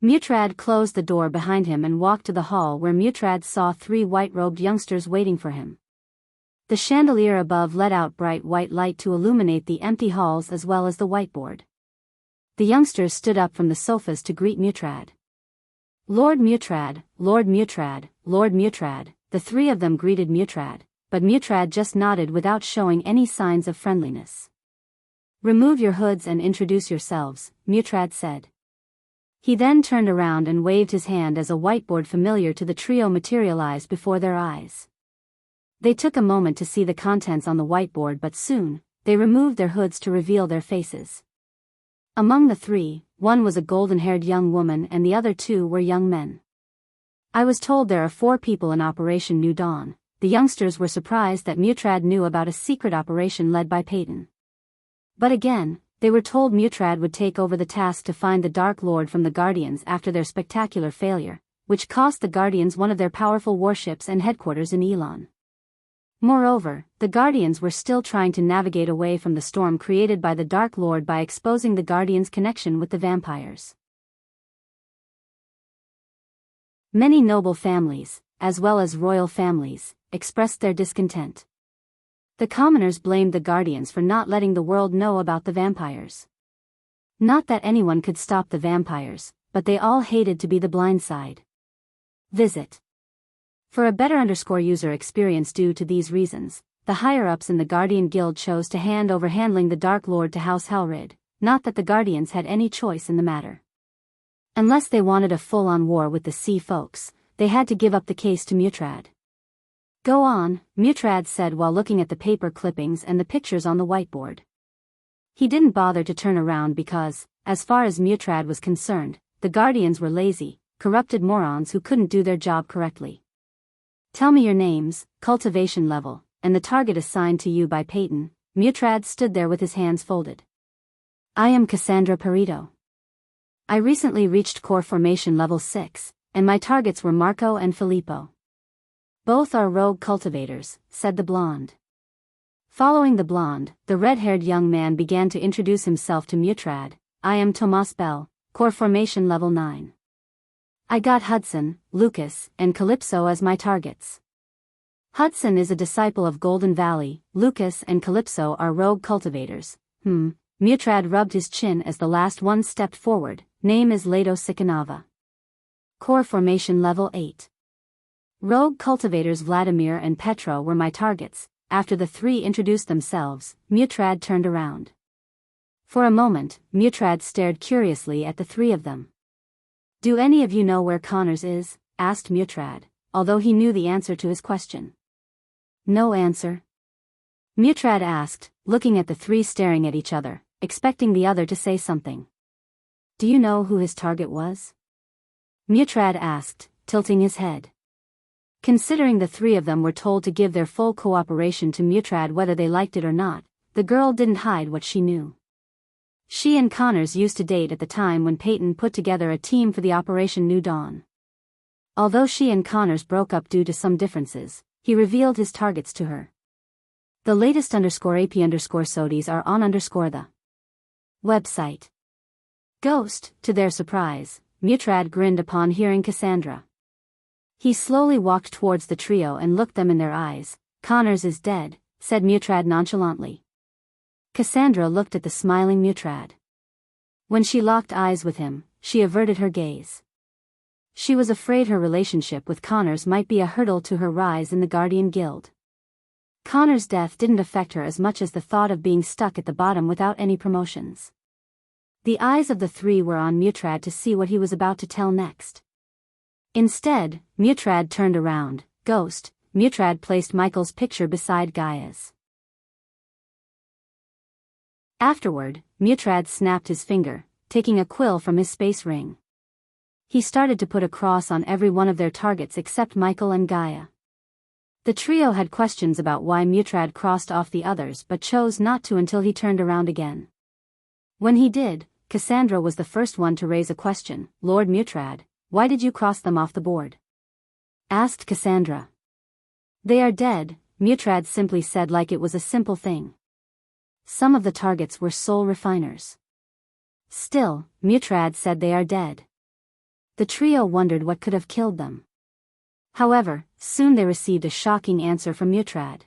[SPEAKER 1] Mutrad closed the door behind him and walked to the hall where Mutrad saw 3 white-robed youngsters waiting for him. The chandelier above let out bright white light to illuminate the empty halls as well as the whiteboard. The youngsters stood up from the sofas to greet Mutrad. Lord Mutrad, Lord Mutrad, Lord Mutrad, the 3 of them greeted Mutrad, but Mutrad just nodded without showing any signs of friendliness. Remove your hoods and introduce yourselves, Mutrad said. He then turned around and waved his hand as a whiteboard familiar to the trio materialized before their eyes. They took a moment to see the contents on the whiteboard, but soon, they removed their hoods to reveal their faces. Among the three, one was a golden-haired young woman and the other two were young men. I was told there are 4 people in Operation New Dawn. The youngsters were surprised that Mutrad knew about a secret operation led by Peyton. But again, they were told Mutrad would take over the task to find the Dark Lord from the Guardians after their spectacular failure, which cost the Guardians one of their powerful warships and headquarters in Elon. Moreover, the Guardians were still trying to navigate away from the storm created by the Dark Lord by exposing the Guardians' connection with the vampires. Many noble families, as well as royal families, expressed their discontent. The commoners blamed the Guardians for not letting the world know about the vampires. Not that anyone could stop the vampires, but they all hated to be the blind side. Visit. For a better user experience due to these reasons, the higher-ups in the Guardian Guild chose to hand over handling the Dark Lord to House Hellrid, not that the Guardians had any choice in the matter. Unless they wanted a full-on war with the Sea Folks, they had to give up the case to Mutrad. "Go on," Mutrad said while looking at the paper clippings and the pictures on the whiteboard. He didn't bother to turn around because, as far as Mutrad was concerned, the Guardians were lazy, corrupted morons who couldn't do their job correctly. "Tell me your names, cultivation level, and the target assigned to you by Peyton." Mutrad stood there with his hands folded. "I am Cassandra Perito. I recently reached core formation level 6, and my targets were Marco and Filippo. Both are rogue cultivators," said the blonde. Following the blonde, the red-haired young man began to introduce himself to Mutrad. "I am Tomas Bell, core formation level 9. I got Hudson, Lucas, and Calypso as my targets. Hudson is a disciple of Golden Valley, Lucas and Calypso are rogue cultivators." Mutrad rubbed his chin as the last one stepped forward. "Name is Lado Sikanava. Core formation level 8. Rogue cultivators Vladimir and Petro were my targets." After the 3 introduced themselves, Mutrad turned around. For a moment, Mutrad stared curiously at the 3 of them. "Do any of you know where Connors is?" asked Mutrad, although he knew the answer to his question. "No answer?" Mutrad asked, looking at the 3 staring at each other, expecting the other to say something. "Do you know who his target was?" Mutrad asked, tilting his head. Considering the 3 of them were told to give their full cooperation to Mutrad whether they liked it or not, the girl didn't hide what she knew. She and Connors used to date at the time when Peyton put together a team for the Operation New Dawn. Although she and Connors broke up due to some differences, he revealed his targets to her. The latest _AP_SODIs are on the website. Ghost, to their surprise, Mutrad grinned upon hearing Cassandra. He slowly walked towards the trio and looked them in their eyes. "Connors is dead," said Mutrad nonchalantly. Cassandra looked at the smiling Mutrad. When she locked eyes with him, she averted her gaze. She was afraid her relationship with Connors might be a hurdle to her rise in the Guardian Guild. Connors' death didn't affect her as much as the thought of being stuck at the bottom without any promotions. The eyes of the 3 were on Mutrad to see what he was about to tell next. Instead, Mutrad turned around. "Ghost." Mutrad placed Michael's picture beside Gaia's. Afterward, Mutrad snapped his finger, taking a quill from his space ring. He started to put a cross on every one of their targets except Michael and Gaia. The trio had questions about why Mutrad crossed off the others but chose not to until he turned around again. When he did, Cassandra was the first one to raise a question. "Lord Mutrad, why did you cross them off the board?" asked Cassandra. "They are dead," Mutrad simply said like it was a simple thing. Some of the targets were soul refiners. Still, Mutrad said they are dead. The trio wondered what could have killed them. However, soon they received a shocking answer from Mutrad.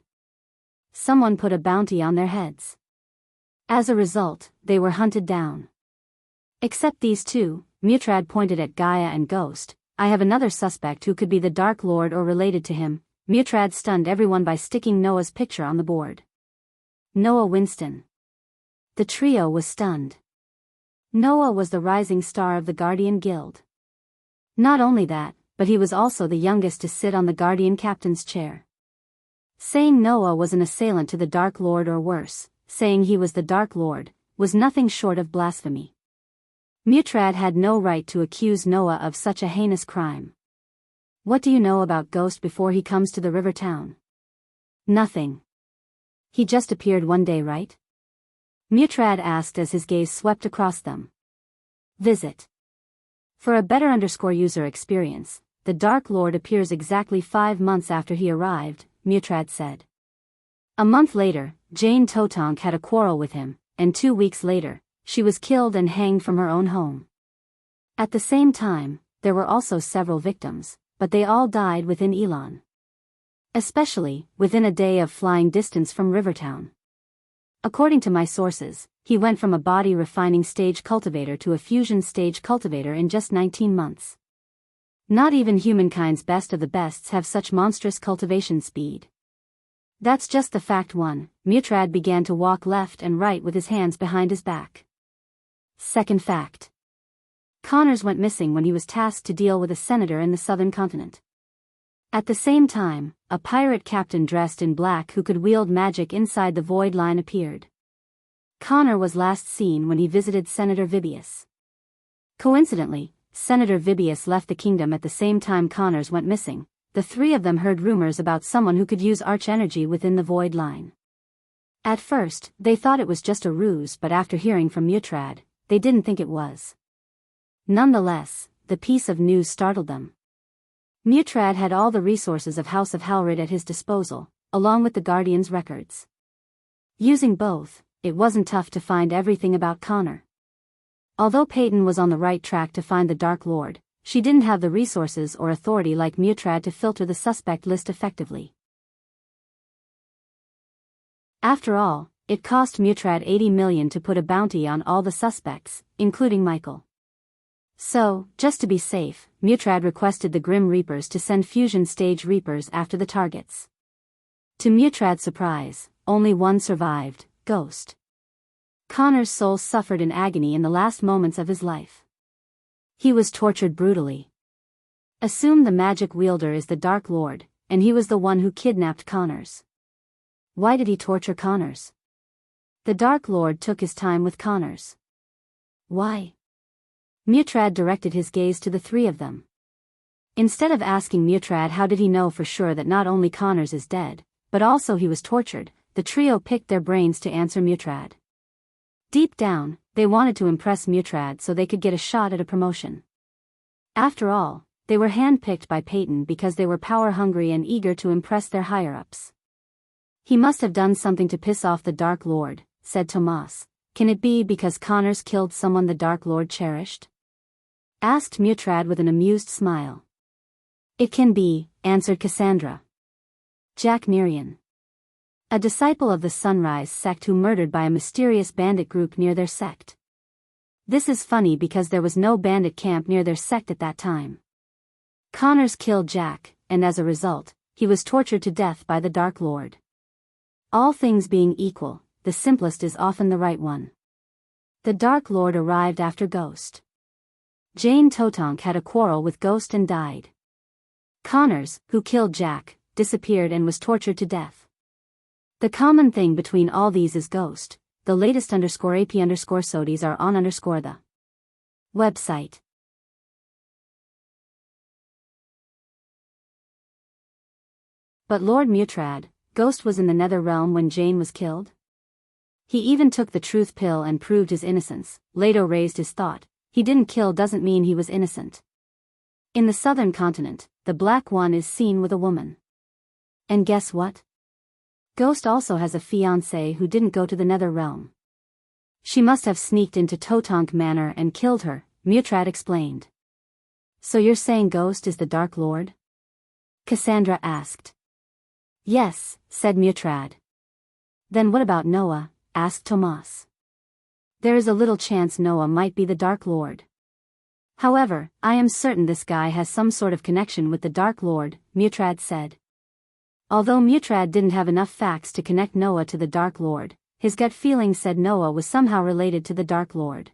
[SPEAKER 1] Someone put a bounty on their heads. As a result, they were hunted down. Except these 2, Mutrad pointed at Gaia and Ghost. "I have another suspect who could be the Dark Lord or related to him." Mutrad stunned everyone by sticking Noah's picture on the board. Noah Winston. The trio was stunned. Noah was the rising star of the Guardian Guild. Not only that, but he was also the youngest to sit on the Guardian Captain's chair. Saying Noah was an assailant to the Dark Lord, or worse, saying he was the Dark Lord, was nothing short of blasphemy. Mutrad had no right to accuse Noah of such a heinous crime. What do you know about Ghost before he comes to the river town? Nothing. He just appeared one day, right? Mutrad asked as his gaze swept across them. Visit. For a better user experience, the Dark Lord appears exactly 5 months after he arrived, Mutrad said. A month later, Jane Totonk had a quarrel with him, and 2 weeks later, she was killed and hanged from her own home. At the same time, there were also several victims, but they all died within Elon. Especially, within a day of flying distance from Rivertown. According to my sources, he went from a body refining stage cultivator to a fusion stage cultivator in just 19 months. Not even humankind's best of the bests have such monstrous cultivation speed. That's just the fact one. Mutrad began to walk left and right with his hands behind his back. Second fact. Connors went missing when he was tasked to deal with a senator in the southern continent. At the same time, a pirate captain dressed in black who could wield magic inside the void line appeared. Connor was last seen when he visited Senator Vibius. Coincidentally, Senator Vibius left the kingdom at the same time Connors went missing. The three of them heard rumors about someone who could use arch-energy within the void line. At first, they thought it was just a ruse, but after hearing from Mutrad, they didn't think it was. Nonetheless, the piece of news startled them. Mutrad had all the resources of House of Halrid at his disposal, along with the Guardian's records. Using both, it wasn't tough to find everything about Connor. Although Peyton was on the right track to find the Dark Lord, she didn't have the resources or authority like Mutrad to filter the suspect list effectively. After all, it cost Mutrad 80 million to put a bounty on all the suspects, including Michael. So, just to be safe, Mutrad requested the Grim Reapers to send fusion stage Reapers after the targets. To Mutrad's surprise, only one survived, Ghost. Connor's soul suffered in agony in the last moments of his life. He was tortured brutally. Assume the magic wielder is the Dark Lord, and he was the one who kidnapped Connors. Why did he torture Connors? The Dark Lord took his time with Connors. Why? Mutrad directed his gaze to the three of them. Instead of asking Mutrad how did he know for sure that not only Connors is dead, but also he was tortured, the trio picked their brains to answer Mutrad. Deep down, they wanted to impress Mutrad so they could get a shot at a promotion. After all, they were handpicked by Peyton because they were power-hungry and eager to impress their higher-ups. He must have done something to piss off the Dark Lord, said Tomas. Can it be because Connors killed someone the Dark Lord cherished? Asked Mutrad with an amused smile. It can be, answered Cassandra. Jack Nerian. A disciple of the Sunrise sect who murdered by a mysterious bandit group near their sect. This is funny because there was no bandit camp near their sect at that time. Connors killed Jack, and as a result, he was tortured to death by the Dark Lord. All things being equal, the simplest is often the right one. The Dark Lord arrived after Ghost. Jane Totonk had a quarrel with Ghost and died. Connors, who killed Jack, disappeared and was tortured to death. The common thing between all these is Ghost. The latest _AP_SODIes are on _the website. But Lord Mutrad, Ghost was in the Nether Realm when Jane was killed? He even took the truth pill and proved his innocence. Leto raised his thought. He didn't kill doesn't mean he was innocent. In the southern continent, the Black One is seen with a woman. And guess what? Ghost also has a fiancée who didn't go to the Nether Realm. She must have sneaked into Totonk Manor and killed her, Mutrad explained. So you're saying Ghost is the Dark Lord? Cassandra asked. Yes, said Mutrad. Then what about Noah? Asked Tomas. There is a little chance Noah might be the Dark Lord. However, I am certain this guy has some sort of connection with the Dark Lord, Mutrad said. Although Mutrad didn't have enough facts to connect Noah to the Dark Lord, his gut feeling said Noah was somehow related to the Dark Lord.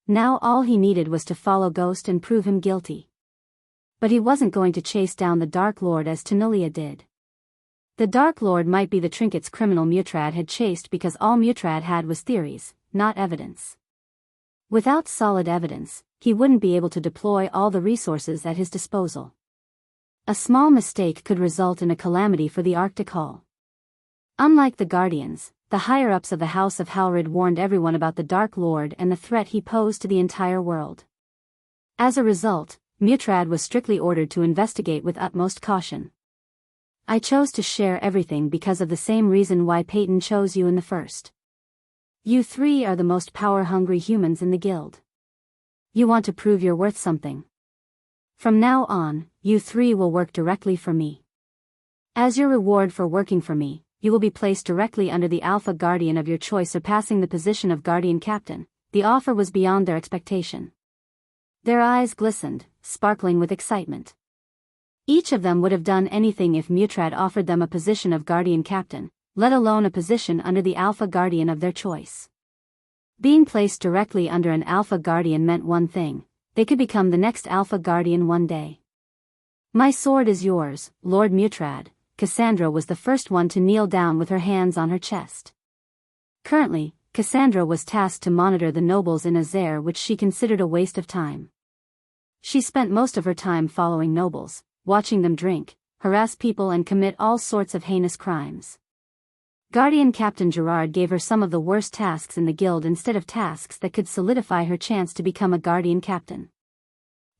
[SPEAKER 1] Now all he needed was to follow Ghost and prove him guilty. But he wasn't going to chase down the Dark Lord as Tanulia did. The Dark Lord might be the trinket's criminal Mutrad had chased because all Mutrad had was theories, not evidence. Without solid evidence, he wouldn't be able to deploy all the resources at his disposal. A small mistake could result in a calamity for the Arctic Hall. Unlike the Guardians, the higher-ups of the House of Halrid warned everyone about the Dark Lord and the threat he posed to the entire world. As a result, Mutrad was strictly ordered to investigate with utmost caution. I chose to share everything because of the same reason why Peyton chose you in the first. You three are the most power-hungry humans in the guild. You want to prove you're worth something. From now on, you three will work directly for me. As your reward for working for me, you will be placed directly under the Alpha Guardian of your choice, surpassing the position of Guardian Captain. The offer was beyond their expectation. Their eyes glistened, sparkling with excitement. Each of them would have done anything if Mutrad offered them a position of Guardian Captain, let alone a position under the Alpha Guardian of their choice. Being placed directly under an Alpha Guardian meant one thing: they could become the next Alpha Guardian one day. My sword is yours, Lord Mutrad. Cassandra was the first one to kneel down with her hands on her chest. Currently, Cassandra was tasked to monitor the nobles in Azair, which she considered a waste of time. She spent most of her time following nobles, watching them drink, harass people and commit all sorts of heinous crimes. Guardian Captain Gerard gave her some of the worst tasks in the guild instead of tasks that could solidify her chance to become a Guardian Captain.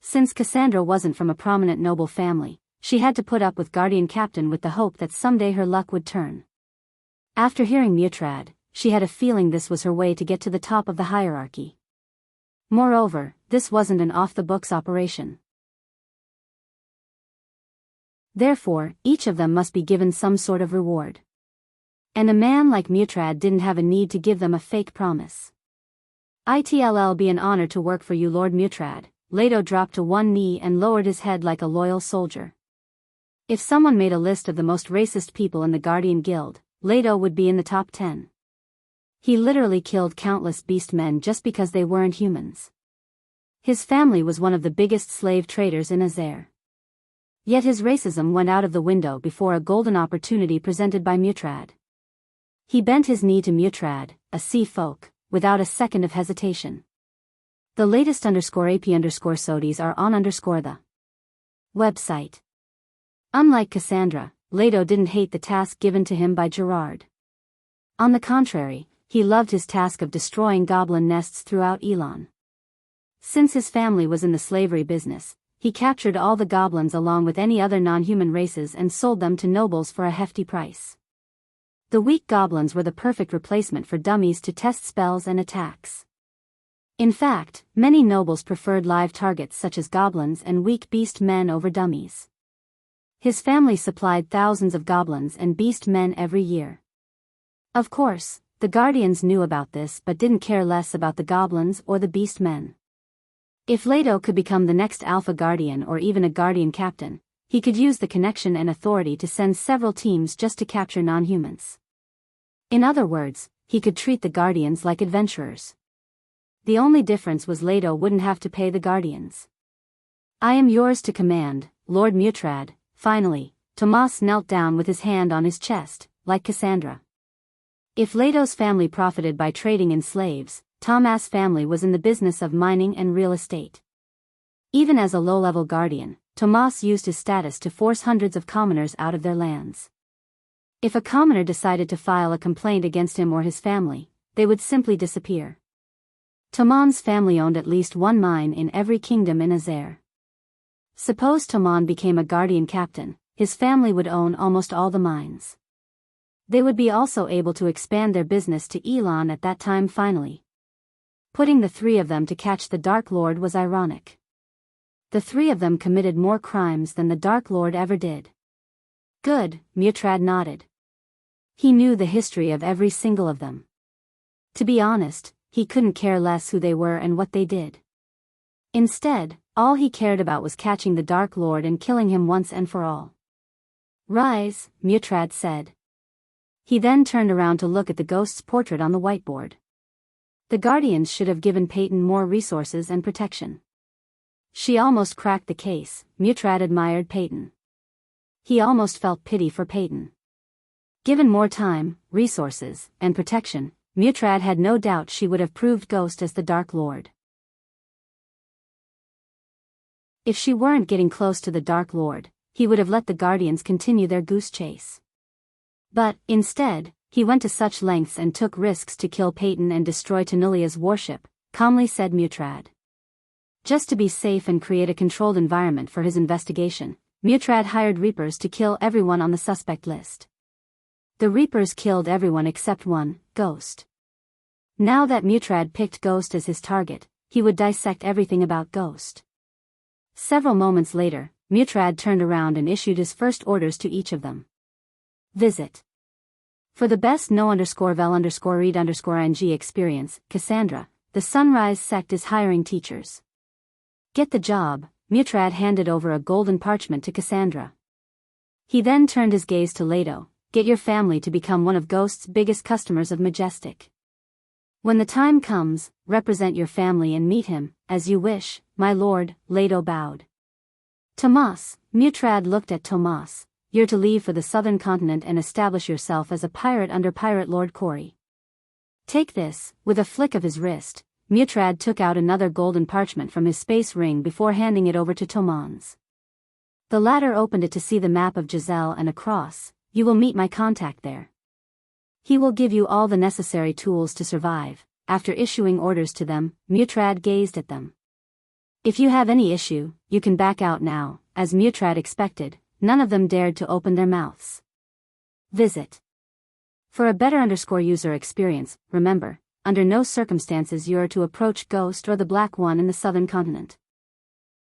[SPEAKER 1] Since Cassandra wasn't from a prominent noble family, she had to put up with Guardian Captain with the hope that someday her luck would turn. After hearing Mutrad, she had a feeling this was her way to get to the top of the hierarchy. Moreover, this wasn't an off-the-books operation. Therefore, each of them must be given some sort of reward. And a man like Mutrad didn't have a need to give them a fake promise. It'll be an honor to work for you, Lord Mutrad. Leto dropped to one knee and lowered his head like a loyal soldier. If someone made a list of the most racist people in the Guardian Guild, Leto would be in the top 10. He literally killed countless beastmen just because they weren't humans. His family was one of the biggest slave traders in Azair. Yet his racism went out of the window before a golden opportunity presented by Mutrad. He bent his knee to Mutrad, a sea folk, without a second of hesitation. The latest _AP_SODIs are on the website. Unlike Cassandra, Leto didn't hate the task given to him by Gerard. On the contrary, he loved his task of destroying goblin nests throughout Elon. Since his family was in the slavery business, he captured all the goblins along with any other non-human races and sold them to nobles for a hefty price. The weak goblins were the perfect replacement for dummies to test spells and attacks. In fact, many nobles preferred live targets such as goblins and weak beast men over dummies. His family supplied thousands of goblins and beast men every year. Of course, the Guardians knew about this but didn't care less about the goblins or the beast men. If Leto could become the next Alpha Guardian or even a Guardian Captain, he could use the connection and authority to send several teams just to capture non-humans. In other words, he could treat the Guardians like adventurers. The only difference was Leto wouldn't have to pay the Guardians. I am yours to command, Lord Mutrad. Finally, Tomas knelt down with his hand on his chest, like Cassandra. If Leto's family profited by trading in slaves, Tomas' family was in the business of mining and real estate. Even as a low-level guardian, Tomas used his status to force hundreds of commoners out of their lands. If a commoner decided to file a complaint against him or his family, they would simply disappear. Toman's family owned at least one mine in every kingdom in Azair. Suppose Toman became a Guardian Captain, his family would own almost all the mines. They would be also able to expand their business to Elon at that time. Finally, putting the three of them to catch the Dark Lord was ironic. The three of them committed more crimes than the Dark Lord ever did. Good, Mutrad nodded. He knew the history of every single of them. To be honest, he couldn't care less who they were and what they did. Instead, all he cared about was catching the Dark Lord and killing him once and for all. Rise, Mutrad said. He then turned around to look at the ghost's portrait on the whiteboard. The Guardians should have given Peyton more resources and protection. She almost cracked the case, Mutrad admired Peyton. He almost felt pity for Peyton. Given more time, resources, and protection, Mutrad had no doubt she would have proved Ghost as the Dark Lord. If she weren't getting close to the Dark Lord, he would have let the Guardians continue their goose chase. But, instead, he went to such lengths and took risks to kill Peyton and destroy Tanulia's warship, calmly said Mutrad. Just to be safe and create a controlled environment for his investigation, Mutrad hired Reapers to kill everyone on the suspect list. The Reapers killed everyone except one, Ghost. Now that Mutrad picked Ghost as his target, he would dissect everything about Ghost. Several moments later, Mutrad turned around and issued his first orders to each of them. Visit. For the best no_vel_read_ing experience, Cassandra, the Sunrise sect is hiring teachers. Get the job, Mutrad handed over a golden parchment to Cassandra. He then turned his gaze to Leto. Get your family to become one of Ghost's biggest customers of Majestic. When the time comes, represent your family and meet him, as you wish, my lord, Leto bowed. Tomas, Mutrad looked at Tomas. You're to leave for the southern continent and establish yourself as a pirate under Pirate Lord Corey. Take this. With a flick of his wrist, Mutrad took out another golden parchment from his space ring before handing it over to Tomans. The latter opened it to see the map of Giselle and a cross. You will meet my contact there. He will give you all the necessary tools to survive. After issuing orders to them, Mutrad gazed at them. If you have any issue, you can back out now. As Mutrad expected, none of them dared to open their mouths. Visit. For a better user experience, remember, under no circumstances you are to approach Ghost or the Black One in the southern continent.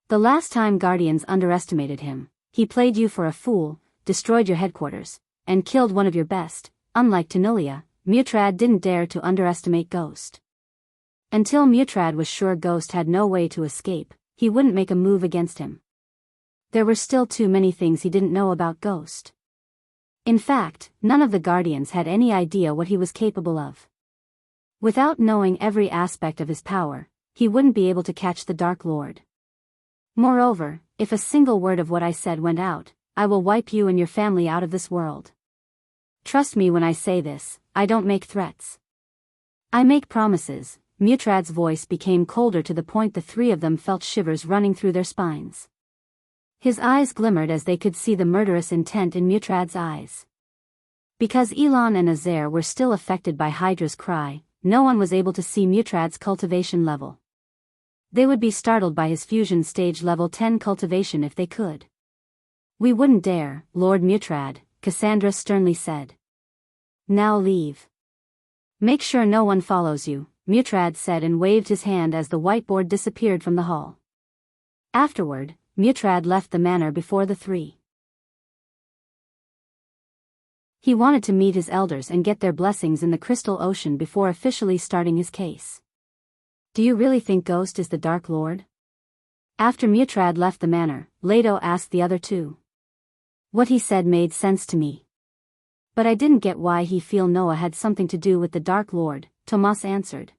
[SPEAKER 1] The last time Guardians underestimated him, he played you for a fool, destroyed your headquarters, and killed one of your best. Unlike Tanulia, Mutrad didn't dare to underestimate Ghost. Until Mutrad was sure Ghost had no way to escape, he wouldn't make a move against him. There were still too many things he didn't know about Ghost. In fact, none of the Guardians had any idea what he was capable of. Without knowing every aspect of his power, he wouldn't be able to catch the Dark Lord. Moreover, if a single word of what I said went out, I will wipe you and your family out of this world. Trust me when I say this, I don't make threats. I make promises. Mutrad's voice became colder to the point the three of them felt shivers running through their spines. His eyes glimmered as they could see the murderous intent in Mutrad's eyes. Because Elon and Azair were still affected by Hydra's cry, no one was able to see Mutrad's cultivation level. They would be startled by his fusion stage level 10 cultivation if they could. We wouldn't dare, Lord Mutrad, Cassandra sternly said. Now leave. Make sure no one follows you, Mutrad said and waved his hand as the whiteboard disappeared from the hall. Afterward, Mutrad left the manor before the three. He wanted to meet his elders and get their blessings in the Crystal Ocean before officially starting his case. Do you really think Ghost is the Dark Lord? After Mutrad left the manor, Leto asked the other two. What he said made sense to me. But I didn't get why he feel Noah had something to do with the Dark Lord, Tomas answered.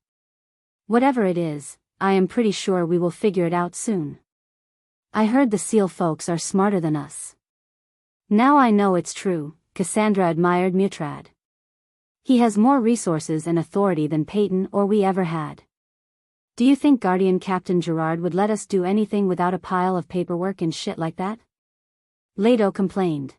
[SPEAKER 1] Whatever it is, I am pretty sure we will figure it out soon. I heard the seal folks are smarter than us. Now I know it's true, Cassandra admired Mutrad. He has more resources and authority than Peyton or we ever had. Do you think Guardian Captain Gerard would let us do anything without a pile of paperwork and shit like that? Leto complained.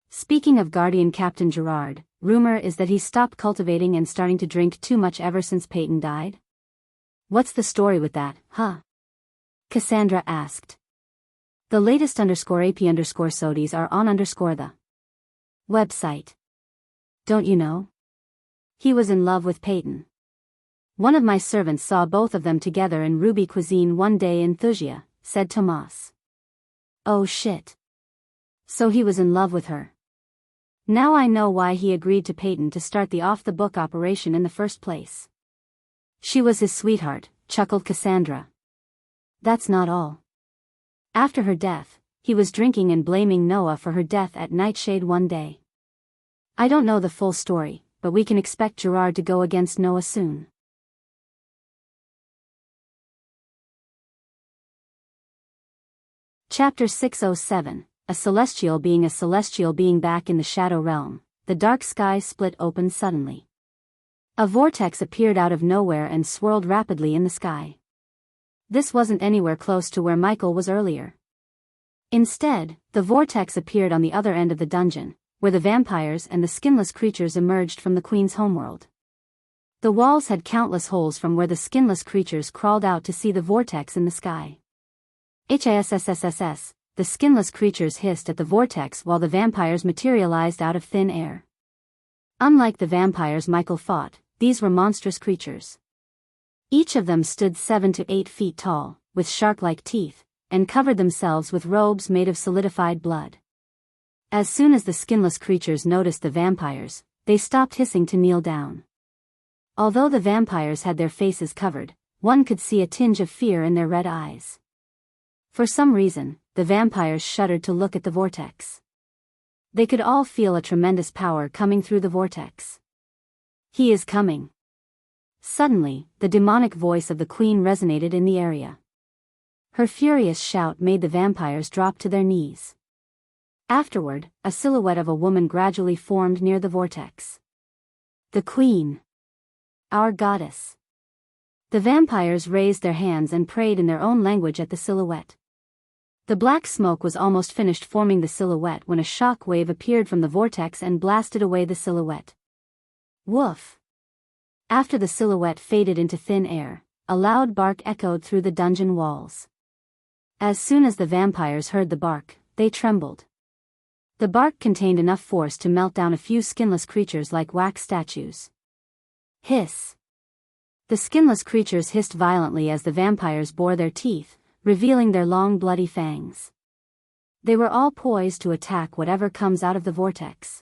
[SPEAKER 1] Speaking of Guardian Captain Gerard, rumor is that he stopped cultivating and starting to drink too much ever since Peyton died? What's the story with that, huh? Cassandra asked. The latest _AP_SODIes are on the website. Don't you know? He was in love with Peyton. One of my servants saw both of them together in Ruby Cuisine one day in Thusia, said Tomas. Oh shit. So he was in love with her. Now I know why he agreed to Peyton to start the off-the-book operation in the first place. She was his sweetheart, chuckled Cassandra. That's not all. After her death, he was drinking and blaming Noah for her death at Nightshade one day. I don't know the full story, but we can expect Gerard to go against Noah soon. Chapter 607, A Celestial Being back in the Shadow Realm. The dark sky split open suddenly. A vortex appeared out of nowhere and swirled rapidly in the sky. This wasn't anywhere close to where Michael was earlier. Instead, the vortex appeared on the other end of the dungeon, where the vampires and the skinless creatures emerged from the Queen's homeworld. The walls had countless holes from where the skinless creatures crawled out to see the vortex in the sky. HISSSSS, the skinless creatures hissed at the vortex while the vampires materialized out of thin air. Unlike the vampires Michael fought, these were monstrous creatures. Each of them stood 7 to 8 feet tall, with shark-like teeth, and covered themselves with robes made of solidified blood. As soon as the skinless creatures noticed the vampires, they stopped hissing to kneel down. Although the vampires had their faces covered, one could see a tinge of fear in their red eyes. For some reason, the vampires shuddered to look at the vortex. They could all feel a tremendous power coming through the vortex. He is coming. Suddenly, the demonic voice of the Queen resonated in the area. Her furious shout made the vampires drop to their knees. Afterward, a silhouette of a woman gradually formed near the vortex. The Queen. Our goddess. The vampires raised their hands and prayed in their own language at the silhouette. The black smoke was almost finished forming the silhouette when a shock wave appeared from the vortex and blasted away the silhouette. Woof! After the silhouette faded into thin air, a loud bark echoed through the dungeon walls. As soon as the vampires heard the bark, they trembled. The bark contained enough force to melt down a few skinless creatures like wax statues. Hiss! The skinless creatures hissed violently as the vampires bore their teeth, revealing their long bloody fangs. They were all poised to attack whatever comes out of the vortex.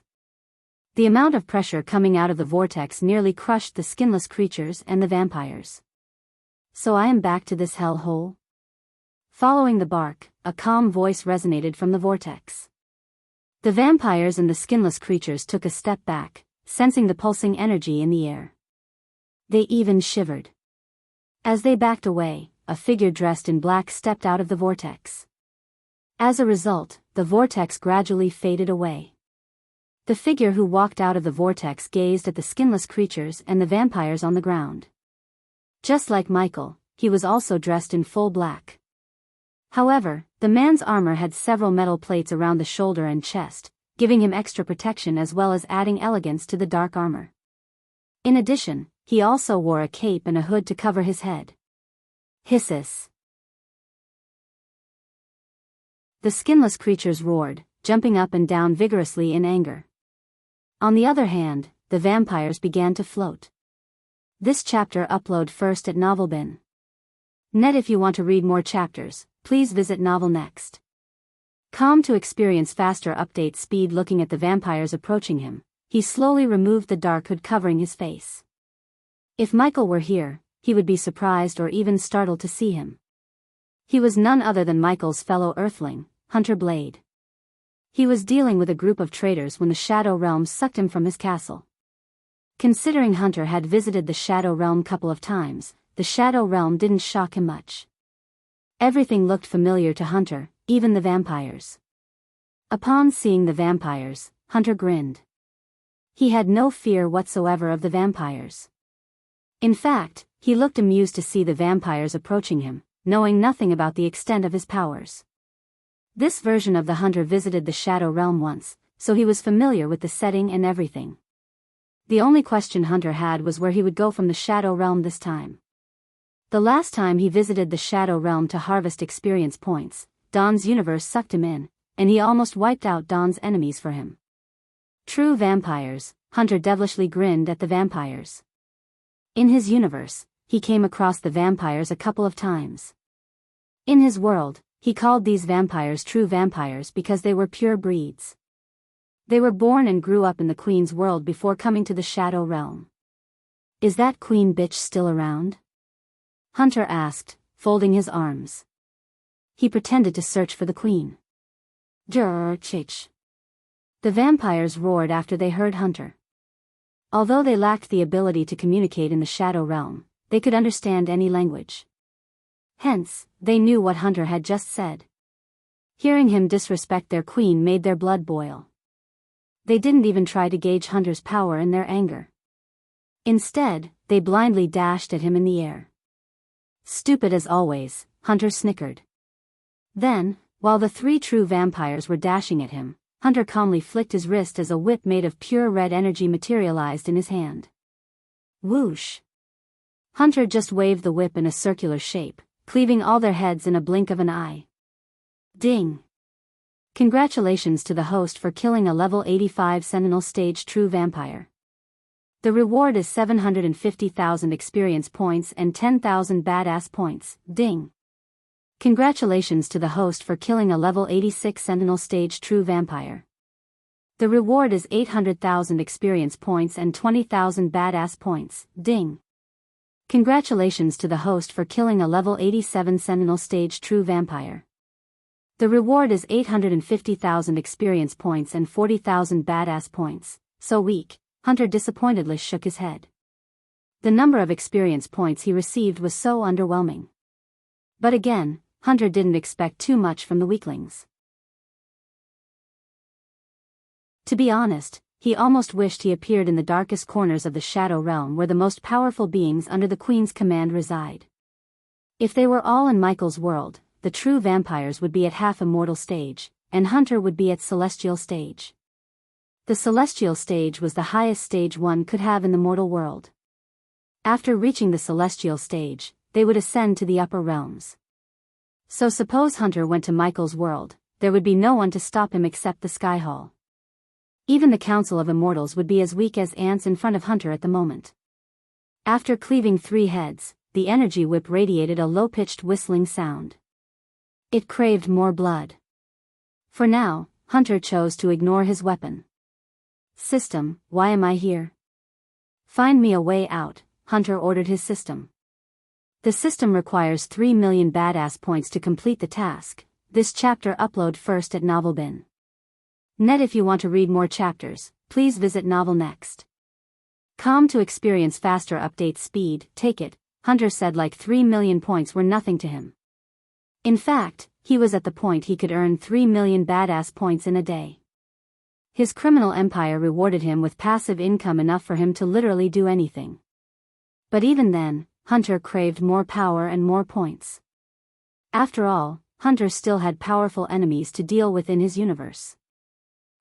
[SPEAKER 1] The amount of pressure coming out of the vortex nearly crushed the skinless creatures and the vampires. So I am back to this hellhole? Following the bark, a calm voice resonated from the vortex. The vampires and the skinless creatures took a step back, sensing the pulsing energy in the air. They even shivered. As they backed away, a figure dressed in black stepped out of the vortex. As a result, the vortex gradually faded away. The figure who walked out of the vortex gazed at the skinless creatures and the vampires on the ground. Just like Michael, he was also dressed in full black. However, the man's armor had several metal plates around the shoulder and chest, giving him extra protection as well as adding elegance to the dark armor. In addition, he also wore a cape and a hood to cover his head. Hisses. The skinless creatures roared, jumping up and down vigorously in anger. On the other hand, the vampires began to float. This chapter upload first at Novelbin. Net. If you want to read more chapters, please visit Novel Next. Calm to experience faster update speed. Looking at the vampires approaching him, he slowly removed the dark hood covering his face. If Michael were here, he would be surprised or even startled to see him. He was none other than Michael's fellow Earthling, Hunter Blade. He was dealing with a group of traitors when the Shadow Realm sucked him from his castle. Considering Hunter had visited the Shadow Realm couple of times, the Shadow Realm didn't shock him much. Everything looked familiar to Hunter, even the vampires. Upon seeing the vampires, Hunter grinned. He had no fear whatsoever of the vampires. In fact, he looked amused to see the vampires approaching him, knowing nothing about the extent of his powers. This version of the Hunter visited the Shadow Realm once, so he was familiar with the setting and everything. The only question Hunter had was where he would go from the Shadow Realm this time. The last time he visited the Shadow Realm to harvest experience points, Dawn's universe sucked him in, and he almost wiped out Dawn's enemies for him. True vampires, Hunter devilishly grinned at the vampires. In his universe, he came across the vampires a couple of times. In his world, he called these vampires true vampires because they were pure breeds. They were born and grew up in the Queen's world before coming to the Shadow Realm. Is that Queen bitch still around? Hunter asked, folding his arms. He pretended to search for the Queen. Chich. The vampires roared after they heard Hunter. Although they lacked the ability to communicate in the Shadow Realm, they could understand any language. Hence, they knew what Hunter had just said. Hearing him disrespect their queen made their blood boil. They didn't even try to gauge Hunter's power in their anger. Instead, they blindly dashed at him in the air. Stupid as always, Hunter snickered. Then, while the three true vampires were dashing at him, Hunter calmly flicked his wrist as a whip made of pure red energy materialized in his hand. Whoosh! Hunter just waved the whip in a circular shape, cleaving all their heads in a blink of an eye. Ding! Congratulations to the host for killing a level 85 Sentinel Stage True Vampire. The reward is 750,000 experience points and 10,000 badass points. Ding! Congratulations to the host for killing a level 86 Sentinel Stage True Vampire. The reward is 800,000 experience points and 20,000 badass points. Ding! Congratulations to the host for killing a level 87 Sentinel Stage True Vampire. The reward is 850,000 experience points and 40,000 badass points. So weak, Hunter disappointedly shook his head. The number of experience points he received was so underwhelming. But again, Hunter didn't expect too much from the weaklings. To be honest, he almost wished he appeared in the darkest corners of the Shadow Realm where the most powerful beings under the Queen's command reside. If they were all in Michael's world, the true vampires would be at half-immortal stage, and Hunter would be at celestial stage. The celestial stage was the highest stage one could have in the mortal world. After reaching the celestial stage, they would ascend to the upper realms. So suppose Hunter went to Michael's world, there would be no one to stop him except the Sky Hall. Even the Council of Immortals would be as weak as ants in front of Hunter at the moment. After cleaving 3 heads, the energy whip radiated a low-pitched whistling sound. It craved more blood. For now, Hunter chose to ignore his weapon. System, why am I here? Find me a way out, Hunter ordered his system. The system requires 3 million badass points to complete the task. This chapter upload first at Novelbin. Net. If you want to read more chapters, please visit Novel Next. Com to experience faster update speed, take it, Hunter said like 3 million points were nothing to him. In fact, he was at the point he could earn 3 million badass points in a day. His criminal empire rewarded him with passive income enough for him to literally do anything. But even then, Hunter craved more power and more points. After all, Hunter still had powerful enemies to deal with in his universe.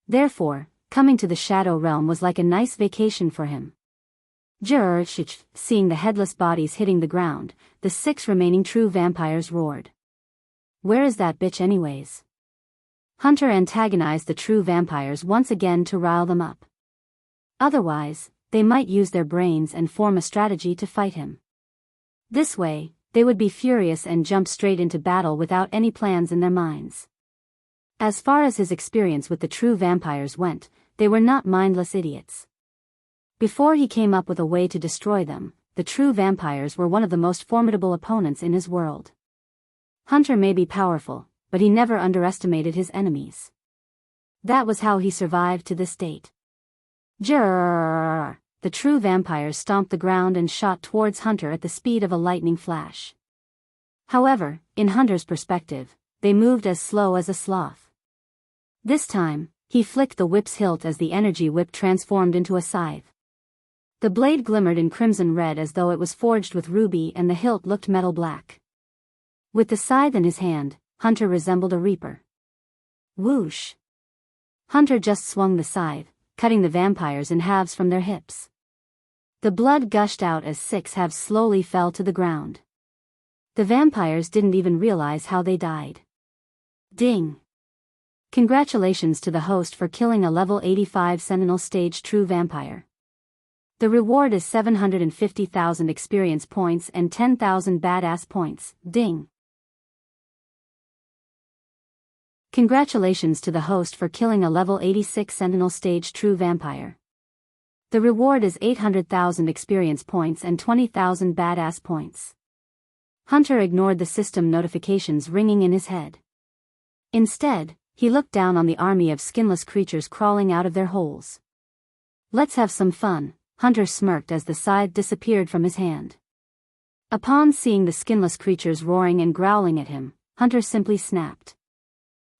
[SPEAKER 1] Therefore, coming to the Shadow Realm was like a nice vacation for him. Seeing the headless bodies hitting the ground, the 6 remaining true vampires roared. Where is that bitch anyways? Hunter antagonized the true vampires once again to rile them up. Otherwise, they might use their brains and form a strategy to fight him. This way, they would be furious and jump straight into battle without any plans in their minds. As far as his experience with the true vampires went, they were not mindless idiots. Before he came up with a way to destroy them, the true vampires were one of the most formidable opponents in his world. Hunter may be powerful, but he never underestimated his enemies. That was how he survived to this date. The true vampires stomped the ground and shot towards Hunter at the speed of a lightning flash. However, in Hunter's perspective, they moved as slow as a sloth. This time, he flicked the whip's hilt as the energy whip transformed into a scythe. The blade glimmered in crimson red as though it was forged with ruby, and the hilt looked metal black. With the scythe in his hand, Hunter resembled a reaper. Whoosh! Hunter just swung the scythe, cutting the vampires in halves from their hips. The blood gushed out as 6 halves slowly fell to the ground. The vampires didn't even realize how they died. Ding! Congratulations to the host for killing a level 85 Sentinel Stage True Vampire. The reward is 750,000 experience points and 10,000 badass points. Ding! Congratulations to the host for killing a level 86 Sentinel Stage True Vampire. The reward is 800,000 experience points and 20,000 badass points. Hunter ignored the system notifications ringing in his head. Instead, he looked down on the army of skinless creatures crawling out of their holes. Let's have some fun, Hunter smirked as the scythe disappeared from his hand. Upon seeing the skinless creatures roaring and growling at him, Hunter simply snapped.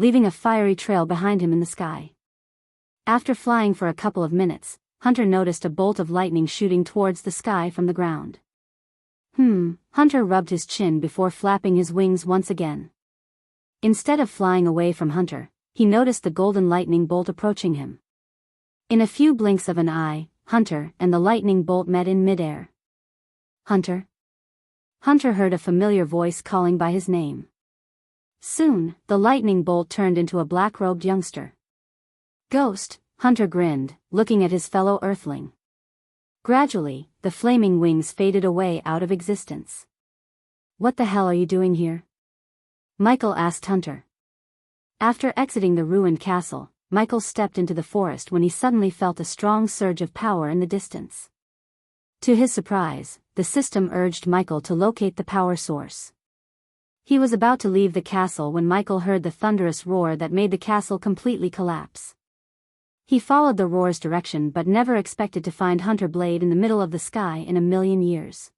[SPEAKER 1] leaving a fiery trail behind him in the sky. After flying for a couple of minutes, Hunter noticed a bolt of lightning shooting towards the sky from the ground. Hunter rubbed his chin before flapping his wings once again. Instead of flying away from Hunter, he noticed the golden lightning bolt approaching him. In a few blinks of an eye, Hunter and the lightning bolt met in midair. Hunter? Hunter heard a familiar voice calling by his name. Soon, the lightning bolt turned into a black-robed youngster. Ghost, Hunter grinned, looking at his fellow Earthling. Gradually, the flaming wings faded away out of existence. What the hell are you doing here? Michael asked Hunter. After exiting the ruined castle, Michael stepped into the forest when he suddenly felt a strong surge of power in the distance. To his surprise, the system urged Michael to locate the power source. He was about to leave the castle when Michael heard the thunderous roar that made the castle completely collapse. He followed the roar's direction but never expected to find Hunter Blade in the middle of the sky in a million years.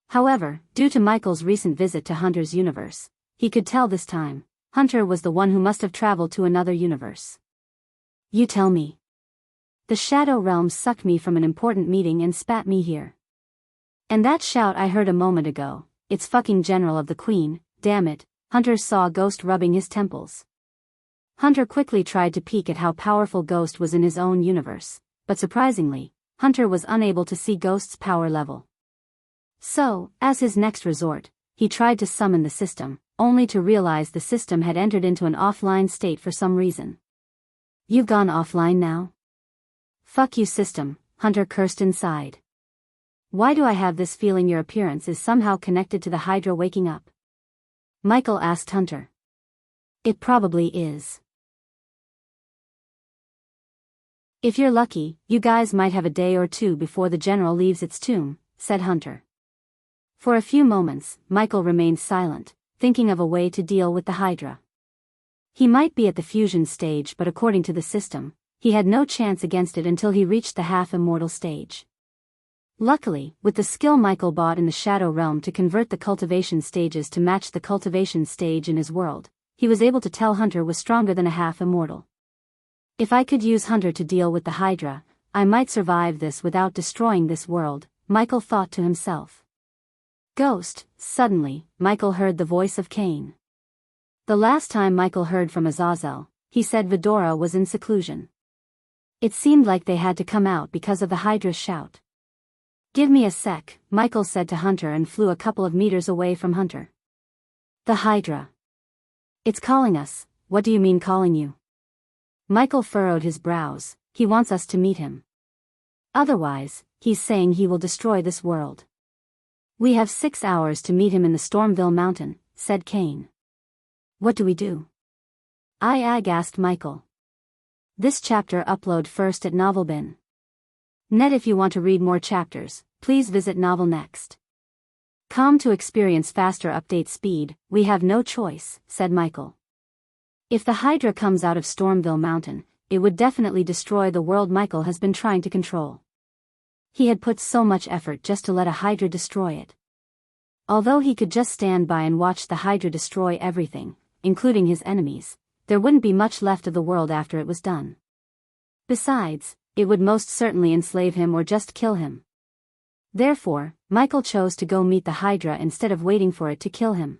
[SPEAKER 1] However, due to Michael's recent visit to Hunter's universe, he could tell this time, Hunter was the one who must have traveled to another universe. You tell me. The Shadow Realm sucked me from an important meeting and spat me here. And that shout I heard a moment ago, it's fucking General of the Queen, damn it, Hunter saw Ghost rubbing his temples. Hunter quickly tried to peek at how powerful Ghost was in his own universe, but surprisingly, Hunter was unable to see Ghost's power level. So, as his next resort, he tried to summon the system, only to realize the system had entered into an offline state for some reason. You've gone offline now? Fuck you system, Hunter cursed inside. Why do I have this feeling your appearance is somehow connected to the Hydra waking up? Michael asked Hunter. It probably is. If you're lucky, you guys might have a day or two before the general leaves its tomb, said Hunter. For a few moments, Michael remained silent, thinking of a way to deal with the Hydra. He might be at the fusion stage, but according to the system, he had no chance against it until he reached the half-immortal stage. Luckily, with the skill Michael bought in the Shadow Realm to convert the cultivation stages to match the cultivation stage in his world, he was able to tell Hunter was stronger than a half-immortal. If I could use Hunter to deal with the Hydra, I might survive this without destroying this world, Michael thought to himself. Ghost, suddenly, Michael heard the voice of Cain. The last time Michael heard from Azazel, he said Vidora was in seclusion. It seemed like they had to come out because of the Hydra's shout. Give me a sec, Michael said to Hunter and flew a couple of meters away from Hunter. The Hydra. It's calling us. What do you mean calling you? Michael furrowed his brows. He wants us to meet him. Otherwise, he's saying he will destroy this world. We have 6 hours to meet him in the Stormville Mountain, said Cain. What do we do? I asked Michael. This chapter upload first at Novelbin. Net. If you want to read more chapters, please visit Novel Next. Com to experience faster update speed, we have no choice, said Michael. If the Hydra comes out of Stormville Mountain, it would definitely destroy the world Michael has been trying to control. He had put so much effort just to let a Hydra destroy it. Although he could just stand by and watch the Hydra destroy everything, including his enemies, there wouldn't be much left of the world after it was done. Besides, it would most certainly enslave him or just kill him. Therefore, Michael chose to go meet the Hydra instead of waiting for it to kill him.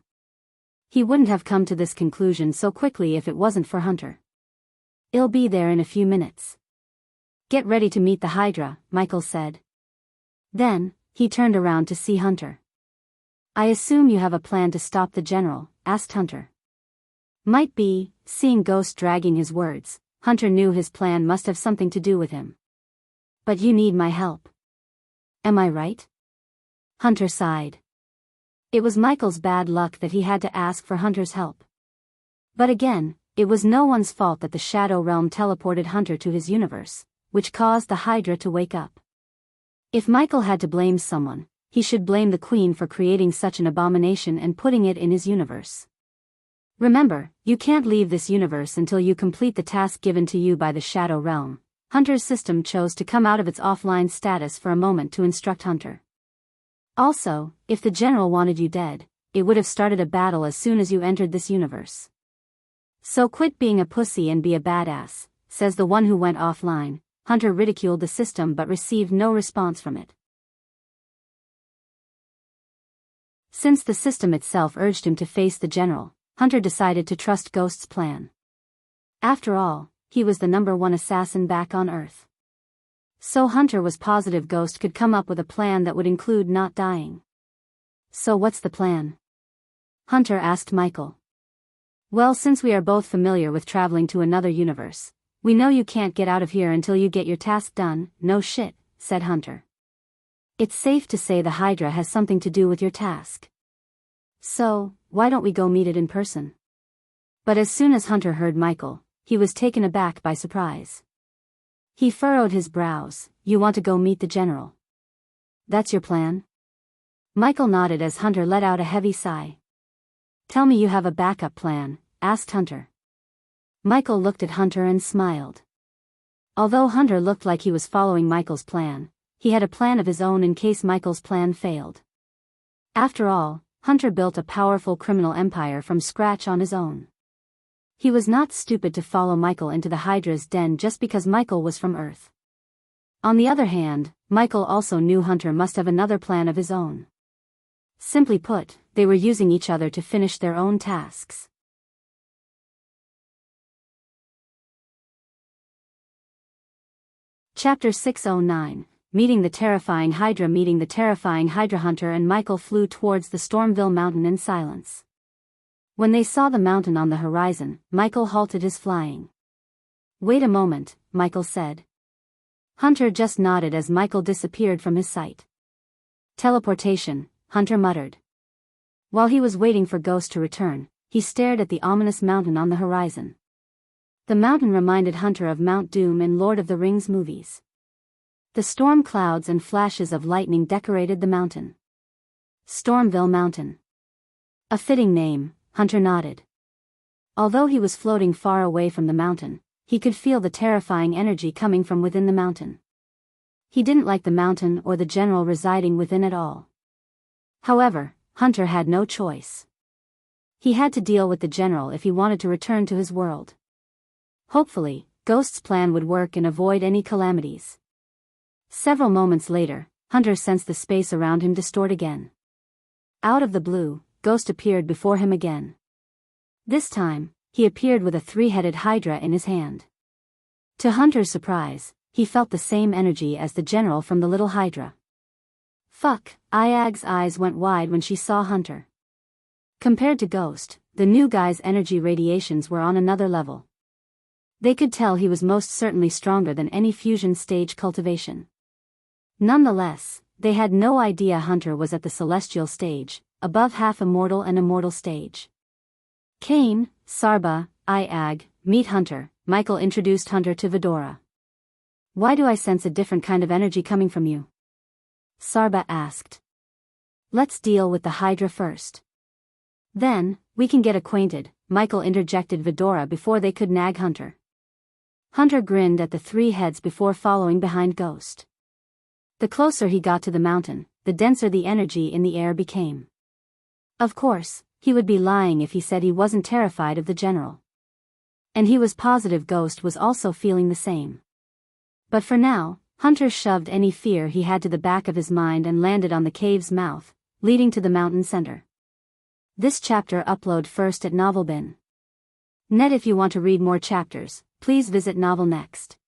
[SPEAKER 1] He wouldn't have come to this conclusion so quickly if it wasn't for Hunter. It'll be there in a few minutes. Get ready to meet the Hydra, Michael said. Then, he turned around to see Hunter. I assume you have a plan to stop the general, asked Hunter. Might be, seeing Ghost dragging his words, Hunter knew his plan must have something to do with him. But you need my help. Am I right? Hunter sighed. It was Michael's bad luck that he had to ask for Hunter's help. But again, it was no one's fault that the Shadow Realm teleported Hunter to his universe, which caused the Hydra to wake up. If Michael had to blame someone, he should blame the Queen for creating such an abomination and putting it in his universe. Remember, you can't leave this universe until you complete the task given to you by the Shadow Realm. Hunter's system chose to come out of its offline status for a moment to instruct Hunter. Also, if the general wanted you dead, it would have started a battle as soon as you entered this universe. So quit being a pussy and be a badass, says the one who went offline. Hunter ridiculed the system but received no response from it. Since the system itself urged him to face the general, Hunter decided to trust Ghost's plan. After all, he was the #1 assassin back on Earth. So Hunter was positive Ghost could come up with a plan that would include not dying. So what's the plan? Hunter asked Michael. Well, since we are both familiar with traveling to another universe, we know you can't get out of here until you get your task done. No shit, said Hunter. It's safe to say the Hydra has something to do with your task. So, why don't we go meet it in person? But as soon as Hunter heard Michael, he was taken aback by surprise. He furrowed his brows. You want to go meet the general? That's your plan? Michael nodded as Hunter let out a heavy sigh. Tell me you have a backup plan, asked Hunter. Michael looked at Hunter and smiled. Although Hunter looked like he was following Michael's plan, he had a plan of his own in case Michael's plan failed. After all, Hunter built a powerful criminal empire from scratch on his own. He was not stupid to follow Michael into the Hydra's den just because Michael was from Earth. On the other hand, Michael also knew Hunter must have another plan of his own. Simply put, they were using each other to finish their own tasks. Chapter 609, Meeting the Terrifying Hydra. Meeting the terrifying Hydra. Hunter and Michael flew towards the Stormville mountain in silence. When they saw the mountain on the horizon, Michael halted his flying. Wait a moment, Michael said. Hunter just nodded as Michael disappeared from his sight. Teleportation, Hunter muttered. While he was waiting for Ghost to return, he stared at the ominous mountain on the horizon. The mountain reminded Hunter of Mount Doom in Lord of the Rings movies. The storm clouds and flashes of lightning decorated the mountain. Stormville Mountain. A fitting name, Hunter nodded. Although he was floating far away from the mountain, he could feel the terrifying energy coming from within the mountain. He didn't like the mountain or the general residing within at all. However, Hunter had no choice. He had to deal with the general if he wanted to return to his world. Hopefully, Ghost's plan would work and avoid any calamities. Several moments later, Hunter sensed the space around him distort again. Out of the blue, Ghost appeared before him again. This time, he appeared with a 3-headed Hydra in his hand. To Hunter's surprise, he felt the same energy as the general from the little Hydra. Fuck, Iag's eyes went wide when she saw Hunter. Compared to Ghost, the new guy's energy radiations were on another level. They could tell he was most certainly stronger than any fusion stage cultivation. Nonetheless, they had no idea Hunter was at the celestial stage, above half immortal and immortal stage. Kane, Sarba, Iag, meet Hunter. Michael introduced Hunter to Vidora. Why do I sense a different kind of energy coming from you? Sarba asked. Let's deal with the Hydra first. Then, we can get acquainted, Michael interjected Vidora before they could nag Hunter. Hunter grinned at the 3 heads before following behind Ghost. The closer he got to the mountain, the denser the energy in the air became. Of course, he would be lying if he said he wasn't terrified of the general. And he was positive Ghost was also feeling the same. But for now, Hunter shoved any fear he had to the back of his mind and landed on the cave's mouth, leading to the mountain center. This chapter upload first at Novelbin. Net. If you want to read more chapters, please visit Novel Next.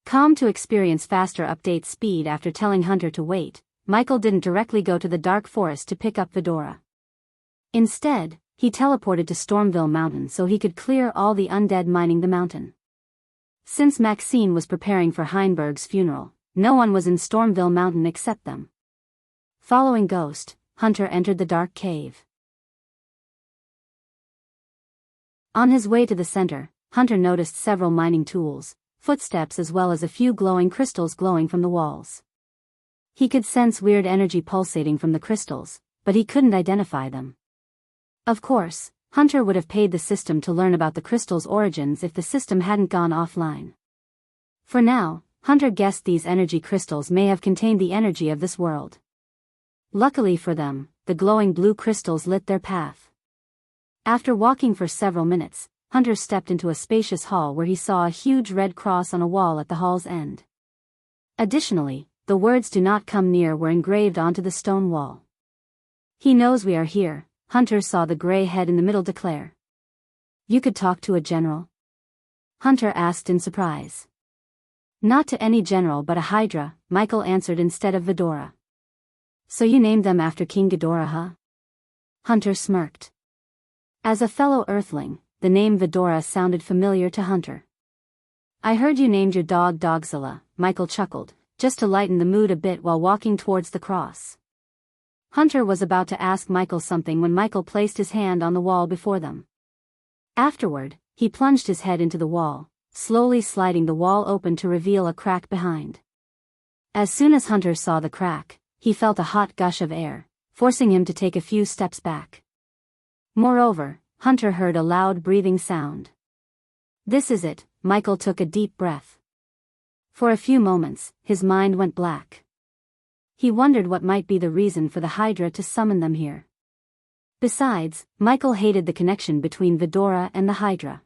[SPEAKER 1] To experience faster update speed. After telling Hunter to wait, Michael didn't directly go to the dark forest to pick up Vidora. Instead, he teleported to Stormville Mountain so he could clear all the undead mining the mountain. Since Maxine was preparing for Heinberg's funeral, no one was in Stormville Mountain except them. Following Ghost, Hunter entered the dark cave. On his way to the center, Hunter noticed several mining tools, footsteps as well as a few glowing crystals glowing from the walls. He could sense weird energy pulsating from the crystals, but he couldn't identify them. Of course, Hunter would have paid the system to learn about the crystal's origins if the system hadn't gone offline. For now, Hunter guessed these energy crystals may have contained the energy of this world. Luckily for them, the glowing blue crystals lit their path. After walking for several minutes, Hunter stepped into a spacious hall where he saw a huge red cross on a wall at the hall's end. Additionally, the words "Do not come near" were engraved onto the stone wall. "He knows we are here," Hunter saw the gray head in the middle declare. "You could talk to a general?" Hunter asked in surprise. "Not to any general but a Hydra," Michael answered instead of Vidora. "So you named them after King Ghidorah, huh?" Hunter smirked. As a fellow Earthling, the name Vidora sounded familiar to Hunter. "I heard you named your dog Dogzilla," Michael chuckled, just to lighten the mood a bit while walking towards the cross. Hunter was about to ask Michael something when Michael placed his hand on the wall before them. Afterward, he plunged his head into the wall, slowly sliding the wall open to reveal a crack behind. As soon as Hunter saw the crack, he felt a hot gush of air, forcing him to take a few steps back. Moreover, Hunter heard a loud breathing sound. "This is it," Michael took a deep breath. For a few moments, his mind went black. He wondered what might be the reason for the Hydra to summon them here. Besides, Michael hated the connection between Vidora and the Hydra.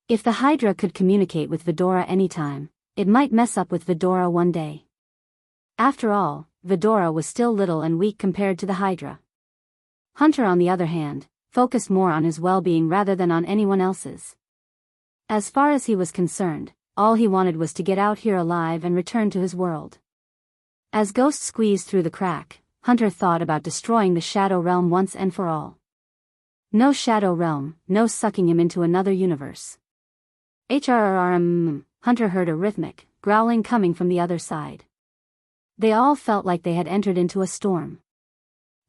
[SPEAKER 1] If the Hydra could communicate with Vidora anytime, it might mess up with Vidora one day. After all, Vidora was still little and weak compared to the Hydra. Hunter, on the other hand, focused more on his well-being rather than on anyone else's. As far as he was concerned, all he wanted was to get out here alive and return to his world. As Ghost squeezed through the crack, Hunter thought about destroying the Shadow Realm once and for all. No Shadow Realm, no sucking him into another universe. Hunter heard a rhythmic growling coming from the other side. They all felt like they had entered into a storm.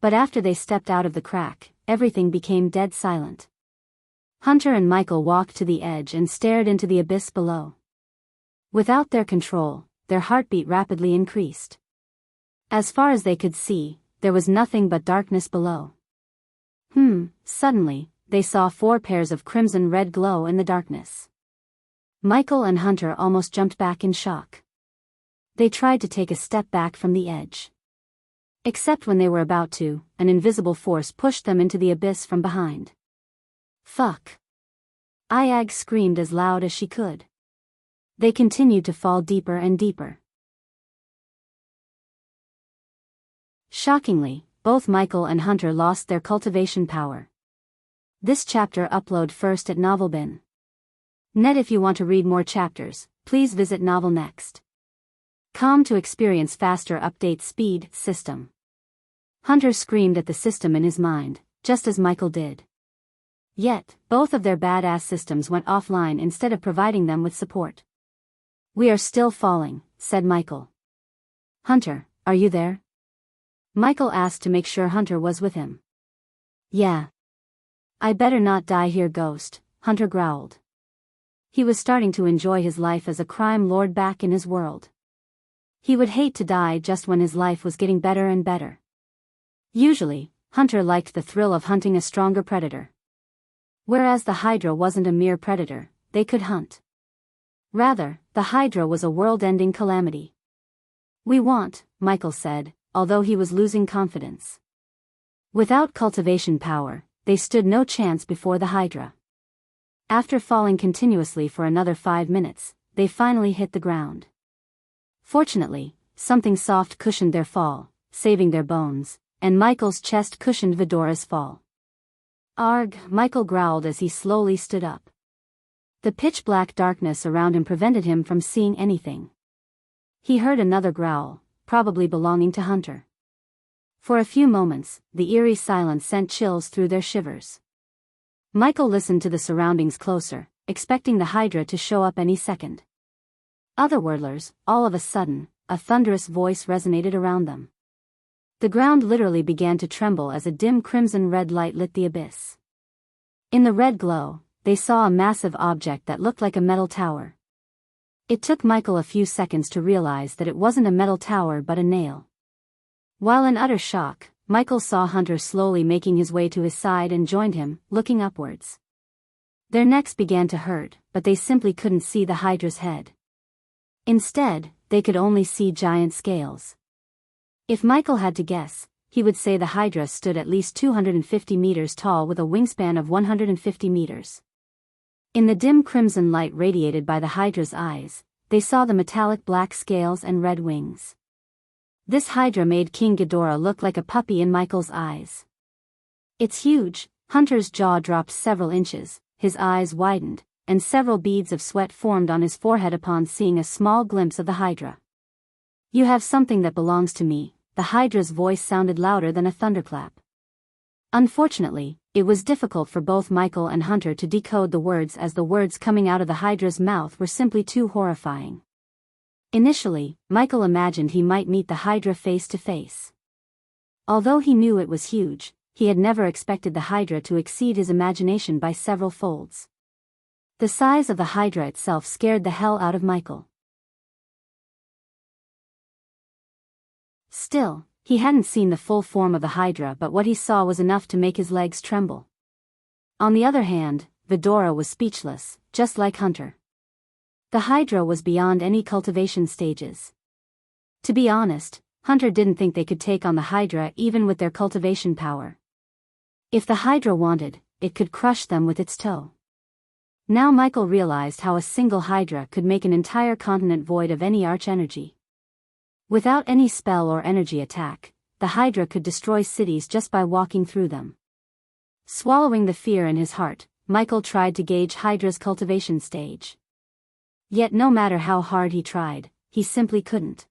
[SPEAKER 1] But after they stepped out of the crack, everything became dead silent. Hunter and Michael walked to the edge and stared into the abyss below. Without their control, their heartbeat rapidly increased. As far as they could see, there was nothing but darkness below. Suddenly, they saw 4 pairs of crimson-red glow in the darkness. Michael and Hunter almost jumped back in shock. They tried to take a step back from the edge. Except when they were about to, an invisible force pushed them into the abyss from behind. "Fuck!" Ayag screamed as loud as she could. They continued to fall deeper and deeper. Shockingly, both Michael and Hunter lost their cultivation power. This chapter upload first at Novelbin. Net. If you want to read more chapters, please visit Novel Next. Com to experience faster update speed system. Hunter screamed at the system in his mind, just as Michael did. Yet, both of their badass systems went offline instead of providing them with support. "We are still falling," said Michael. "Hunter, are you there?" Michael asked to make sure Hunter was with him. "Yeah. I better not die here, Ghost," Hunter growled. He was starting to enjoy his life as a crime lord back in his world. He would hate to die just when his life was getting better and better. Usually, Hunter liked the thrill of hunting a stronger predator. Whereas the Hydra wasn't a mere predator, they could hunt. Rather, the Hydra was a world-ending calamity. "We want," Michael said, although he was losing confidence. Without cultivation power, they stood no chance before the Hydra. After falling continuously for another 5 minutes, they finally hit the ground. Fortunately, something soft cushioned their fall, saving their bones, and Michael's chest cushioned Vidora's fall. "Arg," Michael growled as he slowly stood up. The pitch-black darkness around him prevented him from seeing anything. He heard another growl, probably belonging to Hunter. For a few moments, the eerie silence sent chills through their shivers. Michael listened to the surroundings closer, expecting the Hydra to show up any second. Otherworldlers, all of a sudden, a thunderous voice resonated around them. The ground literally began to tremble as a dim crimson-red light lit the abyss. In the red glow, they saw a massive object that looked like a metal tower. It took Michael a few seconds to realize that it wasn't a metal tower but a nail. While in utter shock, Michael saw Hunter slowly making his way to his side and joined him, looking upwards. Their necks began to hurt, but they simply couldn't see the Hydra's head. Instead, they could only see giant scales. If Michael had to guess, he would say the Hydra stood at least 250 meters tall with a wingspan of 150 meters. In the dim crimson light radiated by the Hydra's eyes, they saw the metallic black scales and red wings. This Hydra made King Ghidorah look like a puppy in Michael's eyes. It's huge. Hunter's jaw dropped several inches, his eyes widened, and several beads of sweat formed on his forehead upon seeing a small glimpse of the Hydra. You have something that belongs to me. The Hydra's voice sounded louder than a thunderclap. Unfortunately, it was difficult for both Michael and Hunter to decode the words, as the words coming out of the Hydra's mouth were simply too horrifying. Initially, Michael imagined he might meet the Hydra face to face. Although he knew it was huge, he had never expected the Hydra to exceed his imagination by several folds. The size of the Hydra itself scared the hell out of Michael. Still, he hadn't seen the full form of the Hydra, but what he saw was enough to make his legs tremble. On the other hand, Ghidorah was speechless, just like Hunter. The Hydra was beyond any cultivation stages. To be honest, Hunter didn't think they could take on the Hydra even with their cultivation power. If the Hydra wanted, it could crush them with its toe. Now Michael realized how a single Hydra could make an entire continent void of any arch-energy. Without any spell or energy attack, the Hydra could destroy cities just by walking through them. Swallowing the fear in his heart, Michael tried to gauge Hydra's cultivation stage. Yet no matter how hard he tried, he simply couldn't.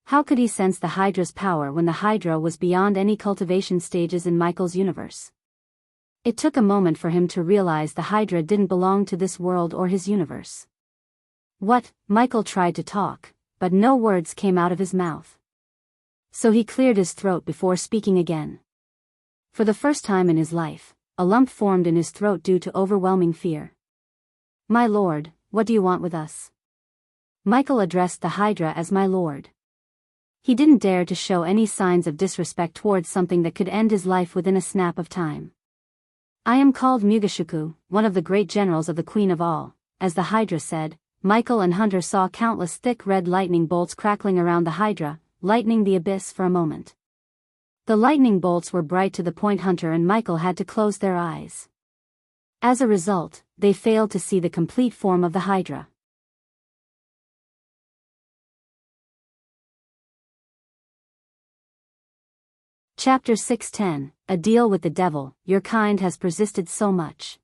[SPEAKER 1] How could he sense the Hydra's power when the Hydra was beyond any cultivation stages in Michael's universe? It took a moment for him to realize the Hydra didn't belong to this world or his universe. What? Michael tried to talk, but no words came out of his mouth. So he cleared his throat before speaking again. For the first time in his life, a lump formed in his throat due to overwhelming fear. My lord, what do you want with us? Michael addressed the Hydra as my lord. He didn't dare to show any signs of disrespect towards something that could end his life within a snap of time. I am called Mugashuku, one of the great generals of the Queen of All. As the Hydra said, Michael and Hunter saw countless thick red lightning bolts crackling around the Hydra, lightening the abyss for a moment. The lightning bolts were bright to the point Hunter and Michael had to close their eyes. As a result, they failed to see the complete form of the Hydra. Chapter 610, A Deal with the Devil. Your kind has persisted so much.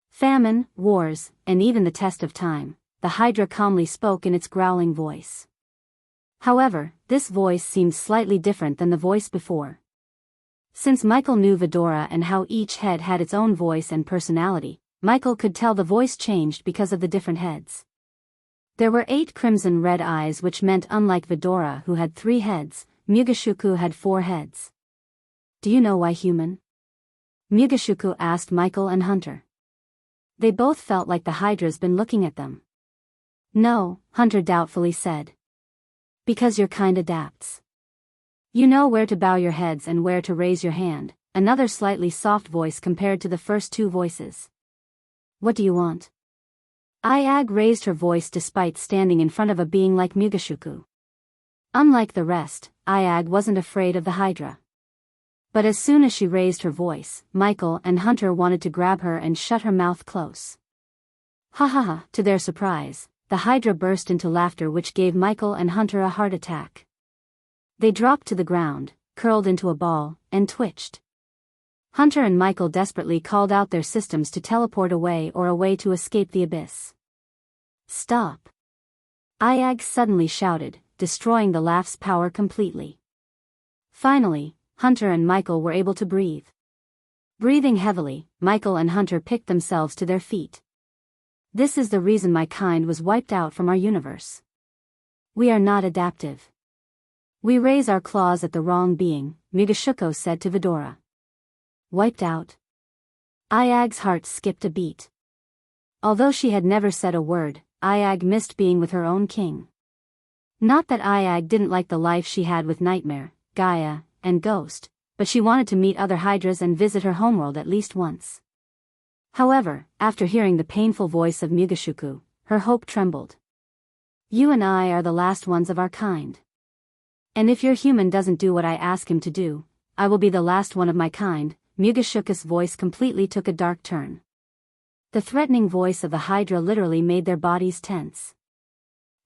[SPEAKER 1] Famine, wars, and even the test of time, the Hydra calmly spoke in its growling voice. However, this voice seemed slightly different than the voice before. Since Michael knew Ghidorah and how each head had its own voice and personality, Michael could tell the voice changed because of the different heads. There were 8 crimson-red eyes, which meant unlike Ghidorah, who had 3 heads, Mugashuku had 4 heads. Do you know why, human? Mugashuku asked Michael and Hunter. They both felt like the Hydra's been looking at them. No, Hunter doubtfully said. Because your kind adapts. You know where to bow your heads and where to raise your hand, another slightly soft voice compared to the first 2 voices. What do you want? Ayag raised her voice despite standing in front of a being like Mugashuku. Unlike the rest, Ayag wasn't afraid of the Hydra. But as soon as she raised her voice, Michael and Hunter wanted to grab her and shut her mouth close. Ha ha ha! To their surprise, the Hydra burst into laughter, which gave Michael and Hunter a heart attack. They dropped to the ground, curled into a ball, and twitched. Hunter and Michael desperately called out their systems to teleport away or a way to escape the abyss. Stop! Ayag suddenly shouted, destroying the laugh's power completely. Finally, Hunter and Michael were able to breathe. Breathing heavily, Michael and Hunter picked themselves to their feet. This is the reason my kind was wiped out from our universe. We are not adaptive. We raise our claws at the wrong being, Mugashuko said to Ghidorah. Wiped out? Ayag's heart skipped a beat. Although she had never said a word, Ayag missed being with her own king. Not that Ayag didn't like the life she had with Nightmare, Gaia, and Ghost, but she wanted to meet other Hydras and visit her homeworld at least once. However, after hearing the painful voice of Mugashuku, her hope trembled. You and I are the last ones of our kind. And if your human doesn't do what I ask him to do, I will be the last one of my kind. Mugashuku's voice completely took a dark turn. The threatening voice of the Hydra literally made their bodies tense.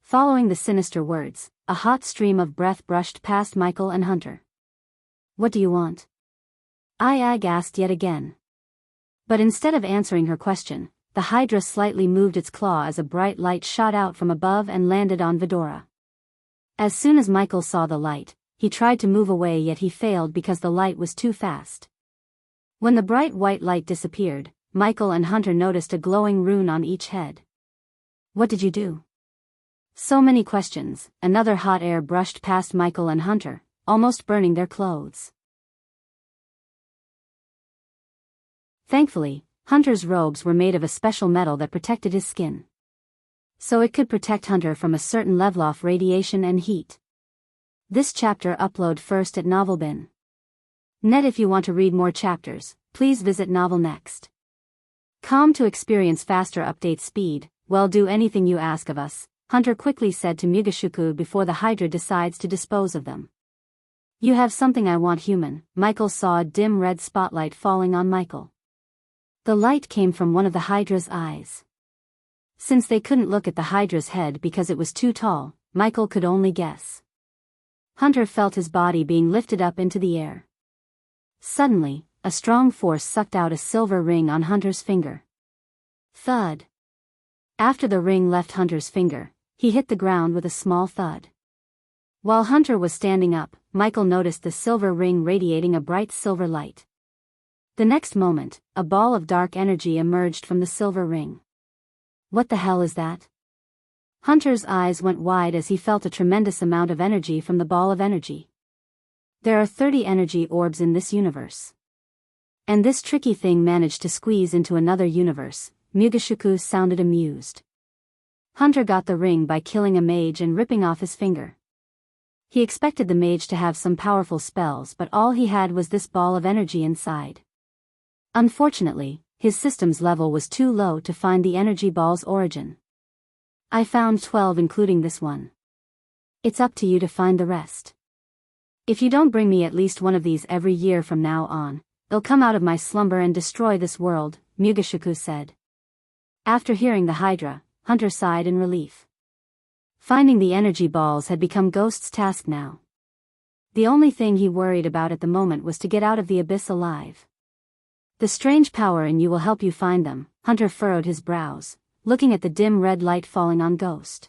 [SPEAKER 1] Following the sinister words, a hot stream of breath brushed past Michael and Hunter. "What do you want?" I gasped yet again. But instead of answering her question, the Hydra slightly moved its claw as a bright light shot out from above and landed on Vidora. As soon as Michael saw the light, he tried to move away, yet he failed because the light was too fast. When the bright white light disappeared, Michael and Hunter noticed a glowing rune on each head. "What did you do?" So many questions. Another hot air brushed past Michael and Hunter, almost burning their clothes. Thankfully, Hunter's robes were made of a special metal that protected his skin, so it could protect Hunter from a certain level of radiation and heat. This chapter upload first at Novelbin. Net. If you want to read more chapters, please visit Novel Next. To experience faster update speed. "Well, do anything you ask of us," Hunter quickly said to Mugashuku before the Hydra decides to dispose of them. "You have something I want, human." Michael saw a dim red spotlight falling on Michael. The light came from one of the Hydra's eyes. Since they couldn't look at the Hydra's head because it was too tall, Michael could only guess. Hunter felt his body being lifted up into the air. Suddenly, a strong force sucked out a silver ring on Hunter's finger. Thud. After the ring left Hunter's finger, he hit the ground with a small thud. While Hunter was standing up, Michael noticed the silver ring radiating a bright silver light. The next moment, a ball of dark energy emerged from the silver ring. "What the hell is that?" Hunter's eyes went wide as he felt a tremendous amount of energy from the ball of energy. There are 30 energy orbs in this universe. And this tricky thing managed to squeeze into another universe. Mugashuku sounded amused. Hunter got the ring by killing a mage and ripping off his finger. He expected the mage to have some powerful spells, but all he had was this ball of energy inside. Unfortunately, his system's level was too low to find the energy ball's origin. "I found 12 including this one. It's up to you to find the rest. If you don't bring me at least one of these every year from now on, they'll come out of my slumber and destroy this world," Mugashuku said. After hearing the Hydra, Hunter sighed in relief. Finding the energy balls had become Ghost's task now. The only thing he worried about at the moment was to get out of the abyss alive. "The strange power in you will help you find them." Hunter furrowed his brows, looking at the dim red light falling on Ghost.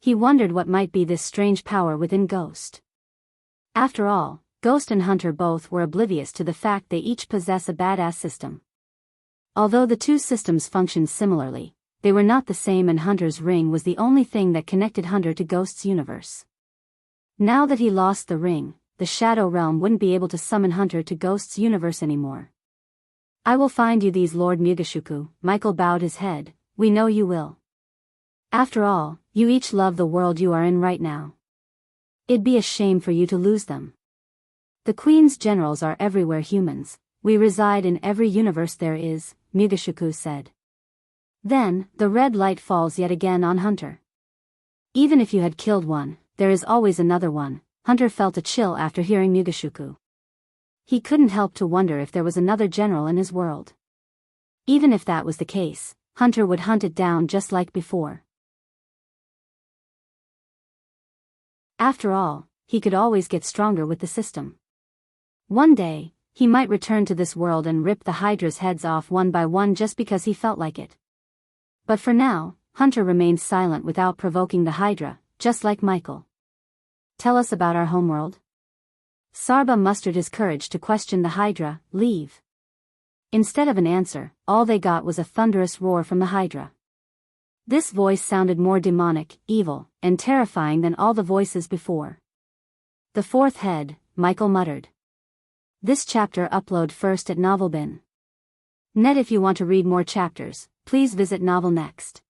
[SPEAKER 1] He wondered what might be this strange power within Ghost. After all, Ghost and Hunter both were oblivious to the fact they each possess a badass system. Although the two systems functioned similarly, they were not the same, and Hunter's ring was the only thing that connected Hunter to Ghost's universe. Now that he lost the ring, the Shadow Realm wouldn't be able to summon Hunter to Ghost's universe anymore. "I will find you these, Lord Mugashuku." Michael bowed his head. "We know you will. After all, you each love the world you are in right now. It'd be a shame for you to lose them. The Queen's generals are everywhere, humans. We reside in every universe there is," Mugashuku said. Then, the red light falls yet again on Hunter. "Even if you had killed one, there is always another one." Hunter felt a chill after hearing Mugashuku. He couldn't help to wonder if there was another general in his world. Even if that was the case, Hunter would hunt it down just like before. After all, he could always get stronger with the system. One day, he might return to this world and rip the Hydra's heads off one by one just because he felt like it. But for now, Hunter remained silent without provoking the Hydra, just like Michael. "Tell us about our homeworld." Sarba mustered his courage to question the Hydra. "Leave." Instead of an answer, all they got was a thunderous roar from the Hydra. This voice sounded more demonic, evil, and terrifying than all the voices before. "The fourth head," Michael muttered. This chapter upload first at Novelbin. Net. If you want to read more chapters, please visit Novel Next.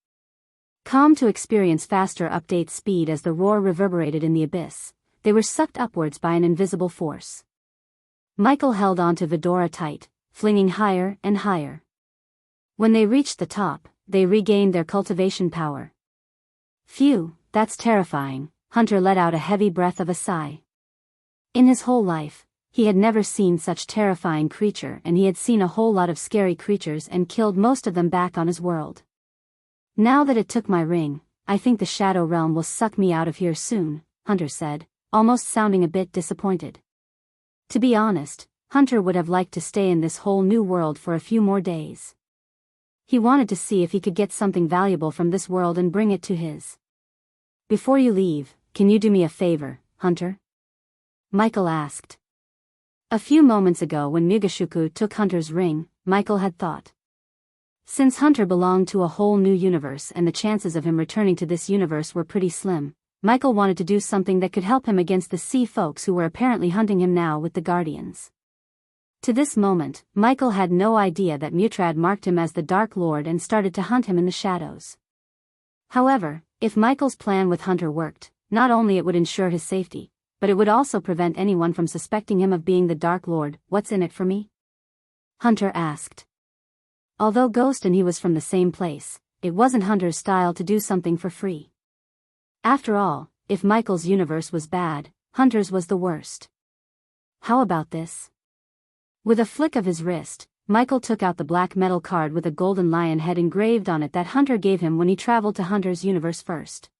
[SPEAKER 1] To experience faster update speed. As the roar reverberated in the abyss, they were sucked upwards by an invisible force. Michael held on to Vidora tight, flinging higher and higher. When they reached the top, they regained their cultivation power. "Phew, that's terrifying." Hunter let out a heavy breath of a sigh. In his whole life, He had never seen such terrifying creature, and he had seen a whole lot of scary creatures and killed most of them back on his world. Now that it took my ring, I think the Shadow Realm will suck me out of here soon, Hunter said, almost sounding a bit disappointed. To be honest, Hunter would have liked to stay in this whole new world for a few more days. He wanted to see if he could get something valuable from this world and bring it to his. Before you leave, can you do me a favor, Hunter? Michael asked. A few moments ago when Mugashuku took Hunter's ring, Michael had thought. Since Hunter belonged to a whole new universe and the chances of him returning to this universe were pretty slim, Michael wanted to do something that could help him against the sea folks who were apparently hunting him now with the Guardians. To this moment, Michael had no idea that Mutrad marked him as the Dark Lord and started to hunt him in the shadows. However, if Michael's plan with Hunter worked, not only it would ensure his safety, but it would also prevent anyone from suspecting him of being the Dark Lord. What's in it for me? Hunter asked. Although Ghost and he was from the same place, it wasn't Hunter's style to do something for free. After all, if Michael's universe was bad, Hunter's was the worst. How about this? With a flick of his wrist, Michael took out the black metal card with a golden lion head engraved on it that Hunter gave him when he traveled to Hunter's universe first.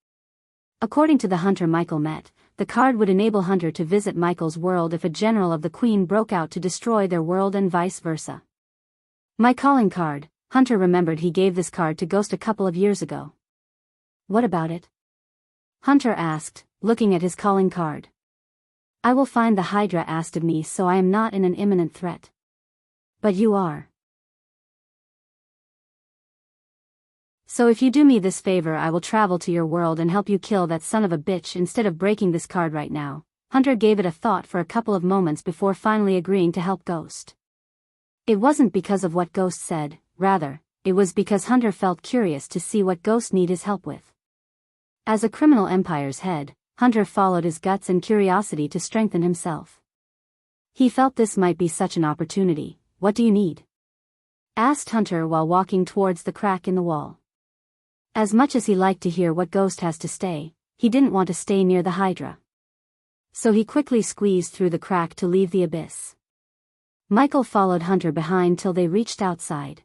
[SPEAKER 1] According to the Hunter Michael met, the card would enable Hunter to visit Michael's world if a general of the Queen broke out to destroy their world and vice versa. My calling card, Hunter remembered he gave this card to Ghost a couple of years ago. What about it? Hunter asked, looking at his calling card. I will find the Hydra asked of me, so I am not in an imminent threat. But you are. So if you do me this favor, I will travel to your world and help you kill that son of a bitch instead of breaking this card right now. Hunter gave it a thought for a couple of moments before finally agreeing to help Ghost. It wasn't because of what Ghost said, rather, it was because Hunter felt curious to see what Ghost needed his help with. As a criminal empire's head, Hunter followed his guts and curiosity to strengthen himself. He felt this might be such an opportunity. What do you need? Asked Hunter while walking towards the crack in the wall. As much as he liked to hear what Ghost has to say, he didn't want to stay near the Hydra. So he quickly squeezed through the crack to leave the abyss. Michael followed Hunter behind till they reached outside.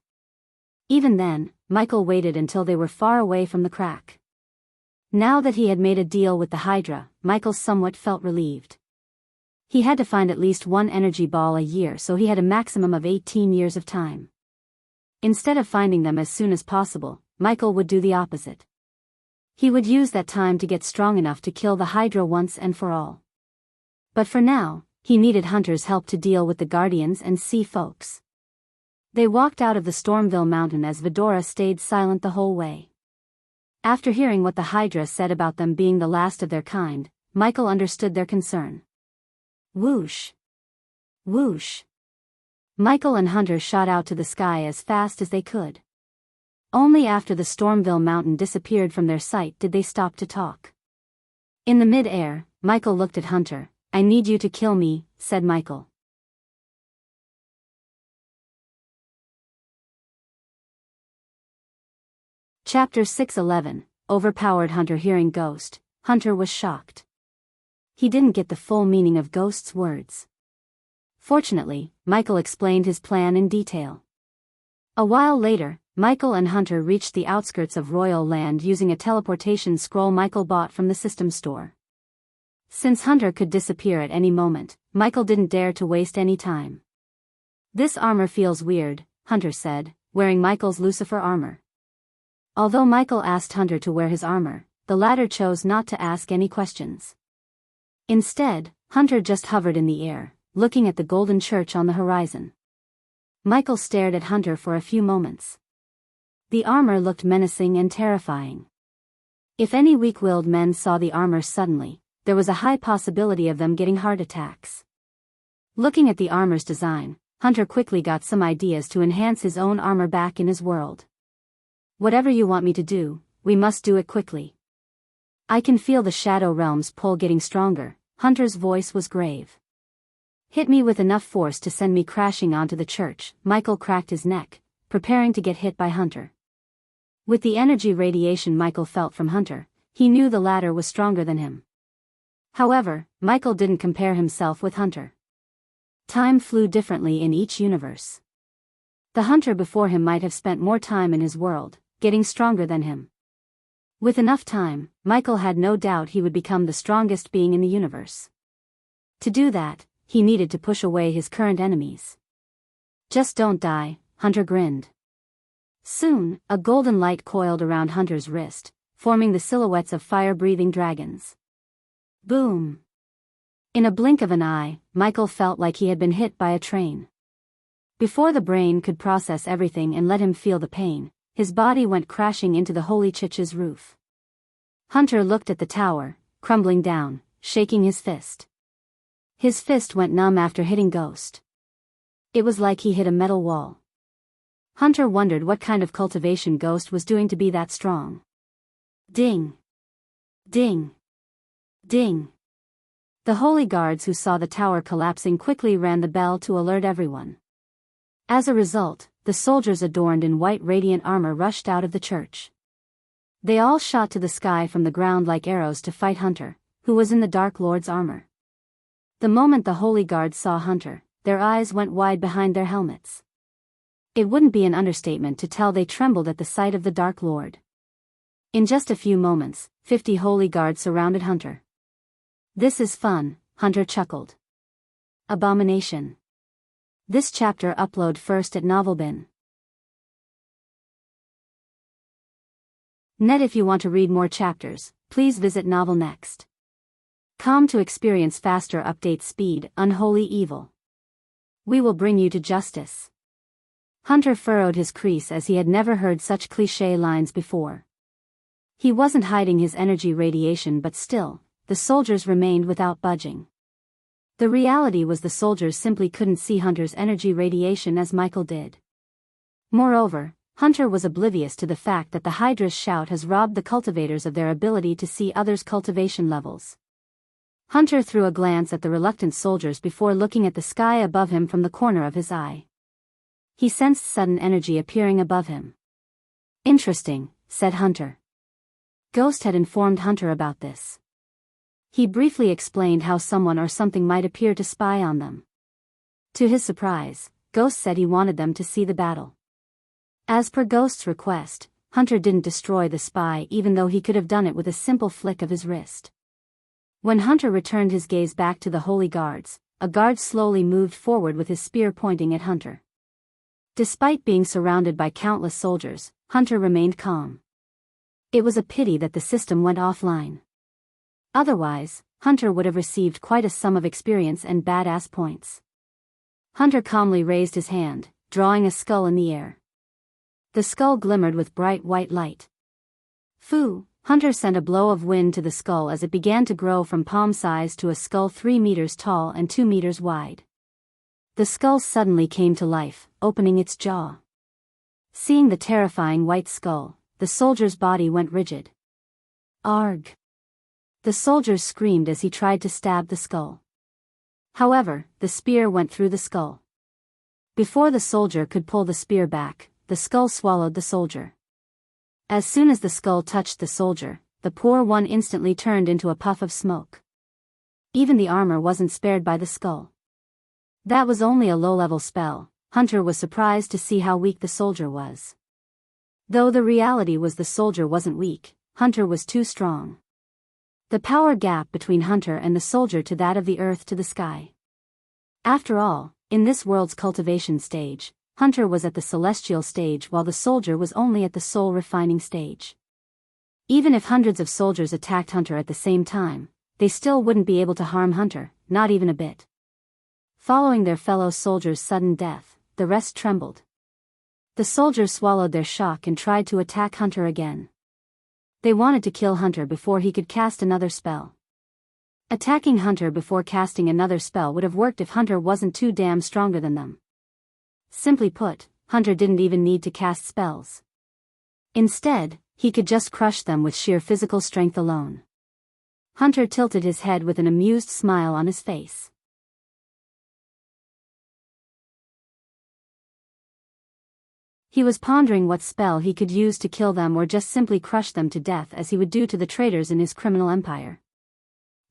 [SPEAKER 1] Even then, Michael waited until they were far away from the crack. Now that he had made a deal with the Hydra, Michael somewhat felt relieved. He had to find at least one energy ball a year, so he had a maximum of 18 years of time. Instead of finding them as soon as possible, Michael would do the opposite. He would use that time to get strong enough to kill the Hydra once and for all. But for now, he needed Hunter's help to deal with the Guardians and sea folks. They walked out of the Stormville mountain as Vidora stayed silent the whole way. After hearing what the Hydra said about them being the last of their kind, Michael understood their concern. Whoosh! Whoosh! Michael and Hunter shot out to the sky as fast as they could. Only after the Stormville mountain disappeared from their sight did they stop to talk. In the mid-air, Michael looked at Hunter. I need you to kill me, said Michael. Chapter 6:11, Overpowered Hunter. Hearing Ghost, Hunter was shocked. He didn't get the full meaning of Ghost's words. Fortunately, Michael explained his plan in detail. A while later, Michael and Hunter reached the outskirts of Royal Land using a teleportation scroll Michael bought from the system store. Since Hunter could disappear at any moment, Michael didn't dare to waste any time. This armor feels weird, Hunter said, wearing Michael's Lucifer armor. Although Michael asked Hunter to wear his armor, the latter chose not to ask any questions. Instead, Hunter just hovered in the air, looking at the golden church on the horizon. Michael stared at Hunter for a few moments. The armor looked menacing and terrifying. If any weak-willed men saw the armor suddenly, there was a high possibility of them getting heart attacks. Looking at the armor's design, Hunter quickly got some ideas to enhance his own armor back in his world. Whatever you want me to do, we must do it quickly. I can feel the Shadow Realm's pull getting stronger. Hunter's voice was grave. Hit me with enough force to send me crashing onto the church. Michael cracked his neck, preparing to get hit by Hunter. With the energy radiation Michael felt from Hunter, he knew the latter was stronger than him. However, Michael didn't compare himself with Hunter. Time flew differently in each universe. The hunter before him might have spent more time in his world, getting stronger than him. With enough time, Michael had no doubt he would become the strongest being in the universe. To do that, he needed to push away his current enemies. Just don't die, Hunter grinned. Soon, a golden light coiled around Hunter's wrist, forming the silhouettes of fire-breathing dragons. Boom! In a blink of an eye, Michael felt like he had been hit by a train. Before the brain could process everything and let him feel the pain, his body went crashing into the holy church's roof. Hunter looked at the tower, crumbling down, shaking his fist. His fist went numb after hitting Ghost. It was like he hit a metal wall. Hunter wondered what kind of cultivation Ghost was doing to be that strong. Ding! Ding! Ding! The holy guards who saw the tower collapsing quickly rang the bell to alert everyone. As a result, the soldiers adorned in white radiant armor rushed out of the church. They all shot to the sky from the ground like arrows to fight Hunter, who was in the Dark Lord's armor. The moment the holy guards saw Hunter, their eyes went wide behind their helmets. It wouldn't be an understatement to tell they trembled at the sight of the Dark Lord. In just a few moments, 50 holy guards surrounded Hunter. This is fun, Hunter chuckled. Abomination. This chapter upload first at Novelbin. Net. If you want to read more chapters, please visit novelnext.com to experience faster update speed. Unholy evil. We will bring you to justice. Hunter furrowed his crease as he had never heard such cliché lines before. He wasn't hiding his energy radiation, but still, the soldiers remained without budging. The reality was the soldiers simply couldn't see Hunter's energy radiation as Michael did. Moreover, Hunter was oblivious to the fact that the Hydra's shout has robbed the cultivators of their ability to see others' cultivation levels. Hunter threw a glance at the reluctant soldiers before looking at the sky above him from the corner of his eye. He sensed sudden energy appearing above him. Interesting, said Hunter. Ghost had informed Hunter about this. He briefly explained how someone or something might appear to spy on them. To his surprise, Ghost said he wanted them to see the battle. As per Ghost's request, Hunter didn't destroy the spy even though he could have done it with a simple flick of his wrist. When Hunter returned his gaze back to the holy guards, a guard slowly moved forward with his spear pointing at Hunter. Despite being surrounded by countless soldiers, Hunter remained calm. It was a pity that the system went offline. Otherwise, Hunter would have received quite a sum of experience and badass points. Hunter calmly raised his hand, drawing a skull in the air. The skull glimmered with bright white light. Phoo! Hunter sent a blow of wind to the skull as it began to grow from palm size to a skull 3 meters tall and 2 meters wide. The skull suddenly came to life, opening its jaw. Seeing the terrifying white skull, the soldier's body went rigid. Arg! The soldier screamed as he tried to stab the skull. However, the spear went through the skull. Before the soldier could pull the spear back, the skull swallowed the soldier. As soon as the skull touched the soldier, the poor one instantly turned into a puff of smoke. Even the armor wasn't spared by the skull. That was only a low-level spell. Hunter was surprised to see how weak the soldier was. Though the reality was the soldier wasn't weak, Hunter was too strong. The power gap between Hunter and the soldier to that of the earth to the sky. After all, in this world's cultivation stage, Hunter was at the celestial stage while the soldier was only at the soul refining stage. Even if hundreds of soldiers attacked Hunter at the same time, they still wouldn't be able to harm Hunter, not even a bit. Following their fellow soldiers' sudden death, the rest trembled. The soldiers swallowed their shock and tried to attack Hunter again. They wanted to kill Hunter before he could cast another spell. Attacking Hunter before casting another spell would have worked if Hunter wasn't too damn stronger than them. Simply put, Hunter didn't even need to cast spells. Instead, he could just crush them with sheer physical strength alone. Hunter tilted his head with an amused smile on his face. He was pondering what spell he could use to kill them or just simply crush them to death as he would do to the traitors in his criminal empire.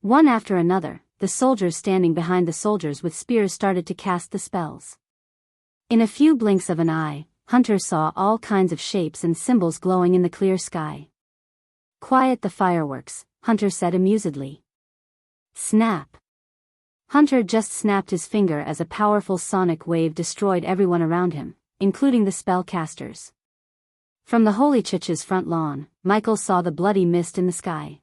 [SPEAKER 1] One after another, the soldiers standing behind the soldiers with spears started to cast the spells. In a few blinks of an eye, Hunter saw all kinds of shapes and symbols glowing in the clear sky. "Quiet the fireworks," Hunter said amusedly. Snap. Hunter just snapped his finger as a powerful sonic wave destroyed everyone around him, including the spellcasters. From the Holy Church's front lawn, Michael saw the bloody mist in the sky.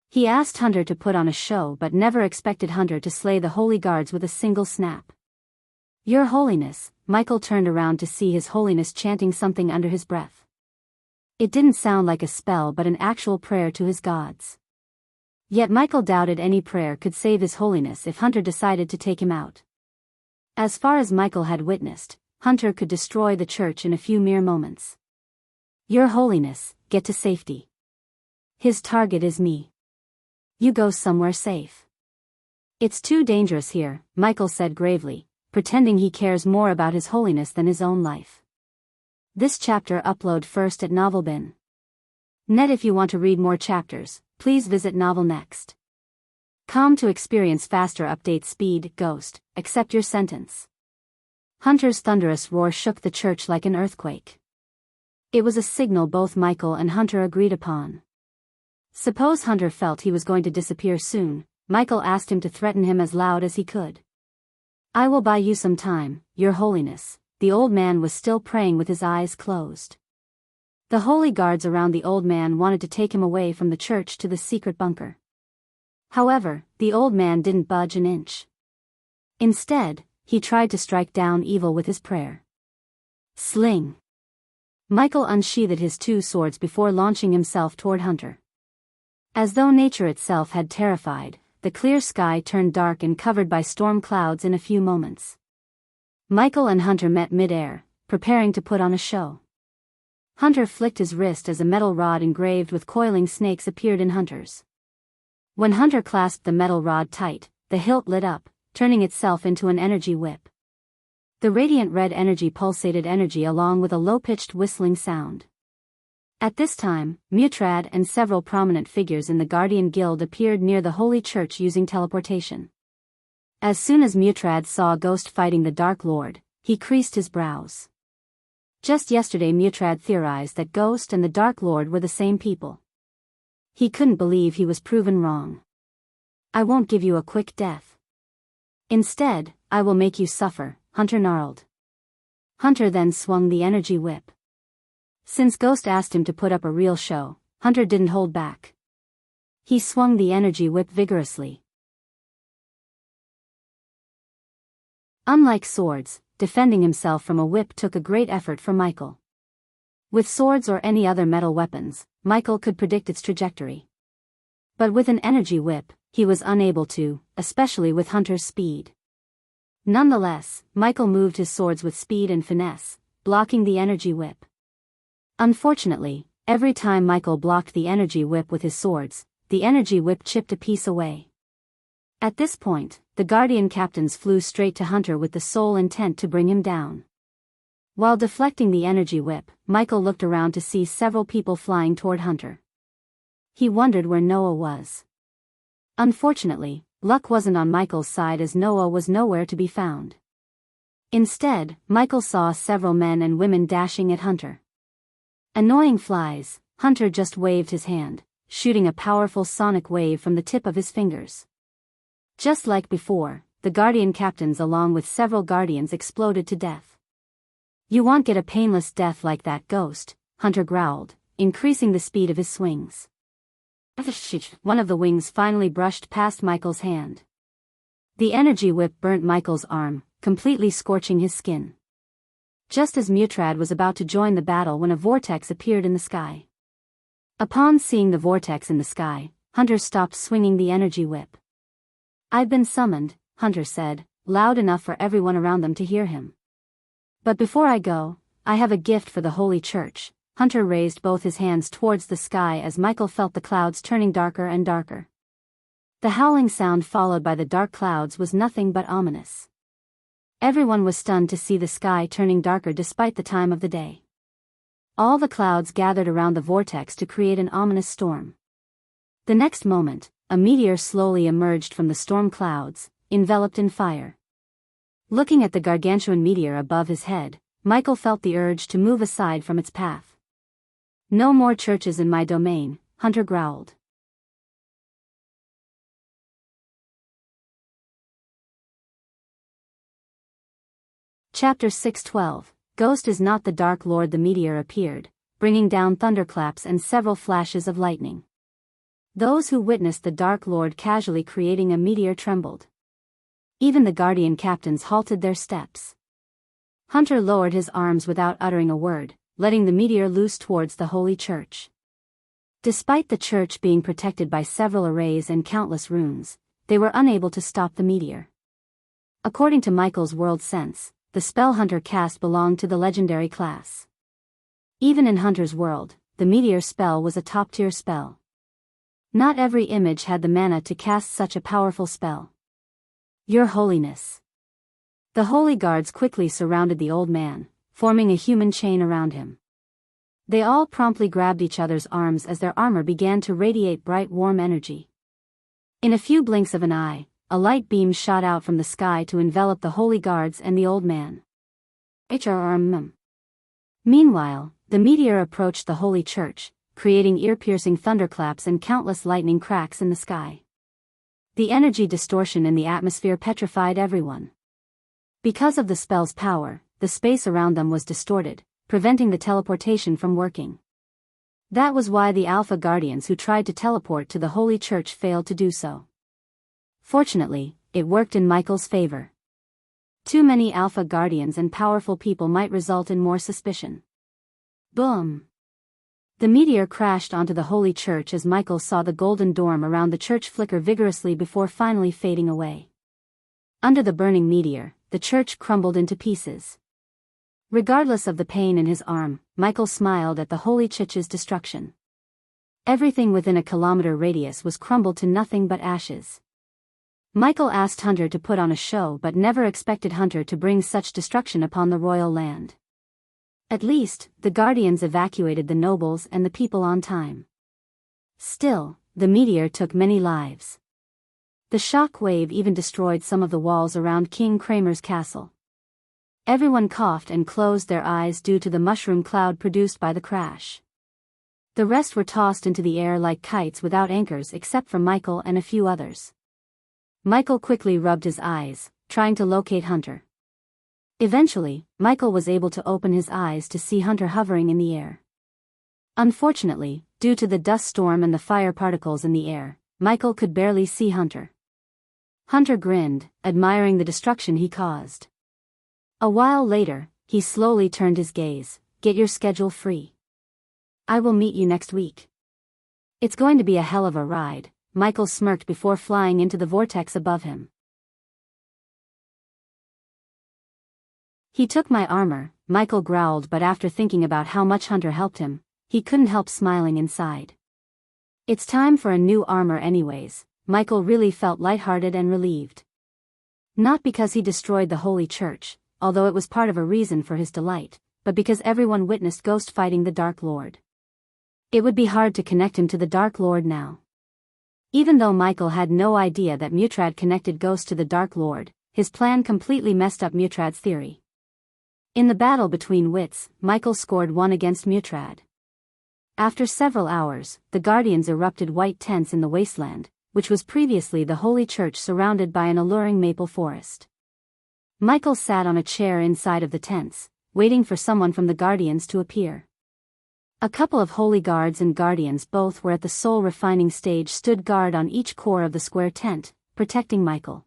[SPEAKER 1] He asked Hunter to put on a show but never expected Hunter to slay the holy guards with a single snap. "Your Holiness," Michael turned around to see His Holiness chanting something under his breath. It didn't sound like a spell but an actual prayer to his gods. Yet Michael doubted any prayer could save His Holiness if Hunter decided to take him out. As far as Michael had witnessed, Hunter could destroy the church in a few mere moments. "Your Holiness, get to safety. His target is me. You go somewhere safe." "It's too dangerous here," Michael said gravely, pretending he cares more about His Holiness than his own life. This chapter upload first at NovelBin. Net. If you want to read more chapters, please visit novelnext.com to experience faster update speed. Ghost, accept your sentence. Hunter's thunderous roar shook the church like an earthquake. It was a signal both Michael and Hunter agreed upon. Suppose Hunter felt he was going to disappear soon, Michael asked him to threaten him as loud as he could. "I will buy you some time, Your Holiness." The old man was still praying with his eyes closed. The holy guards around the old man wanted to take him away from the church to the secret bunker. However, the old man didn't budge an inch. Instead, he tried to strike down evil with his prayer. Sling. Michael unsheathed his two swords before launching himself toward Hunter. As though nature itself had terrified, the clear sky turned dark and covered by storm clouds in a few moments. Michael and Hunter met mid-air, preparing to put on a show. Hunter flicked his wrist as a metal rod engraved with coiling snakes appeared in Hunter's. When Hunter clasped the metal rod tight, the hilt lit up, turning itself into an energy whip. The radiant red energy pulsated energy along with a low-pitched whistling sound. At this time, Mutrad and several prominent figures in the Guardian Guild appeared near the Holy Church using teleportation. As soon as Mutrad saw Ghost fighting the Dark Lord, he creased his brows. Just yesterday Mutrad theorized that Ghost and the Dark Lord were the same people. He couldn't believe he was proven wrong. "I won't give you a quick death. Instead, I will make you suffer," Hunter gnarled. Hunter then swung the energy whip. Since Ghost asked him to put up a real show, Hunter didn't hold back. He swung the energy whip vigorously. Unlike swords, defending himself from a whip took a great effort for Michael. With swords or any other metal weapons, Michael could predict its trajectory. But with an energy whip, he was unable to, especially with Hunter's speed. Nonetheless, Michael moved his swords with speed and finesse, blocking the energy whip. Unfortunately, every time Michael blocked the energy whip with his swords, the energy whip chipped a piece away. At this point, the Guardian captains flew straight to Hunter with the sole intent to bring him down. While deflecting the energy whip, Michael looked around to see several people flying toward Hunter. He wondered where Noah was. Unfortunately, luck wasn't on Michael's side as Noah was nowhere to be found. Instead, Michael saw several men and women dashing at Hunter. Annoying flies, Hunter just waved his hand, shooting a powerful sonic wave from the tip of his fingers. Just like before, the Guardian captains along with several Guardians exploded to death. "You won't get a painless death like that, Ghost," Hunter growled, increasing the speed of his swings. One of the wings finally brushed past Michael's hand. The energy whip burnt Michael's arm, completely scorching his skin. Just as Mutrad was about to join the battle when a vortex appeared in the sky. Upon seeing the vortex in the sky, Hunter stopped swinging the energy whip. "I've been summoned," Hunter said, loud enough for everyone around them to hear him. "But before I go, I have a gift for the Holy Church." Hunter raised both his hands towards the sky as Michael felt the clouds turning darker and darker. The howling sound followed by the dark clouds was nothing but ominous. Everyone was stunned to see the sky turning darker despite the time of the day. All the clouds gathered around the vortex to create an ominous storm. The next moment, a meteor slowly emerged from the storm clouds, enveloped in fire. Looking at the gargantuan meteor above his head, Michael felt the urge to move aside from its path. "No more churches in my domain," Hunter growled. Chapter 6:12. Ghost is not the Dark Lord. The meteor appeared, bringing down thunderclaps and several flashes of lightning. Those who witnessed the Dark Lord casually creating a meteor trembled. Even the Guardian captains halted their steps. Hunter lowered his arms without uttering a word, letting the meteor loose towards the Holy Church. Despite the church being protected by several arrays and countless runes, they were unable to stop the meteor. According to Michael's world sense, the spell Hunter cast belonged to the legendary class. Even in Hunter's world, the meteor spell was a top-tier spell. Not every image had the mana to cast such a powerful spell. "Your Holiness." The holy guards quickly surrounded the old man, forming a human chain around him. They all promptly grabbed each other's arms as their armor began to radiate bright warm energy. In a few blinks of an eye, a light beam shot out from the sky to envelop the holy guards and the old man. Meanwhile, the meteor approached the Holy Church, creating ear-piercing thunderclaps and countless lightning cracks in the sky. The energy distortion in the atmosphere petrified everyone. Because of the spell's power, the space around them was distorted, preventing the teleportation from working. That was why the Alpha Guardians who tried to teleport to the Holy Church failed to do so. Fortunately, it worked in Michael's favor. Too many Alpha Guardians and powerful people might result in more suspicion. Boom! The meteor crashed onto the Holy Church as Michael saw the golden dome around the church flicker vigorously before finally fading away. Under the burning meteor, the church crumbled into pieces. Regardless of the pain in his arm, Michael smiled at the Holy Church's destruction. Everything within a kilometer radius was crumbled to nothing but ashes. Michael asked Hunter to put on a show but never expected Hunter to bring such destruction upon the royal land. At least, the Guardians evacuated the nobles and the people on time. Still, the meteor took many lives. The shock wave even destroyed some of the walls around King Kramer's castle. Everyone coughed and closed their eyes due to the mushroom cloud produced by the crash. The rest were tossed into the air like kites without anchors except for Michael and a few others. Michael quickly rubbed his eyes, trying to locate Hunter. Eventually, Michael was able to open his eyes to see Hunter hovering in the air. Unfortunately, due to the dust storm and the fire particles in the air, Michael could barely see Hunter. Hunter grinned, admiring the destruction he caused. A while later, he slowly turned his gaze. "Get your schedule free. I will meet you next week." "It's going to be a hell of a ride," Michael smirked before flying into the vortex above him. "He took my armor," Michael growled, but after thinking about how much Hunter helped him, he couldn't help smiling inside. It's time for a new armor anyways. Michael really felt lighthearted and relieved. Not because he destroyed the Holy Church, although it was part of a reason for his delight, but because everyone witnessed Ghost fighting the Dark Lord. It would be hard to connect him to the Dark Lord now. Even though Michael had no idea that Mutrad connected Ghost to the Dark Lord, his plan completely messed up Mutrad's theory. In the battle between wits, Michael scored 1 against Mutrad. After several hours, the Guardians erupted white tents in the wasteland, which was previously the Holy Church surrounded by an alluring maple forest. Michael sat on a chair inside of the tents, waiting for someone from the Guardians to appear. A couple of holy guards and guardians, both were at the soul refining stage, stood guard on each core of the square tent, protecting Michael.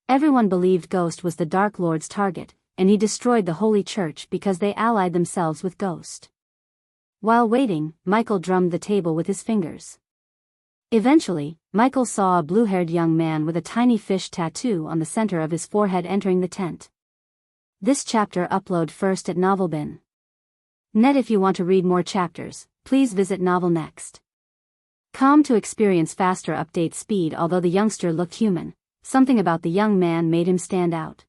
[SPEAKER 1] Everyone believed Ghost was the Dark Lord's target, and he destroyed the Holy Church because they allied themselves with Ghost. While waiting, Michael drummed the table with his fingers. Eventually, Michael saw a blue-haired young man with a tiny fish tattoo on the center of his forehead entering the tent. This chapter upload first at Novelbin. Net. If you want to read more chapters, please visit novelnext.com to experience faster update speed. Although the youngster looked human, something about the young man made him stand out.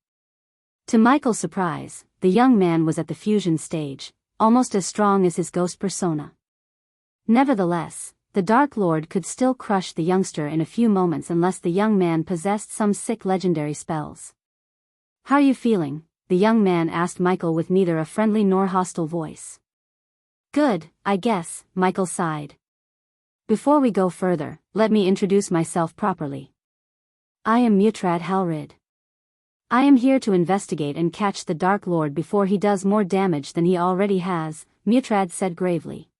[SPEAKER 1] To Michael's surprise, the young man was at the fusion stage, almost as strong as his ghost persona. Nevertheless, the Dark Lord could still crush the youngster in a few moments unless the young man possessed some sick legendary spells. "How are you feeling?" the young man asked Michael with neither a friendly nor hostile voice. "Good, I guess," Michael sighed. "Before we go further, let me introduce myself properly. I am Mutrad Halrid. I am here to investigate and catch the Dark Lord before he does more damage than he already has," Mutrad said gravely.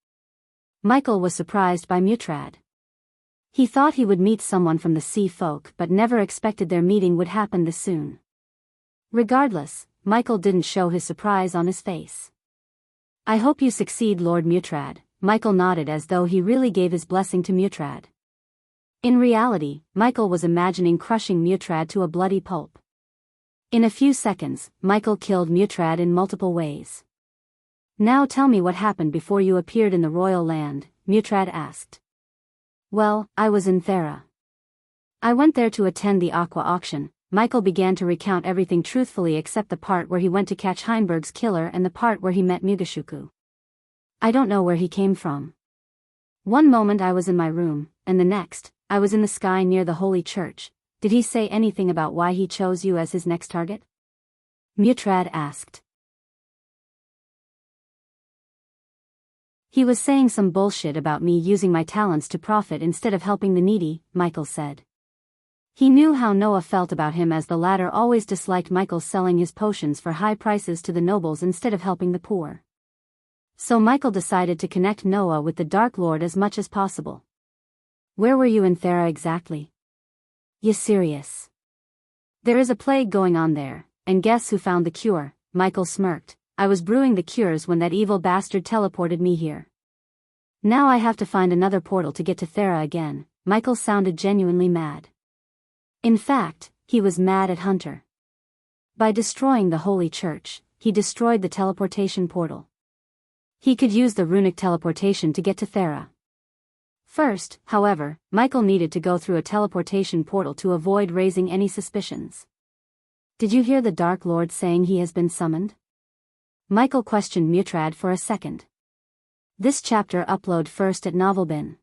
[SPEAKER 1] Michael was surprised by Mutrad. He thought he would meet someone from the sea folk but never expected their meeting would happen this soon. Regardless, Michael didn't show his surprise on his face. "I hope you succeed, Lord Mutrad," Michael nodded as though he really gave his blessing to Mutrad. In reality, Michael was imagining crushing Mutrad to a bloody pulp. In a few seconds, Michael killed Mutrad in multiple ways. "Now tell me what happened before you appeared in the royal land," Mutrad asked. "Well, I was in Thera. I went there to attend the aqua auction." Michael began to recount everything truthfully except the part where he went to catch Heinberg's killer and the part where he met Mugashuku. "I don't know where he came from. One moment I was in my room, and the next, I was in the sky near the holy church. Did he say anything about why he chose you as his next target?" Mutrad asked. "He was saying some bullshit about me using my talents to profit instead of helping the needy," Michael said. He knew how Noah felt about him as the latter always disliked Michael selling his potions for high prices to the nobles instead of helping the poor. So Michael decided to connect Noah with the Dark Lord as much as possible. "Where were you in Thera exactly?" "You serious? There is a plague going on there, and guess who found the cure?" Michael smirked. "I was brewing the cures when that evil bastard teleported me here. Now I have to find another portal to get to Thera again." Michael sounded genuinely mad. In fact, he was mad at Hunter. By destroying the holy church, he destroyed the teleportation portal. He could use the runic teleportation to get to Thera. First, however, Michael needed to go through a teleportation portal to avoid raising any suspicions. "Did you hear the Dark Lord saying he has been summoned?" Michael questioned Mutrad for a second. This chapter upload first at Novelbin.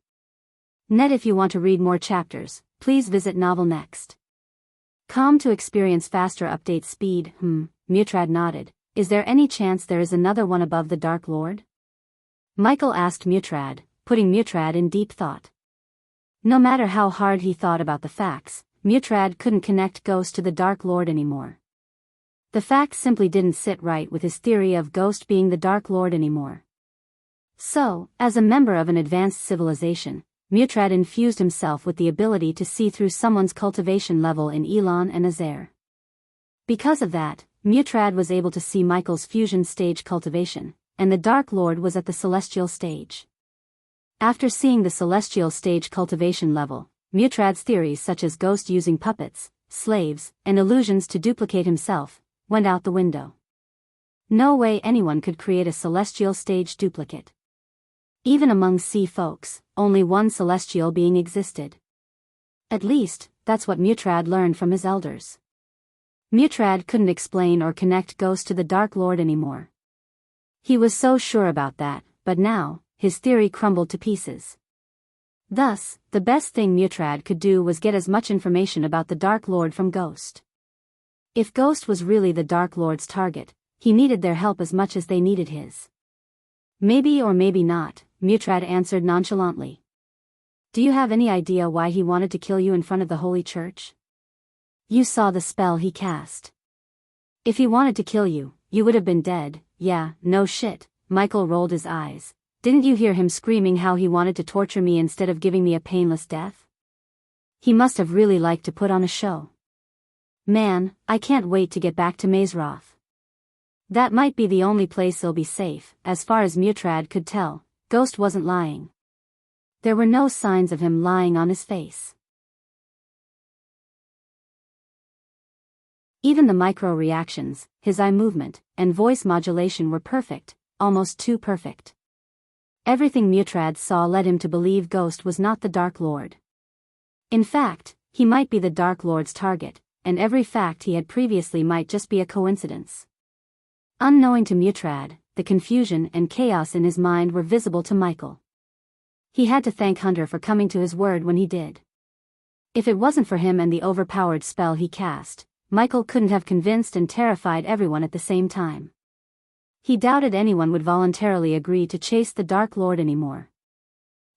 [SPEAKER 1] Net. If you want to read more chapters, please visit Novel Next. Com to experience faster update speed. Mutrad nodded. "Is there any chance there is another one above the Dark Lord?" Michael asked Mutrad, putting Mutrad in deep thought. No matter how hard he thought about the facts, Mutrad couldn't connect Ghost to the Dark Lord anymore. The facts simply didn't sit right with his theory of Ghost being the Dark Lord anymore. So, as a member of an advanced civilization, Mutrad infused himself with the ability to see through someone's cultivation level in Elon and Azair. Because of that, Mutrad was able to see Michael's fusion stage cultivation, and the Dark Lord was at the celestial stage. After seeing the celestial stage cultivation level, Mutrad's theories such as Ghost using puppets, slaves, and illusions to duplicate himself, went out the window. No way anyone could create a celestial stage duplicate. Even among sea folks, only one celestial being existed. At least, that's what Mutrad learned from his elders. Mutrad couldn't explain or connect Ghost to the Dark Lord anymore. He was so sure about that, but now, his theory crumbled to pieces. Thus, the best thing Mutrad could do was get as much information about the Dark Lord from Ghost. If Ghost was really the Dark Lord's target, he needed their help as much as they needed his. "Maybe or maybe not," Mutrad answered nonchalantly. "Do you have any idea why he wanted to kill you in front of the Holy Church?" "You saw the spell he cast. If he wanted to kill you, you would have been dead." "Yeah, no shit," Michael rolled his eyes. "Didn't you hear him screaming how he wanted to torture me instead of giving me a painless death? He must have really liked to put on a show. Man, I can't wait to get back to Mazeroth. That might be the only place he'll be safe." As far as Mutrad could tell, Ghost wasn't lying. There were no signs of him lying on his face. Even the micro-reactions, his eye movement, and voice modulation were perfect, almost too perfect. Everything Mutrad saw led him to believe Ghost was not the Dark Lord. In fact, he might be the Dark Lord's target, and every fact he had previously might just be a coincidence. Unknowing to Mutrad, the confusion and chaos in his mind were visible to Michael. He had to thank Hunter for coming to his word when he did. If it wasn't for him and the overpowered spell he cast, Michael couldn't have convinced and terrified everyone at the same time. He doubted anyone would voluntarily agree to chase the Dark Lord anymore.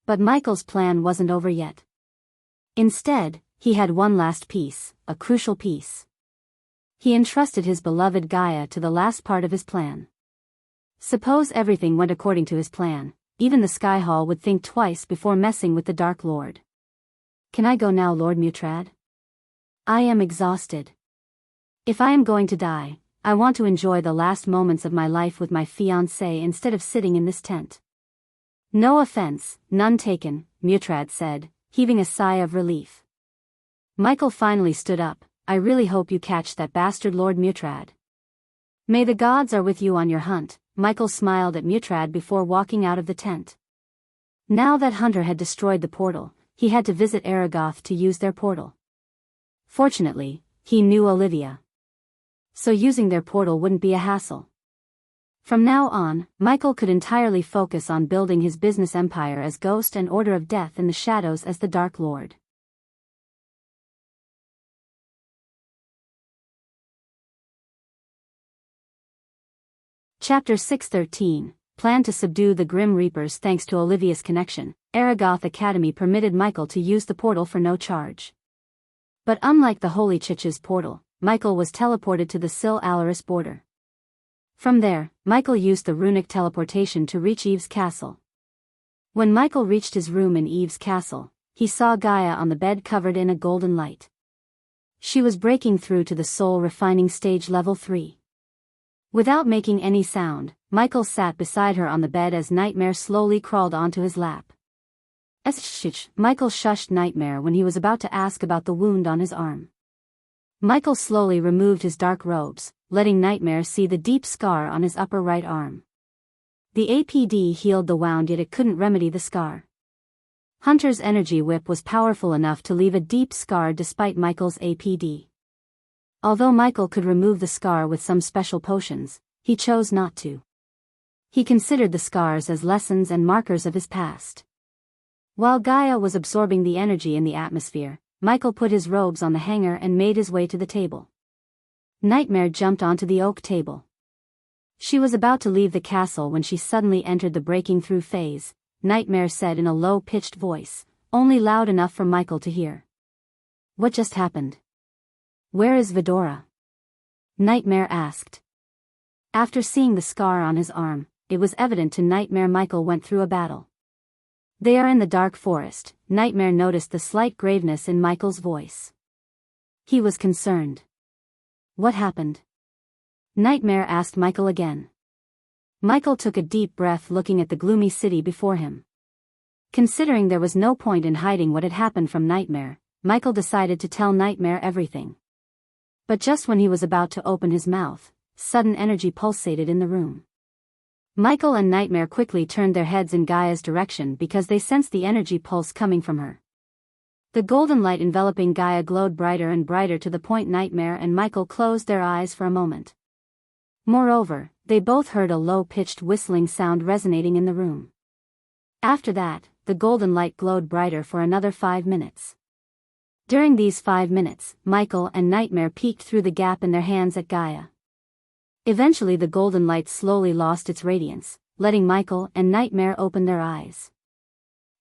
[SPEAKER 1] But Michael's plan wasn't over yet. Instead, he had one last piece, a crucial piece. He entrusted his beloved Gaia to the last part of his plan. Suppose everything went according to his plan, even the Sky Hall would think twice before messing with the Dark Lord. Can I go now, Lord Mutrad? I am exhausted. If I am going to die, I want to enjoy the last moments of my life with my fiancé instead of sitting in this tent. No offense, none taken, Mutrad said, heaving a sigh of relief. Michael finally stood up. I really hope you catch that bastard Lord Mutrad. May the gods are with you on your hunt, Michael smiled at Mutrad before walking out of the tent. Now that Hunter had destroyed the portal, he had to visit Aragoth to use their portal. Fortunately, he knew Olivia. So using their portal wouldn't be a hassle. From now on, Michael could entirely focus on building his business empire as Ghost and Order of Death in the Shadows as the Dark Lord. Chapter 613, Plan to subdue the Grim Reapers. Thanks to Olivia's connection, Aragoth Academy permitted Michael to use the portal for no charge. But unlike the Holy Chich's portal, Michael was teleported to the Sil-Alaris border. From there, Michael used the runic teleportation to reach Eve's castle. When Michael reached his room in Eve's castle, he saw Gaia on the bed covered in a golden light. She was breaking through to the soul refining stage level 3. Without making any sound, Michael sat beside her on the bed as Nightmare slowly crawled onto his lap. Michael shushed Nightmare when he was about to ask about the wound on his arm. Michael slowly removed his dark robes, letting Nightmare see the deep scar on his upper right arm. The APD healed the wound, yet it couldn't remedy the scar. Hunter's energy whip was powerful enough to leave a deep scar despite Michael's APD. Although Michael could remove the scar with some special potions, he chose not to. He considered the scars as lessons and markers of his past. While Gaia was absorbing the energy in the atmosphere, Michael put his robes on the hanger and made his way to the table. Nightmare jumped onto the oak table. She was about to leave the castle when she suddenly entered the breaking through phase, Nightmare said in a low-pitched voice, only loud enough for Michael to hear. What just happened? Where is Vidora? Nightmare asked. After seeing the scar on his arm, it was evident to Nightmare Michael went through a battle. They are in the dark forest. Nightmare noticed the slight graveness in Michael's voice. He was concerned. What happened? Nightmare asked Michael again. Michael took a deep breath, looking at the gloomy city before him. Considering there was no point in hiding what had happened from Nightmare, Michael decided to tell Nightmare everything. But just when he was about to open his mouth, sudden energy pulsated in the room. Michael and Nightmare quickly turned their heads in Gaia's direction because they sensed the energy pulse coming from her. The golden light enveloping Gaia glowed brighter and brighter to the point Nightmare and Michael closed their eyes for a moment. Moreover, they both heard a low-pitched whistling sound resonating in the room. After that, the golden light glowed brighter for another 5 minutes. During these 5 minutes, Michael and Nightmare peeked through the gap in their hands at Gaia. Eventually the golden light slowly lost its radiance, letting Michael and Nightmare open their eyes.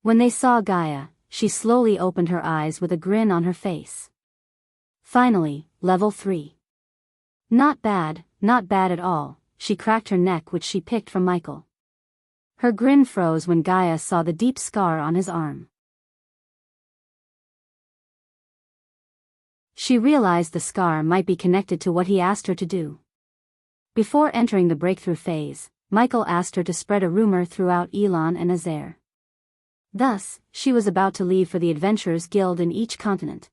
[SPEAKER 1] When they saw Gaia, she slowly opened her eyes with a grin on her face. Finally, level 3. Not bad at all, she cracked her neck, which she picked from Michael. Her grin froze when Gaia saw the deep scar on his arm. She realized the scar might be connected to what he asked her to do. Before entering the breakthrough phase, Michael asked her to spread a rumor throughout Elon and Azair. Thus, she was about to leave for the Adventurers Guild in each continent.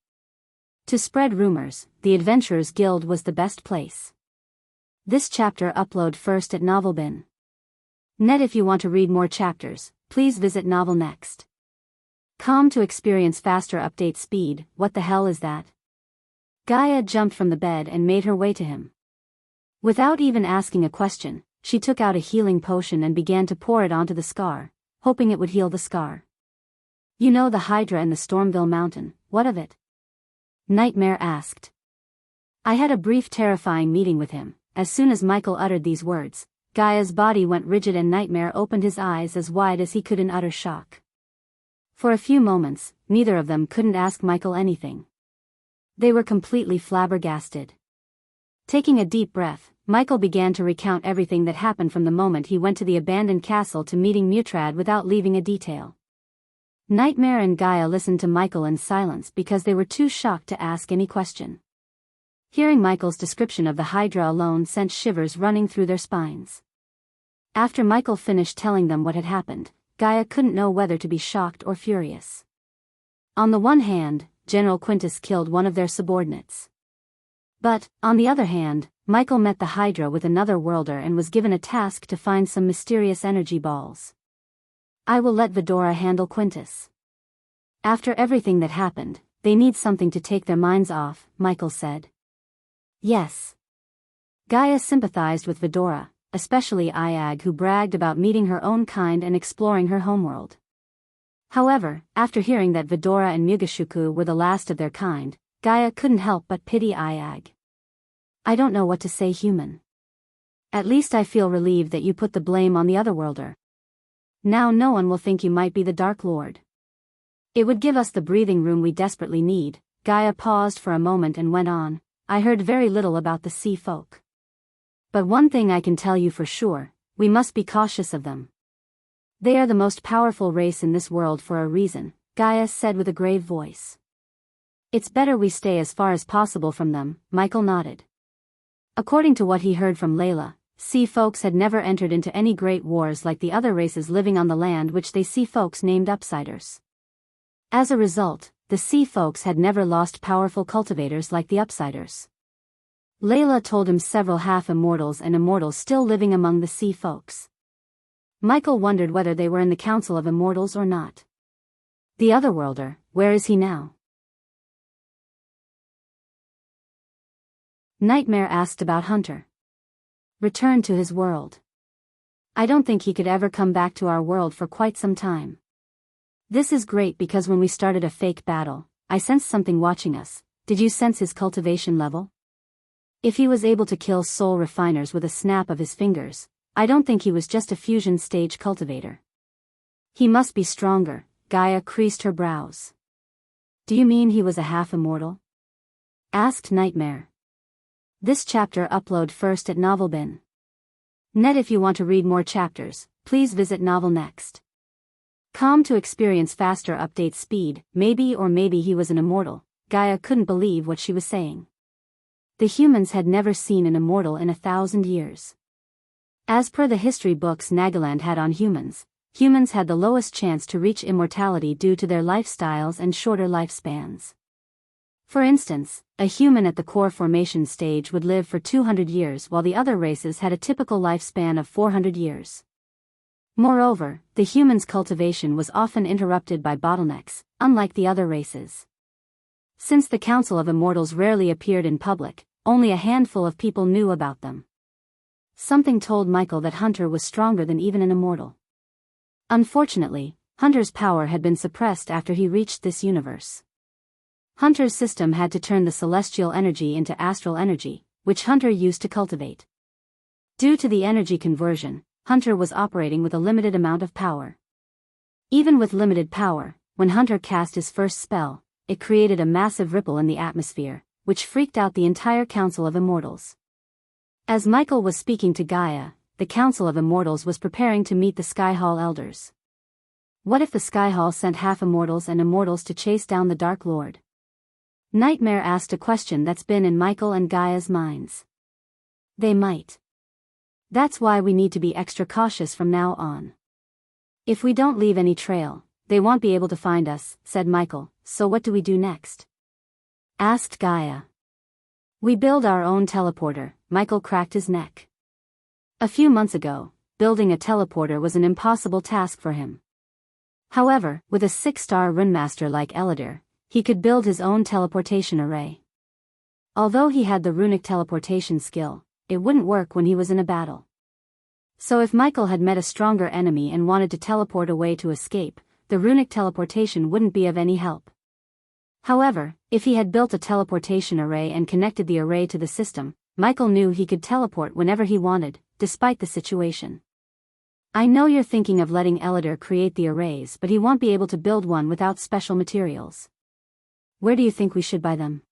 [SPEAKER 1] To spread rumors, the Adventurers Guild was the best place. This chapter upload first at Novelbin. Net. If you want to read more chapters, please visit Novel Next. Com to experience faster update speed. What the hell is that? Gaia jumped from the bed and made her way to him. Without even asking a question, she took out a healing potion and began to pour it onto the scar, hoping it would heal the scar. You know the Hydra and the Stormville Mountain, what of it? Nightmare asked. I had a brief terrifying meeting with him. As soon as Michael uttered these words, Gaia's body went rigid and Nightmare opened his eyes as wide as he could in utter shock. For a few moments, neither of them couldn't ask Michael anything. They were completely flabbergasted. Taking a deep breath, Michael began to recount everything that happened from the moment he went to the abandoned castle to meeting Mutrad without leaving a detail. Nightmare and Gaia listened to Michael in silence because they were too shocked to ask any question. Hearing Michael's description of the Hydra alone sent shivers running through their spines. After Michael finished telling them what had happened, Gaia couldn't know whether to be shocked or furious. On the one hand, General Quintus killed one of their subordinates. But, on the other hand, Michael met the Hydra with another worlder and was given a task to find some mysterious energy balls. I will let Vidora handle Quintus. After everything that happened, they need something to take their minds off, Michael said. Yes. Gaia sympathized with Vidora, especially Iag, who bragged about meeting her own kind and exploring her homeworld. However, after hearing that Vidora and Mugashuku were the last of their kind, Gaia couldn't help but pity Iag. I don't know what to say, human. At least I feel relieved that you put the blame on the otherworlder. Now no one will think you might be the Dark Lord. It would give us the breathing room we desperately need. Gaia paused for a moment and went on. I heard very little about the sea folk. But one thing I can tell you for sure, we must be cautious of them. They are the most powerful race in this world for a reason, Gaia said with a grave voice. It's better we stay as far as possible from them, Michael nodded. According to what he heard from Layla, sea folks had never entered into any great wars like the other races living on the land, which they sea folks named Upsiders. As a result, the sea folks had never lost powerful cultivators like the Upsiders. Layla told him several half-immortals and immortals still living among the sea folks. Michael wondered whether they were in the Council of Immortals or not. The Otherworlder, where is he now? Nightmare asked about Hunter. Returned to his world. I don't think he could ever come back to our world for quite some time. This is great because when we started a fake battle, I sensed something watching us. Did you sense his cultivation level? If he was able to kill soul refiners with a snap of his fingers, I don't think he was just a fusion stage cultivator. He must be stronger, Gaia creased her brows. Do you mean he was a half-immortal? Asked Nightmare. This chapter upload first at Novelbin. Net. If you want to read more chapters, please visit novelnext.com to experience faster update speed. Maybe he was an immortal. Gaia couldn't believe what she was saying. The humans had never seen an immortal in 1,000 years. As per the history books Nagaland had on humans had the lowest chance to reach immortality due to their lifestyles and shorter lifespans. For instance, a human at the core formation stage would live for 200 years while the other races had a typical lifespan of 400 years. Moreover, the human's cultivation was often interrupted by bottlenecks, unlike the other races. Since the Council of Immortals rarely appeared in public, only a handful of people knew about them. Something told Michael that Hunter was stronger than even an immortal. Unfortunately, Hunter's power had been suppressed after he reached this universe. Hunter's system had to turn the celestial energy into astral energy, which Hunter used to cultivate. Due to the energy conversion, Hunter was operating with a limited amount of power. Even with limited power, when Hunter cast his first spell, it created a massive ripple in the atmosphere, which freaked out the entire Council of Immortals. As Michael was speaking to Gaia, the Council of Immortals was preparing to meet the Skyhall Elders. What if the Skyhall sent half-immortals and immortals to chase down the Dark Lord? Nightmare asked a question that's been in Michael and Gaia's minds. They might. That's why we need to be extra cautious from now on. If we don't leave any trail, they won't be able to find us, said Michael. So what do we do next? Asked Gaia. We build our own teleporter. Michael cracked his neck. A few months ago, building a teleporter was an impossible task for him. However, with a 6-star runemaster like Eladir, he could build his own teleportation array. Although he had the runic teleportation skill, it wouldn't work when he was in a battle. So if Michael had met a stronger enemy and wanted to teleport away to escape, the runic teleportation wouldn't be of any help. However, if he had built a teleportation array and connected the array to the system, Michael knew he could teleport whenever he wanted, despite the situation. I know you're thinking of letting Elidor create the arrays, but he won't be able to build one without special materials. Where do you think we should buy them?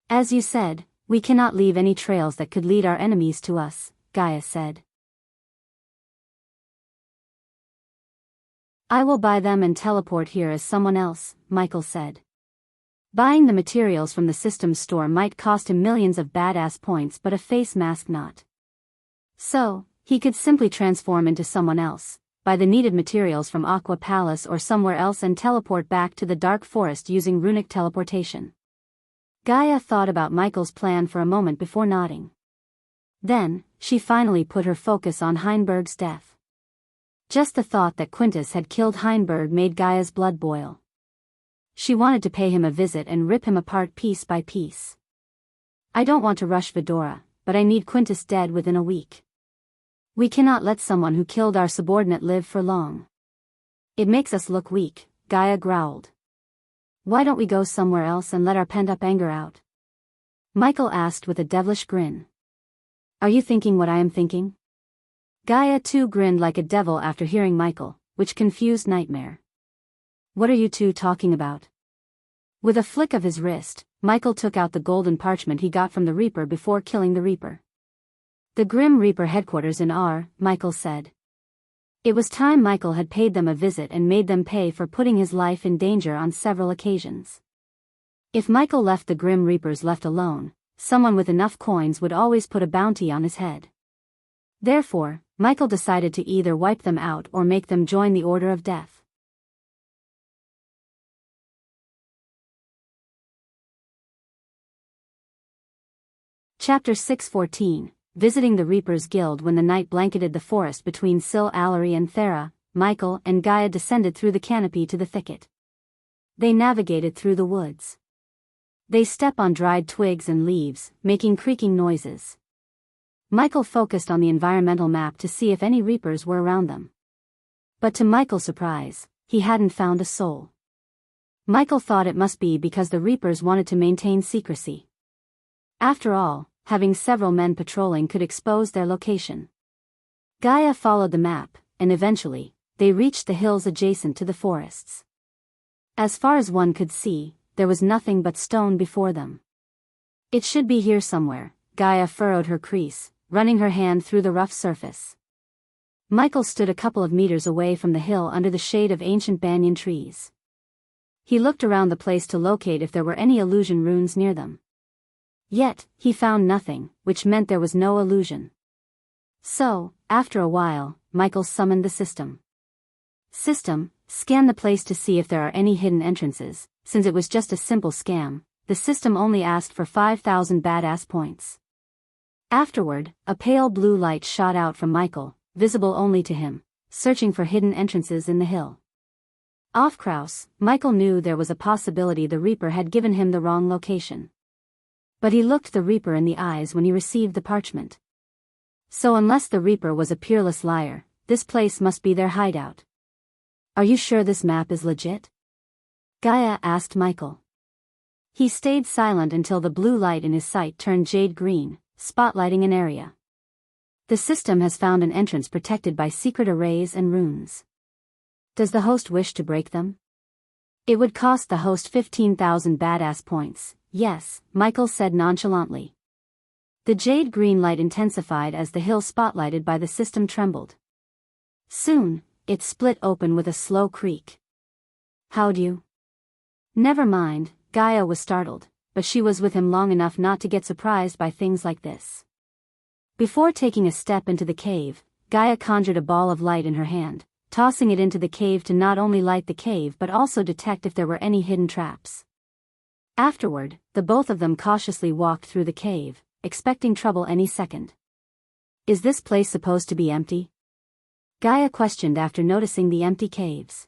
[SPEAKER 1] As you said, we cannot leave any trails that could lead our enemies to us, Gaia said. I will buy them and teleport here as someone else, Michael said. Buying the materials from the system's store might cost him millions of badass points, but a face mask not. So, he could simply transform into someone else, buy the needed materials from Aqua Palace or somewhere else and teleport back to the Dark Forest using runic teleportation. Gaia thought about Michael's plan for a moment before nodding. Then, she finally put her focus on Heinberg's death. Just the thought that Quintus had killed Heinberg made Gaia's blood boil. She wanted to pay him a visit and rip him apart piece by piece. I don't want to rush Vidora, but I need Quintus dead within a week. We cannot let someone who killed our subordinate live for long. It makes us look weak, Gaia growled. Why don't we go somewhere else and let our pent-up anger out? Michael asked with a devilish grin. Are you thinking what I am thinking? Gaia too grinned like a devil after hearing Michael, which confused Nightmare. What are you two talking about? With a flick of his wrist, Michael took out the golden parchment he got from the Reaper before killing the Reaper. The Grim Reaper headquarters in R, Michael said. It was time Michael had paid them a visit and made them pay for putting his life in danger on several occasions. If Michael left the Grim Reapers left alone, someone with enough coins would always put a bounty on his head. Therefore, Michael decided to either wipe them out or make them join the Order of Death. Chapter 614, Visiting the Reaper's Guild. When the night blanketed the forest between Sil Allery and Thera, Michael and Gaia descended through the canopy to the thicket. They navigated through the woods. They stepped on dried twigs and leaves, making creaking noises. Michael focused on the environmental map to see if any Reapers were around them. But to Michael's surprise, he hadn't found a soul. Michael thought it must be because the Reapers wanted to maintain secrecy. After all, having several men patrolling could expose their location. Gaia followed the map, and eventually, they reached the hills adjacent to the forests. As far as one could see, there was nothing but stone before them. It should be here somewhere, Gaia furrowed her crease, running her hand through the rough surface. Michael stood a couple of meters away from the hill under the shade of ancient banyan trees. He looked around the place to locate if there were any illusion runes near them. Yet, he found nothing, which meant there was no illusion. So, after a while, Michael summoned the system. System, scan the place to see if there are any hidden entrances. Since it was just a simple scam, the system only asked for 5,000 badass points. Afterward, a pale blue light shot out from Michael, visible only to him, searching for hidden entrances in the hill. Off Kraus, Michael knew there was a possibility the Reaper had given him the wrong location. But he looked the Reaper in the eyes when he received the parchment. So unless the Reaper was a peerless liar, this place must be their hideout. Are you sure this map is legit? Gaia asked Michael. He stayed silent until the blue light in his sight turned jade green, spotlighting an area. The system has found an entrance protected by secret arrays and runes. Does the host wish to break them? It would cost the host 15,000 badass points. Yes, Michael said nonchalantly. The jade green light intensified as the hill spotlighted by the system trembled. Soon, it split open with a slow creak. How'd you? Never mind, Gaia was startled, but she was with him long enough not to get surprised by things like this. Before taking a step into the cave, Gaia conjured a ball of light in her hand, tossing it into the cave to not only light the cave but also detect if there were any hidden traps. Afterward, the both of them cautiously walked through the cave, expecting trouble any second. Is this place supposed to be empty? Gaia questioned after noticing the empty caves.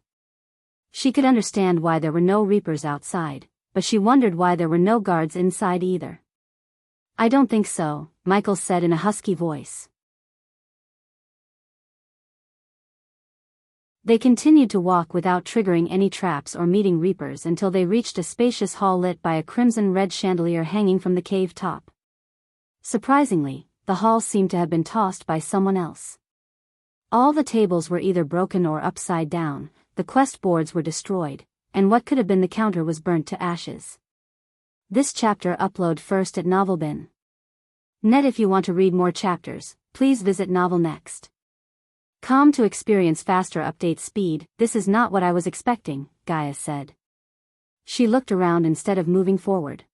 [SPEAKER 1] She could understand why there were no Reapers outside, but she wondered why there were no guards inside either. I don't think so, Michael said in a husky voice. They continued to walk without triggering any traps or meeting reapers until they reached a spacious hall lit by a crimson-red chandelier hanging from the cave top. Surprisingly, the hall seemed to have been tossed by someone else. All the tables were either broken or upside down, the quest boards were destroyed, and what could have been the counter was burnt to ashes. This chapter upload first at Novelbin. Net. If you want to read more chapters, please visit Novel Next. Com to experience faster update speed. This is not what I was expecting, Gaia said. She looked around instead of moving forward.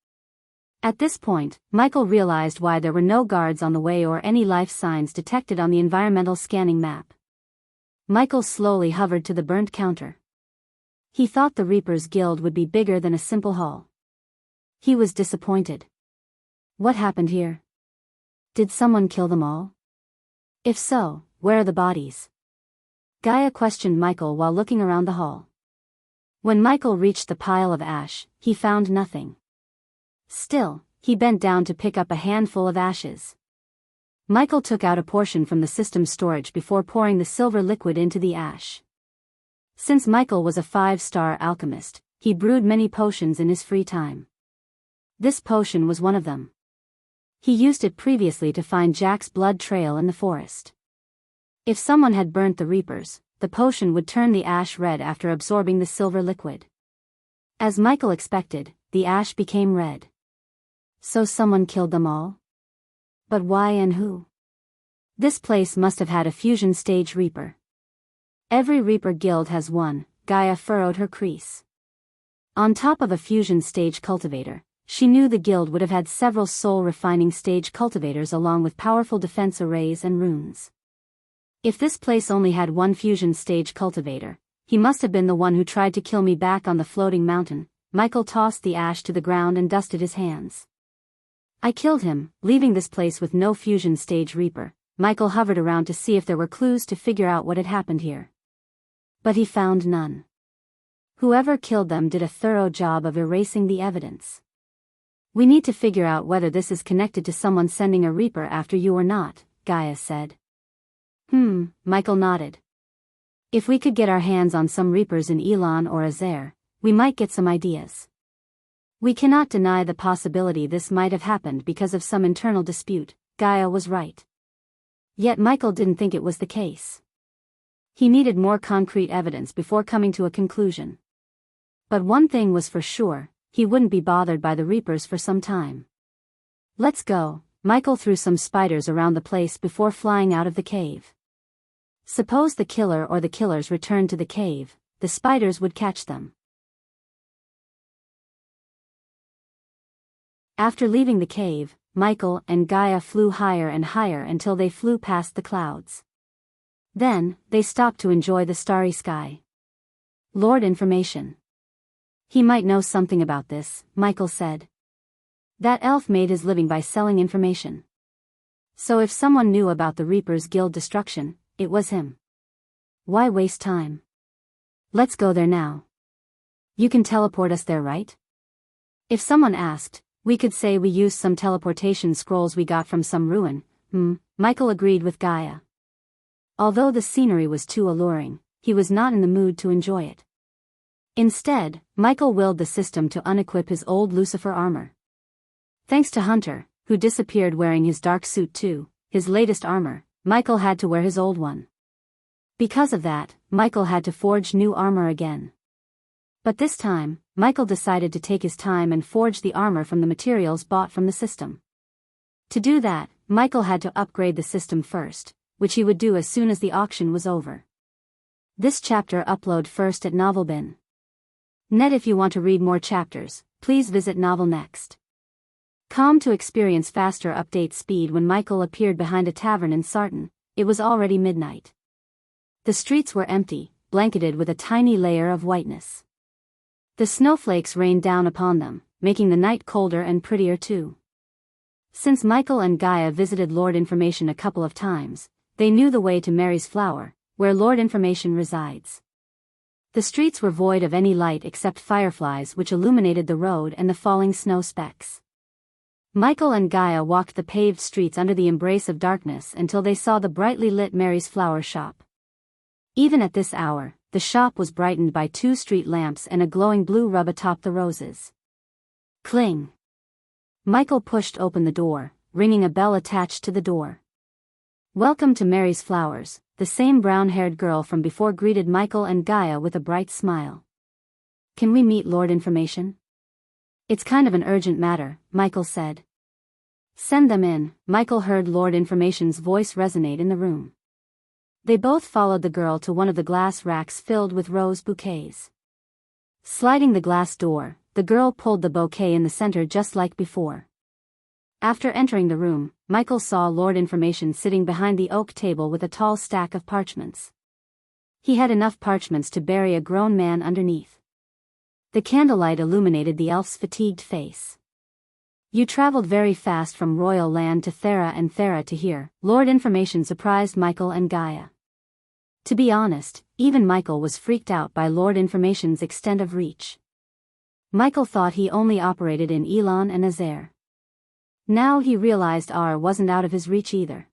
[SPEAKER 1] At this point, Michael realized why there were no guards on the way or any life signs detected on the environmental scanning map. Michael slowly hovered to the burnt counter. He thought the Reapers Guild would be bigger than a simple hall. He was disappointed. What happened here? Did someone kill them all? If so, where are the bodies? Gaia questioned Michael while looking around the hall. When Michael reached the pile of ash, he found nothing. Still, he bent down to pick up a handful of ashes. Michael took out a portion from the system's storage before pouring the silver liquid into the ash. Since Michael was a 5-star alchemist, he brewed many potions in his free time. This potion was one of them. He used it previously to find Jack's blood trail in the forest. If someone had burnt the Reapers, the potion would turn the ash red after absorbing the silver liquid. As Michael expected, the ash became red. So someone killed them all? But why and who? This place must have had a fusion stage Reaper. Every Reaper guild has one. Gaia furrowed her crease. On top of a fusion stage cultivator, she knew the guild would have had several soul-refining stage cultivators along with powerful defense arrays and runes. If this place only had one fusion stage cultivator, he must have been the one who tried to kill me back on the floating mountain. Michael tossed the ash to the ground and dusted his hands. I killed him, leaving this place with no fusion stage Reaper. Michael hovered around to see if there were clues to figure out what had happened here. But he found none. Whoever killed them did a thorough job of erasing the evidence. We need to figure out whether this is connected to someone sending a Reaper after you or not, Gaia said. Michael nodded. If we could get our hands on some Reapers in Elon or Azair, we might get some ideas. We cannot deny the possibility this might have happened because of some internal dispute. Gaia was right. Yet Michael didn't think it was the case. He needed more concrete evidence before coming to a conclusion. But one thing was for sure, he wouldn't be bothered by the Reapers for some time. Let's go. Michael threw some spiders around the place before flying out of the cave. Suppose the killer or the killers returned to the cave, the spiders would catch them. After leaving the cave, Michael and Gaia flew higher and higher until they flew past the clouds. Then, they stopped to enjoy the starry sky. Lord Information. He might know something about this, Michael said. That elf made his living by selling information. So if someone knew about the Reapers Guild destruction, it was him. Why waste time? Let's go there now. You can teleport us there, right? If someone asked, we could say we used some teleportation scrolls we got from some ruin. Michael agreed with Gaia. Although the scenery was too alluring, he was not in the mood to enjoy it. Instead, Michael willed the system to unequip his old Lucifer armor. Thanks to Hunter, who disappeared wearing his dark suit too, his latest armor, Michael had to wear his old one. Because of that, Michael had to forge new armor again. But this time, Michael decided to take his time and forge the armor from the materials bought from the system. To do that, Michael had to upgrade the system first, which he would do as soon as the auction was over. This chapter upload first at Novelbin. Net. If you want to read more chapters, please visit Novel Next. Com to experience faster update speed. When Michael appeared behind a tavern in Sarton, it was already midnight. The streets were empty, blanketed with a tiny layer of whiteness. The snowflakes rained down upon them, making the night colder and prettier too. Since Michael and Gaia visited Lord Information a couple of times, they knew the way to Mary's Flower, where Lord Information resides. The streets were void of any light except fireflies which illuminated the road and the falling snow specks. Michael and Gaia walked the paved streets under the embrace of darkness until they saw the brightly lit Mary's Flower shop. Even at this hour, the shop was brightened by 2 street lamps and a glowing blue rub atop the roses. Cling. Michael pushed open the door, ringing a bell attached to the door. Welcome to Mary's Flowers, the same brown-haired girl from before greeted Michael and Gaia with a bright smile. Can we meet Lord Information? It's kind of an urgent matter, Michael said. Send them in. Michael heard Lord Information's voice resonate in the room. They both followed the girl to one of the glass racks filled with rose bouquets. Sliding the glass door, the girl pulled the bouquet in the center just like before. After entering the room, Michael saw Lord Information sitting behind the oak table with a tall stack of parchments. He had enough parchments to bury a grown man underneath. The candlelight illuminated the elf's fatigued face. You traveled very fast from royal land to Thera and Thera to here, Lord Information surprised Michael and Gaia. To be honest, even Michael was freaked out by Lord Information's extent of reach. Michael thought he only operated in Elon and Azair. Now he realized R wasn't out of his reach either.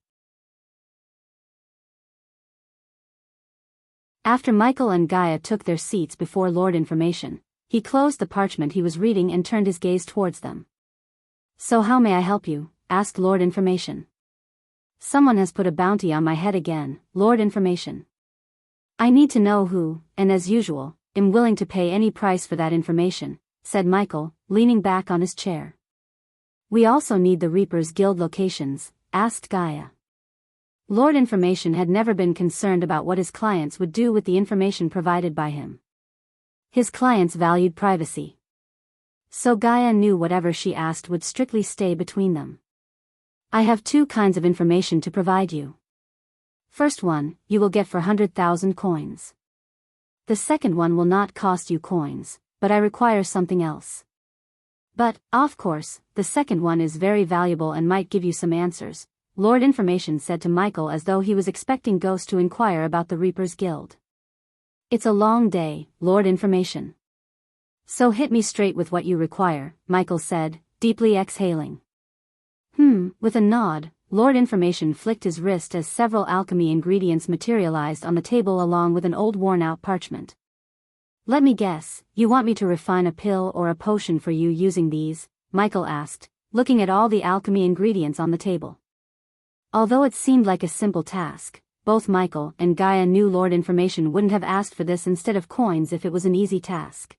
[SPEAKER 1] After Michael and Gaia took their seats before Lord Information, he closed the parchment he was reading and turned his gaze towards them. So how may I help you? Asked Lord Information. Someone has put a bounty on my head again, Lord Information. I need to know who, and as usual, am willing to pay any price for that information, said Michael, leaning back on his chair. We also need the Reaper's Guild locations, asked Gaia. Lord Information had never been concerned about what his clients would do with the information provided by him. His clients valued privacy. So Gaia knew whatever she asked would strictly stay between them. I have 2 kinds of information to provide you. First one, you will get for 100,000 coins. The second one will not cost you coins, but I require something else. But, of course, the second one is very valuable and might give you some answers, Lord Information said to Michael as though he was expecting Ghost to inquire about the Reaper's Guild. It's a long day, Lord Information. So hit me straight with what you require, Michael said, deeply exhaling. With a nod, Lord Information flicked his wrist as several alchemy ingredients materialized on the table along with an old worn-out parchment. Let me guess, you want me to refine a pill or a potion for you using these? Michael asked, looking at all the alchemy ingredients on the table. Although it seemed like a simple task, both Michael and Gaia knew Lord Information wouldn't have asked for this instead of coins if it was an easy task.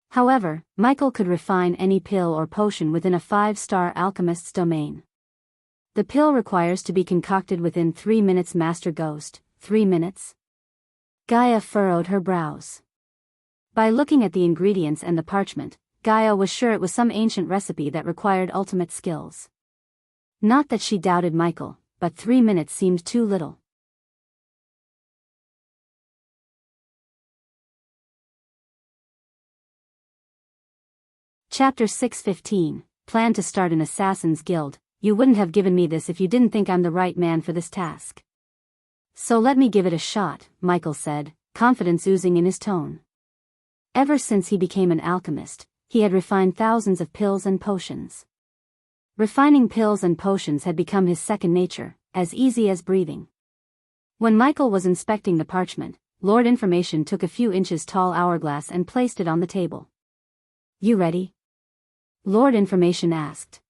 [SPEAKER 1] However, Michael could refine any pill or potion within a 5-star alchemist's domain. The pill requires to be concocted within 3 minutes. Master Ghost, 3 minutes? Gaia furrowed her brows. By looking at the ingredients and the parchment, Gaia was sure it was some ancient recipe that required ultimate skills. Not that she doubted Michael, but 3 minutes seemed too little. Chapter 6:15, Plan to start an assassin's guild. You wouldn't have given me this if you didn't think I'm the right man for this task. So let me give it a shot, Michael said, confidence oozing in his tone. Ever since he became an alchemist, he had refined thousands of pills and potions. Refining pills and potions had become his second nature, as easy as breathing. When Michael was inspecting the parchment, Lord Information took a few inches tall hourglass and placed it on the table. You ready? Lord Information asked.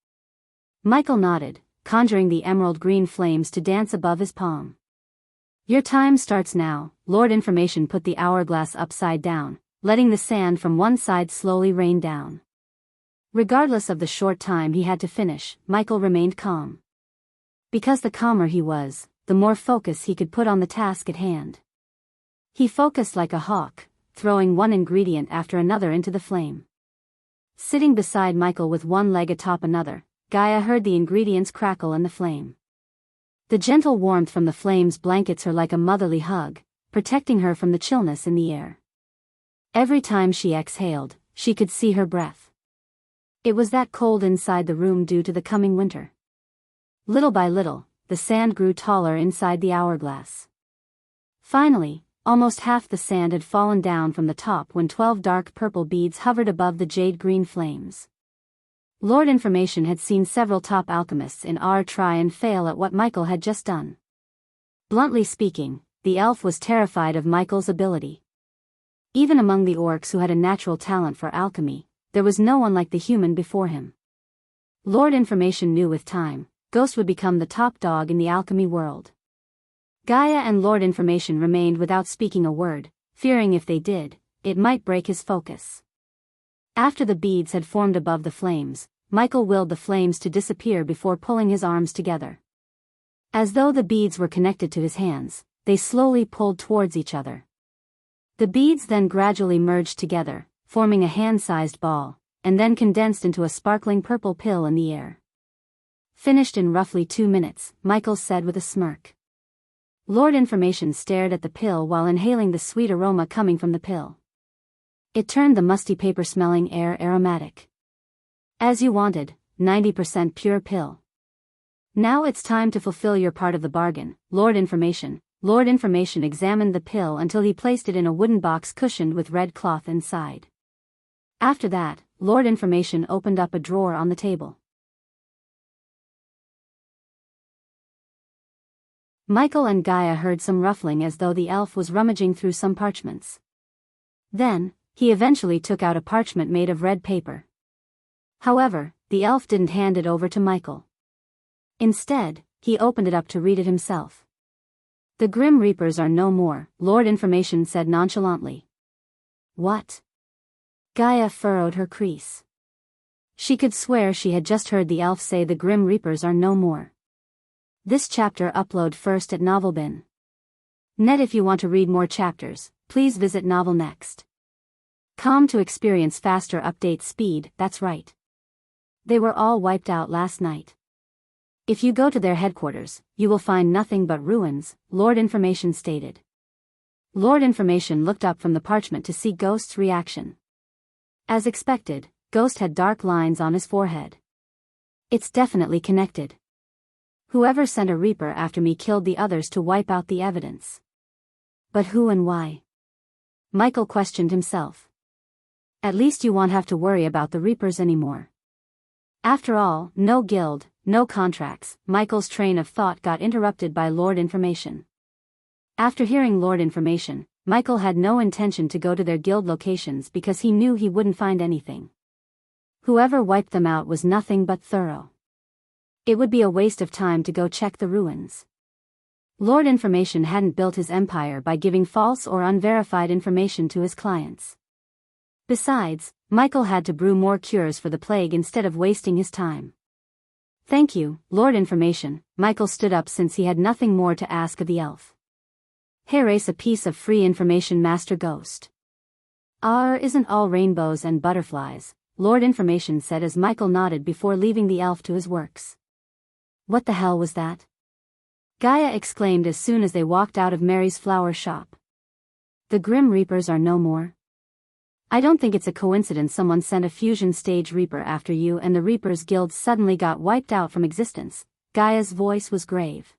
[SPEAKER 1] Michael nodded, conjuring the emerald green flames to dance above his palm. Your time starts now. Lord Information put the hourglass upside down, letting the sand from one side slowly rain down. Regardless of the short time he had to finish, Michael remained calm. Because the calmer he was, the more focus he could put on the task at hand. He focused like a hawk, throwing one ingredient after another into the flame. Sitting beside Michael with one leg atop another, Gaia heard the ingredients crackle in the flame. The gentle warmth from the flames blankets her like a motherly hug, protecting her from the chillness in the air. Every time she exhaled, she could see her breath. It was that cold inside the room due to the coming winter. Little by little, the sand grew taller inside the hourglass. Finally, almost half the sand had fallen down from the top when 12 dark purple beads hovered above the jade-green flames. Lord Information had seen several top alchemists in R try and fail at what Michael had just done. Bluntly speaking, the elf was terrified of Michael's ability. Even among the orcs who had a natural talent for alchemy, there was no one like the human before him. Lord Information knew with time, Ghost would become the top dog in the alchemy world. Gaia and Lord Information remained without speaking a word, fearing if they did, it might break his focus. After the beads had formed above the flames, Michael willed the flames to disappear before pulling his arms together. As though the beads were connected to his hands, they slowly pulled towards each other. The beads then gradually merged together, forming a hand-sized ball, and then condensed into a sparkling purple pill in the air. Finished in roughly 2 minutes, Michael said with a smirk. Lord Information stared at the pill while inhaling the sweet aroma coming from the pill. It turned the musty paper-smelling air aromatic. As you wanted, 90% pure pill. Now it's time to fulfill your part of the bargain, Lord Information. Lord Information examined the pill until he placed it in a wooden box cushioned with red cloth inside. After that, Lord Information opened up a drawer on the table. Michael and Gaia heard some ruffling as though the elf was rummaging through some parchments. Then, he eventually took out a parchment made of red paper. However, the elf didn't hand it over to Michael. Instead, he opened it up to read it himself. The Grim Reapers are no more, Lord Information said nonchalantly. What? Gaia furrowed her crease. She could swear she had just heard the elf say the Grim Reapers are no more. This chapter upload first at Novelbin. Net if you want to read more chapters, please visit Novel Next. Com to experience faster update speed, that's right. They were all wiped out last night. If you go to their headquarters, you will find nothing but ruins, Lord Information stated. Lord Information looked up from the parchment to see Ghost's reaction. As expected, Ghost had dark lines on his forehead. It's definitely connected. Whoever sent a Reaper after me killed the others to wipe out the evidence. But who and why? Michael questioned himself. At least you won't have to worry about the Reapers anymore. After all, no guild, no contracts. Michael's train of thought got interrupted by Lord Information. After hearing Lord Information, Michael had no intention to go to their guild locations because he knew he wouldn't find anything. Whoever wiped them out was nothing but thorough. It would be a waste of time to go check the ruins. Lord Information hadn't built his empire by giving false or unverified information to his clients. Besides, Michael had to brew more cures for the plague instead of wasting his time. Thank you, Lord Information. Michael stood up since he had nothing more to ask of the elf. Here's a piece of free information, Master Ghost. Isn't all rainbows and butterflies, Lord Information said as Michael nodded before leaving the elf to his works. What the hell was that? Gaia exclaimed as soon as they walked out of Mary's flower shop. The Grim Reapers are no more. I don't think it's a coincidence someone sent a fusion stage Reaper after you and the Reapers Guild suddenly got wiped out from existence. Gaia's voice was grave.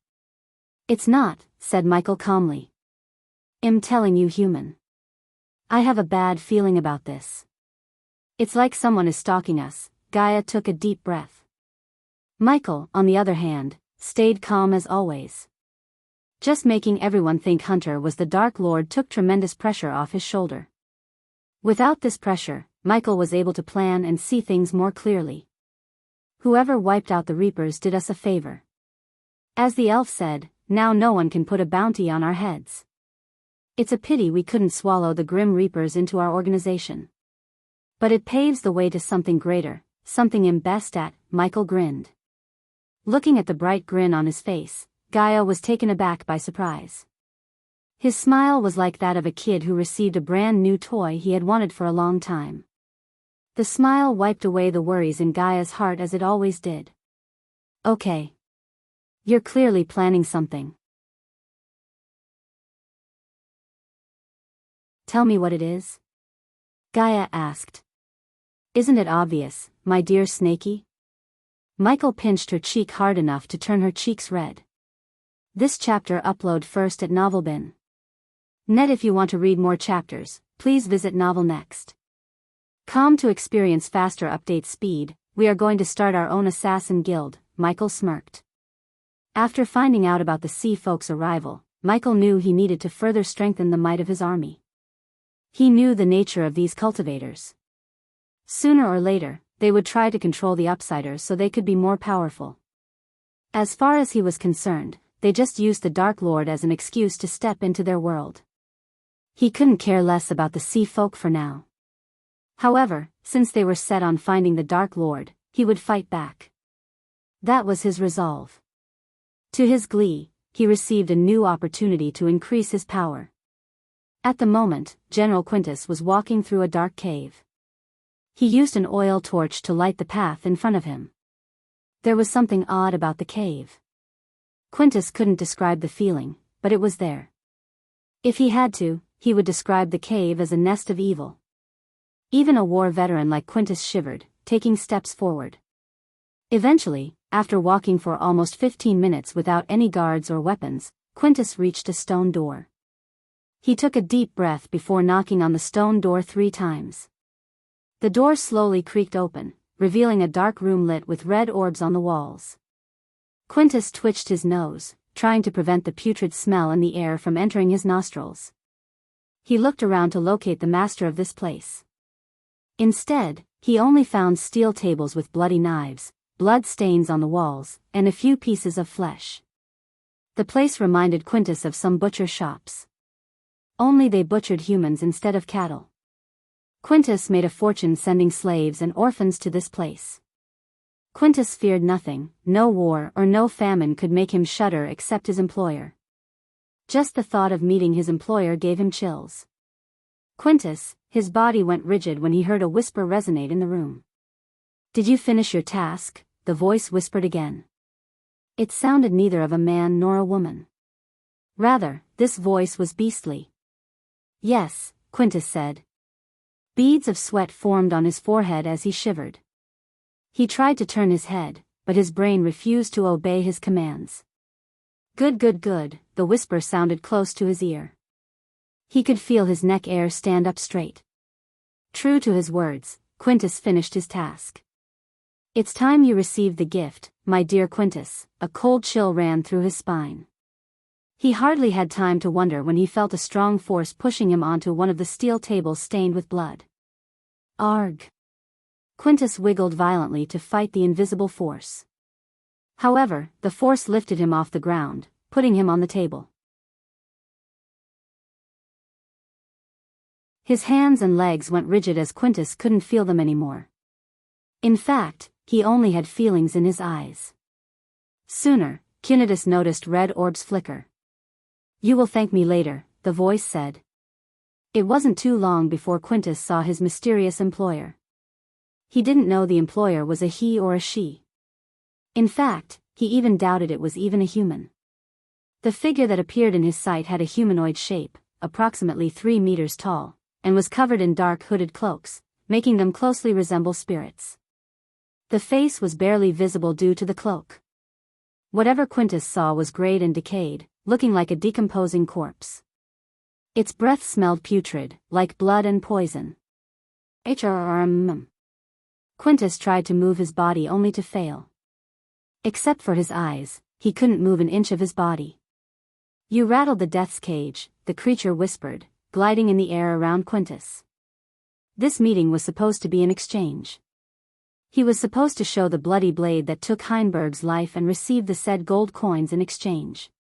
[SPEAKER 1] It's not, said Michael calmly. I'm telling you, human. I have a bad feeling about this. It's like someone is stalking us. Gaia took a deep breath. Michael, on the other hand, stayed calm as always. Just making everyone think Hunter was the Dark Lord took tremendous pressure off his shoulder. Without this pressure, Michael was able to plan and see things more clearly. Whoever wiped out the Reapers did us a favor. As the elf said, now no one can put a bounty on our heads. It's a pity we couldn't swallow the Grim Reapers into our organization. But it paves the way to something greater, something I'm best at, Michael grinned. Looking at the bright grin on his face, Gaia was taken aback by surprise. His smile was like that of a kid who received a brand new toy he had wanted for a long time. The smile wiped away the worries in Gaia's heart as it always did. Okay. You're clearly planning something. Tell me what it is? Gaia asked. Isn't it obvious, my dear Snakey? Michael pinched her cheek hard enough to turn her cheeks red. This chapter upload first at Novelbin. Net if you want to read more chapters, please visit Novel Next. Com to experience faster update speed, we are going to start our own assassin guild, Michael smirked. After finding out about the Sea Folk's arrival, Michael knew he needed to further strengthen the might of his army. He knew the nature of these cultivators. Sooner or later, they would try to control the Upsiders so they could be more powerful. As far as he was concerned, they just used the Dark Lord as an excuse to step into their world. He couldn't care less about the sea folk for now. However, since they were set on finding the Dark Lord, he would fight back. That was his resolve. To his glee, he received a new opportunity to increase his power. At the moment, General Quintus was walking through a dark cave. He used an oil torch to light the path in front of him. There was something odd about the cave. Quintus couldn't describe the feeling, but it was there. If he had to, he would describe the cave as a nest of evil. Even a war veteran like Quintus shivered, taking steps forward. Eventually, after walking for almost 15 minutes without any guards or weapons, Quintus reached a stone door. He took a deep breath before knocking on the stone door 3 times. The door slowly creaked open, revealing a dark room lit with red orbs on the walls. Quintus twitched his nose, trying to prevent the putrid smell in the air from entering his nostrils. He looked around to locate the master of this place. Instead, he only found steel tables with bloody knives, blood stains on the walls, and a few pieces of flesh. The place reminded Quintus of some butcher shops. Only they butchered humans instead of cattle. Quintus made a fortune sending slaves and orphans to this place. Quintus feared nothing, no war or no famine could make him shudder except his employer. Just the thought of meeting his employer gave him chills. Quintus, his body went rigid when he heard a whisper resonate in the room. "Did you finish your task?" the voice whispered again. It sounded neither of a man nor a woman. Rather, this voice was beastly. "Yes," Quintus said. Beads of sweat formed on his forehead as he shivered. He tried to turn his head, but his brain refused to obey his commands. "Good, good, good," the whisper sounded close to his ear. He could feel his neck hair stand up straight. True to his words, Quintus finished his task. "It's time you received the gift, my dear Quintus." A cold chill ran through his spine. He hardly had time to wonder when he felt a strong force pushing him onto one of the steel tables stained with blood. Arg! Quintus wiggled violently to fight the invisible force. However, the force lifted him off the ground, putting him on the table. His hands and legs went rigid as Quintus couldn't feel them anymore. In fact, he only had feelings in his eyes. Sooner, Quintus noticed red orbs flicker. "You will thank me later," the voice said. It wasn't too long before Quintus saw his mysterious employer. He didn't know the employer was a he or a she. In fact, he even doubted it was even a human. The figure that appeared in his sight had a humanoid shape, approximately 3 meters tall, and was covered in dark hooded cloaks, making them closely resemble spirits. The face was barely visible due to the cloak. Whatever Quintus saw was grayed and decayed, looking like a decomposing corpse. Its breath smelled putrid, like blood and poison. Quintus tried to move his body only to fail. Except for his eyes, he couldn't move an inch of his body. "You rattled the death's cage," the creature whispered, gliding in the air around Quintus. This meeting was supposed to be an exchange. He was supposed to show the bloody blade that took Heinberg's life and receive the said gold coins in exchange.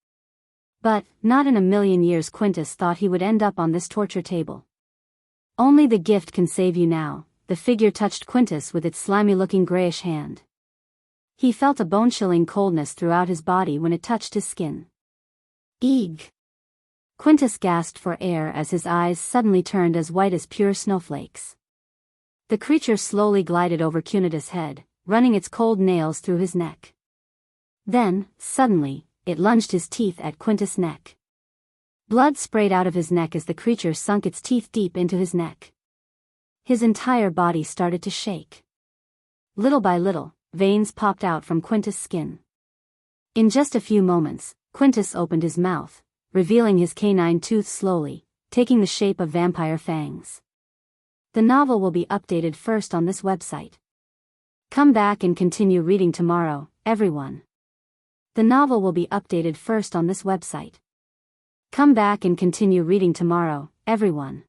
[SPEAKER 1] But, not in a million years Quintus thought he would end up on this torture table. "Only the gift can save you now," the figure touched Quintus with its slimy-looking grayish hand. He felt a bone-chilling coldness throughout his body when it touched his skin. "Eeg!" Quintus gasped for air as his eyes suddenly turned as white as pure snowflakes. The creature slowly glided over Quintus' head, running its cold nails through his neck. Then, suddenly, it lunged his teeth at Quintus' neck. Blood sprayed out of his neck as the creature sunk its teeth deep into his neck. His entire body started to shake. Little by little, veins popped out from Quintus' skin. In just a few moments, Quintus opened his mouth, revealing his canine tooth slowly, taking the shape of vampire fangs. The novel will be updated first on this website. Come back and continue reading tomorrow, everyone. The novel will be updated first on this website. Come back and continue reading tomorrow, everyone.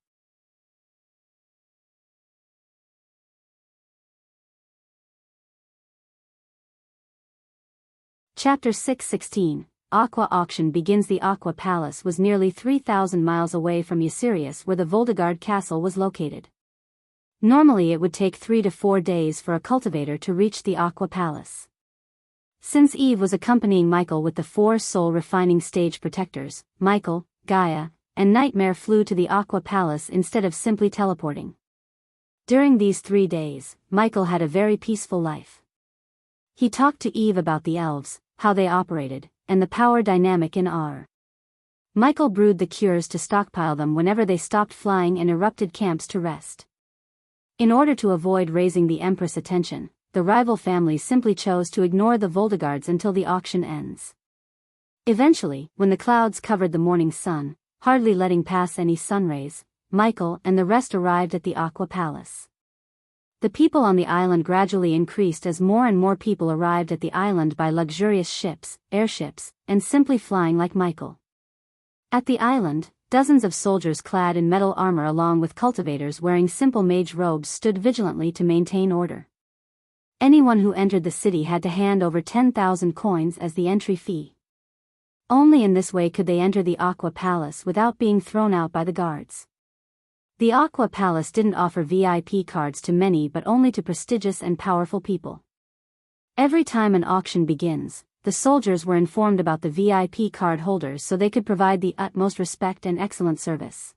[SPEAKER 1] Chapter 6:16. Aqua Auction begins. The Aqua Palace was nearly 3,000 miles away from Eucerius, where the Voldegard castle was located. Normally it would take 3 to 4 days for a cultivator to reach the Aqua Palace. Since Eve was accompanying Michael with the 4 soul refining stage protectors, Michael, Gaia, and Nightmare flew to the Aqua Palace instead of simply teleporting. During these 3 days, Michael had a very peaceful life. He talked to Eve about the elves, how they operated, and the power dynamic in AR. Michael brewed the cures to stockpile them whenever they stopped flying and erupted camps to rest. In order to avoid raising the Empress' attention, the rival families simply chose to ignore the Voldegards until the auction ends. Eventually, when the clouds covered the morning sun, hardly letting pass any sunrays, Michael and the rest arrived at the Aqua Palace. The people on the island gradually increased as more and more people arrived at the island by luxurious ships, airships, and simply flying like Michael. At the island, dozens of soldiers clad in metal armor along with cultivators wearing simple mage robes stood vigilantly to maintain order. Anyone who entered the city had to hand over 10,000 coins as the entry fee. Only in this way could they enter the Aqua Palace without being thrown out by the guards. The Aqua Palace didn't offer VIP cards to many but only to prestigious and powerful people. Every time an auction begins, the soldiers were informed about the VIP card holders so they could provide the utmost respect and excellent service.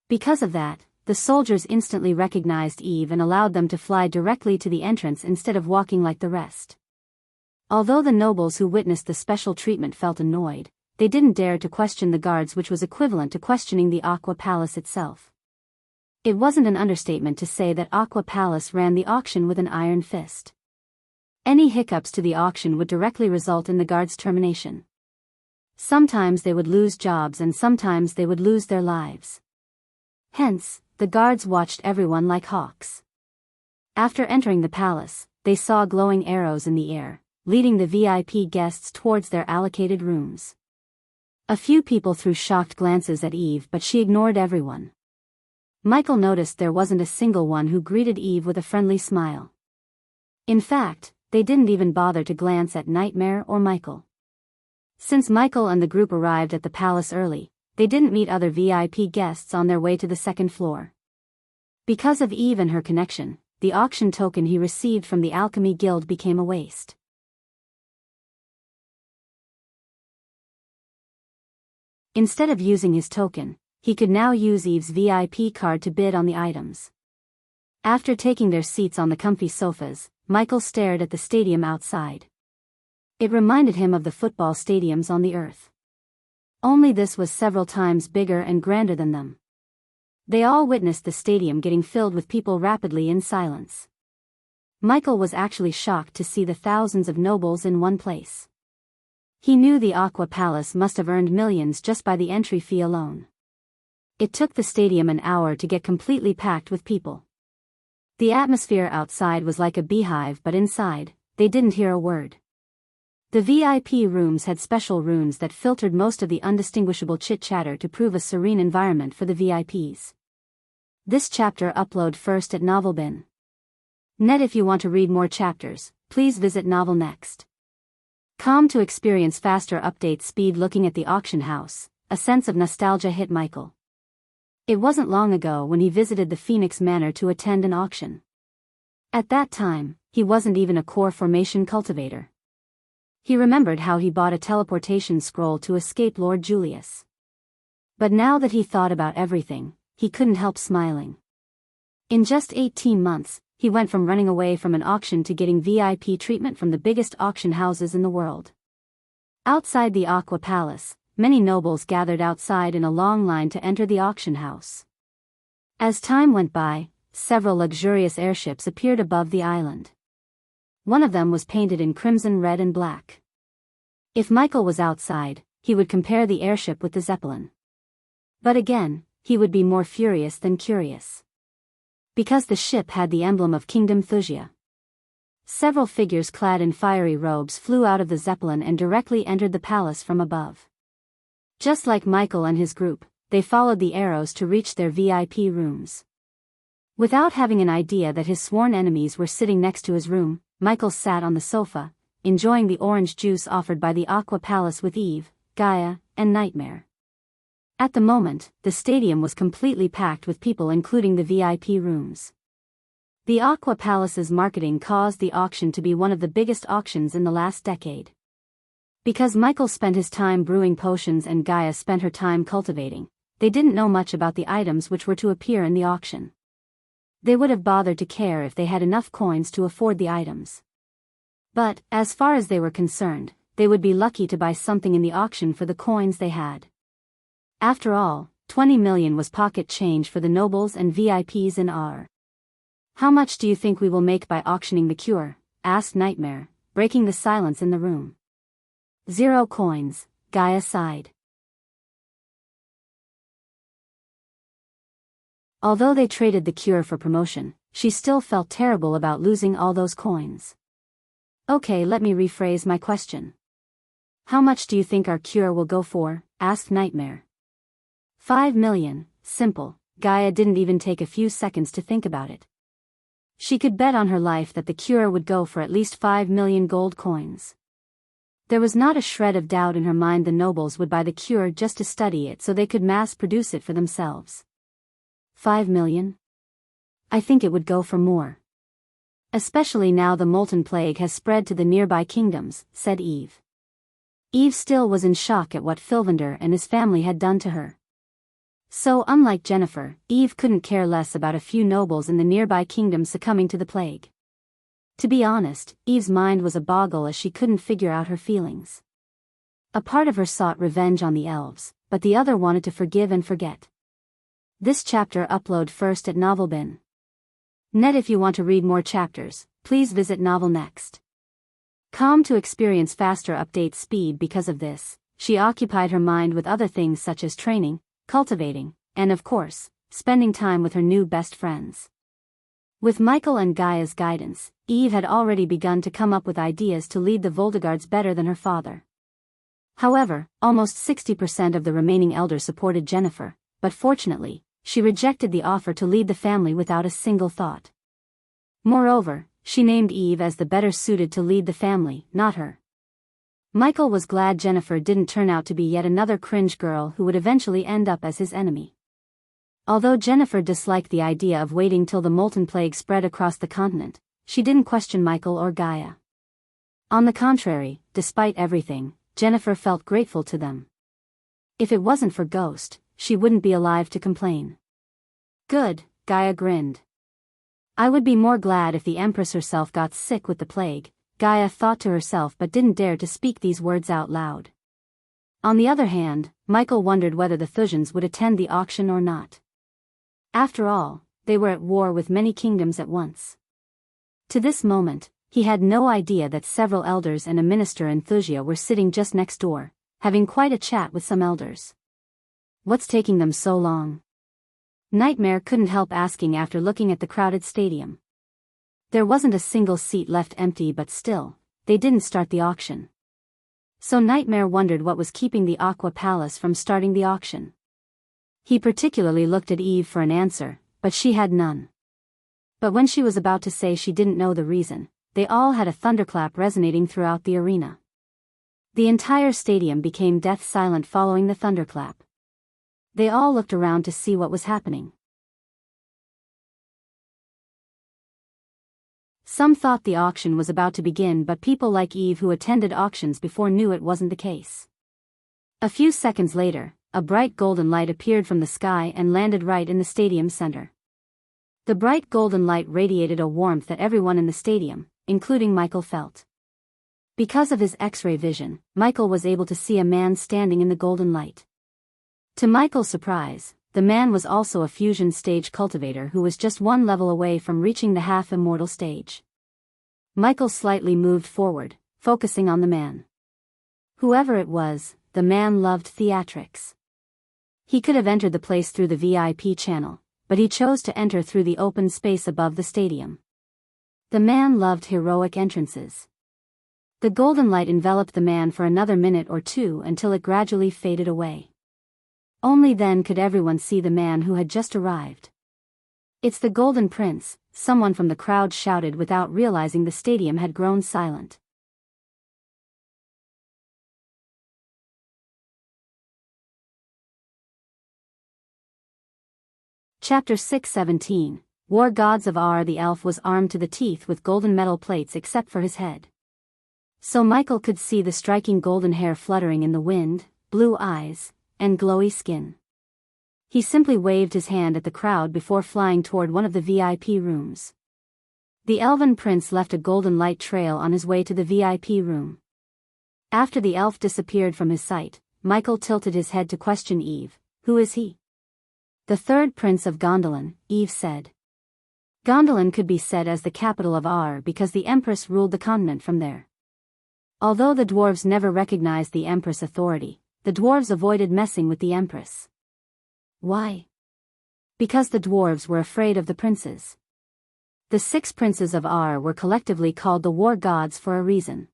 [SPEAKER 1] Because of that, the soldiers instantly recognized Eve and allowed them to fly directly to the entrance instead of walking like the rest. Although the nobles who witnessed the special treatment felt annoyed, they didn't dare to question the guards, which was equivalent to questioning the Aqua Palace itself. It wasn't an understatement to say that Aqua Palace ran the auction with an iron fist. Any hiccups to the auction would directly result in the guards' termination. Sometimes they would lose jobs and sometimes they would lose their lives. Hence, the guards watched everyone like hawks. After entering the palace, they saw glowing arrows in the air, leading the VIP guests towards their allocated rooms. A few people threw shocked glances at Eve, but she ignored everyone. Michael noticed there wasn't a single one who greeted Eve with a friendly smile. In fact, they didn't even bother to glance at Nightmare or Michael. Since Michael and the group arrived at the palace early, they didn't meet other VIP guests on their way to the second floor. Because of Eve and her connection, the auction token he received from the Alchemy Guild became a waste. Instead of using his token, he could now use Eve's VIP card to bid on the items. After taking their seats on the comfy sofas, Michael stared at the stadium outside. It reminded him of the football stadiums on the Earth. Only this was several times bigger and grander than them. They all witnessed the stadium getting filled with people rapidly in silence. Michael was actually shocked to see the thousands of nobles in one place. He knew the Aqua Palace must have earned millions just by the entry fee alone. It took the stadium an hour to get completely packed with people. The atmosphere outside was like a beehive, but inside, they didn't hear a word. The VIP rooms had special runes that filtered most of the undistinguishable chit-chatter to prove a serene environment for the VIPs. This chapter upload first at Novelbin. Net. If you want to read more chapters, please visit Novel Next. Com to experience faster update speed. Looking at the auction house, a sense of nostalgia hit Michael. It wasn't long ago when he visited the Phoenix Manor to attend an auction. At that time, he wasn't even a core formation cultivator. He remembered how he bought a teleportation scroll to escape Lord Julius. But now that he thought about everything, he couldn't help smiling. In just 18 months, he went from running away from an auction to getting VIP treatment from the biggest auction houses in the world. Outside the Aqua Palace, many nobles gathered outside in a long line to enter the auction house. As time went by, several luxurious airships appeared above the island. One of them was painted in crimson, red and black. If Michael was outside, he would compare the airship with the Zeppelin. But again, he would be more furious than curious. Because the ship had the emblem of Kingdom Thusia. Several figures clad in fiery robes flew out of the Zeppelin and directly entered the palace from above. Just like Michael and his group, they followed the arrows to reach their VIP rooms. Without having an idea that his sworn enemies were sitting next to his room, Michael sat on the sofa, enjoying the orange juice offered by the Aqua Palace with Eve, Gaia, and Nightmare. At the moment, the stadium was completely packed with people, including the VIP rooms. The Aqua Palace's marketing caused the auction to be one of the biggest auctions in the last decade. Because Michael spent his time brewing potions and Gaia spent her time cultivating, they didn't know much about the items which were to appear in the auction. They would have bothered to care if they had enough coins to afford the items. But, as far as they were concerned, they would be lucky to buy something in the auction for the coins they had. After all, 20 million was pocket change for the nobles and VIPs in R. "How much do you think we will make by auctioning the cure?" asked Nightmare, breaking the silence in the room. "0 coins, Gaia sighed. Although they traded the cure for promotion, she still felt terrible about losing all those coins. "Okay, let me rephrase my question. How much do you think our cure will go for?" asked Nightmare. 5 million, simple. Gaia didn't even take a few seconds to think about it. She could bet on her life that the cure would go for at least 5 million gold coins. There was not a shred of doubt in her mind the nobles would buy the cure just to study it so they could mass-produce it for themselves. 5 million? I think it would go for more. Especially now the molten plague has spread to the nearby kingdoms, said Eve. Eve still was in shock at what Fylvander and his family had done to her. So unlike Jennifer, Eve couldn't care less about a few nobles in the nearby kingdom succumbing to the plague. To be honest, Eve's mind was a boggle as she couldn't figure out her feelings. A part of her sought revenge on the elves, but the other wanted to forgive and forget. This chapter upload first at Novelbin. Net. If you want to read more chapters, please visit novelnext.com to experience faster update speed. Because of this, she occupied her mind with other things such as training, cultivating, and of course, spending time with her new best friends. With Michael and Gaia's guidance, Eve had already begun to come up with ideas to lead the Voldegards better than her father. However, almost 60% of the remaining elders supported Jennifer, but fortunately, she rejected the offer to lead the family without a single thought. Moreover, she named Eve as the better suited to lead the family, not her. Michael was glad Jennifer didn't turn out to be yet another cringe girl who would eventually end up as his enemy. Although Jennifer disliked the idea of waiting till the molten plague spread across the continent, she didn't question Michael or Gaia. On the contrary, despite everything, Jennifer felt grateful to them. If it wasn't for Ghost, she wouldn't be alive to complain. Good, Gaia grinned. I would be more glad if the Empress herself got sick with the plague, Gaia thought to herself but didn't dare to speak these words out loud. On the other hand, Michael wondered whether the Thusians would attend the auction or not. After all, they were at war with many kingdoms at once. To this moment, he had no idea that several elders and a minister in Thusia were sitting just next door, having quite a chat with some elders. What's taking them so long? Nightmare couldn't help asking after looking at the crowded stadium. There wasn't a single seat left empty, but still, they didn't start the auction. So Nightmare wondered what was keeping the Aqua Palace from starting the auction. He particularly looked at Eve for an answer, but she had none. But when she was about to say she didn't know the reason, they all had a thunderclap resonating throughout the arena. The entire stadium became death silent following the thunderclap. They all looked around to see what was happening. Some thought the auction was about to begin, but people like Eve who attended auctions before knew it wasn't the case. A few seconds later, a bright golden light appeared from the sky and landed right in the stadium center. The bright golden light radiated a warmth that everyone in the stadium, including Michael, felt. Because of his X-ray vision, Michael was able to see a man standing in the golden light. To Michael's surprise, the man was also a fusion stage cultivator who was just one level away from reaching the half-immortal stage. Michael slightly moved forward, focusing on the man. Whoever it was, the man loved theatrics. He could have entered the place through the VIP channel, but he chose to enter through the open space above the stadium. The man loved heroic entrances. The golden light enveloped the man for another minute or two until it gradually faded away. Only then could everyone see the man who had just arrived. "It's the Golden Prince," someone from the crowd shouted without realizing the stadium had grown silent. Chapter 6:17. War Gods of Ar. The elf was armed to the teeth with golden metal plates except for his head. So Michael could see the striking golden hair fluttering in the wind, blue eyes, and glowy skin. He simply waved his hand at the crowd before flying toward one of the VIP rooms. The elven prince left a golden light trail on his way to the VIP room. After the elf disappeared from his sight, Michael tilted his head to question Eve. Who is he? The third prince of Gondolin, Eve said. Gondolin could be said as the capital of Ar because the Empress ruled the continent from there. Although the dwarves never recognized the Empress' authority, the dwarves avoided messing with the Empress. Why? Because the dwarves were afraid of the princes. The 6 princes of Ar were collectively called the War Gods for a reason.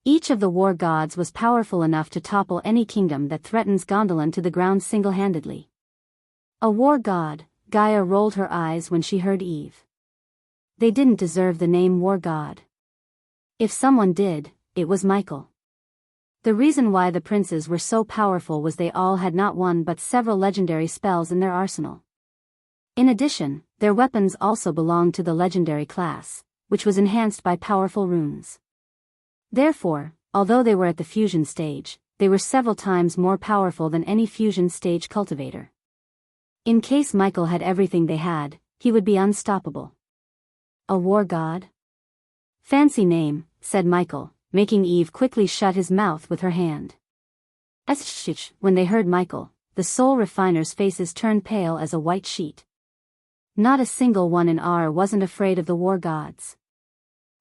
[SPEAKER 1] Each of the War Gods was powerful enough to topple any kingdom that threatens Gondolin to the ground single-handedly. A war god, Gaia rolled her eyes when she heard Eve. They didn't deserve the name War God. If someone did, it was Michael. The reason why the princes were so powerful was they all had not one but several legendary spells in their arsenal. In addition, their weapons also belonged to the legendary class, which was enhanced by powerful runes. Therefore, although they were at the fusion stage, they were several times more powerful than any fusion stage cultivator. In case Michael had everything they had, he would be unstoppable. A war god? Fancy name, said Michael, making Eve quickly shut his mouth with her hand. When they heard Michael, the soul refiners' faces turned pale as a white sheet. Not a single one in Ar wasn't afraid of the war gods.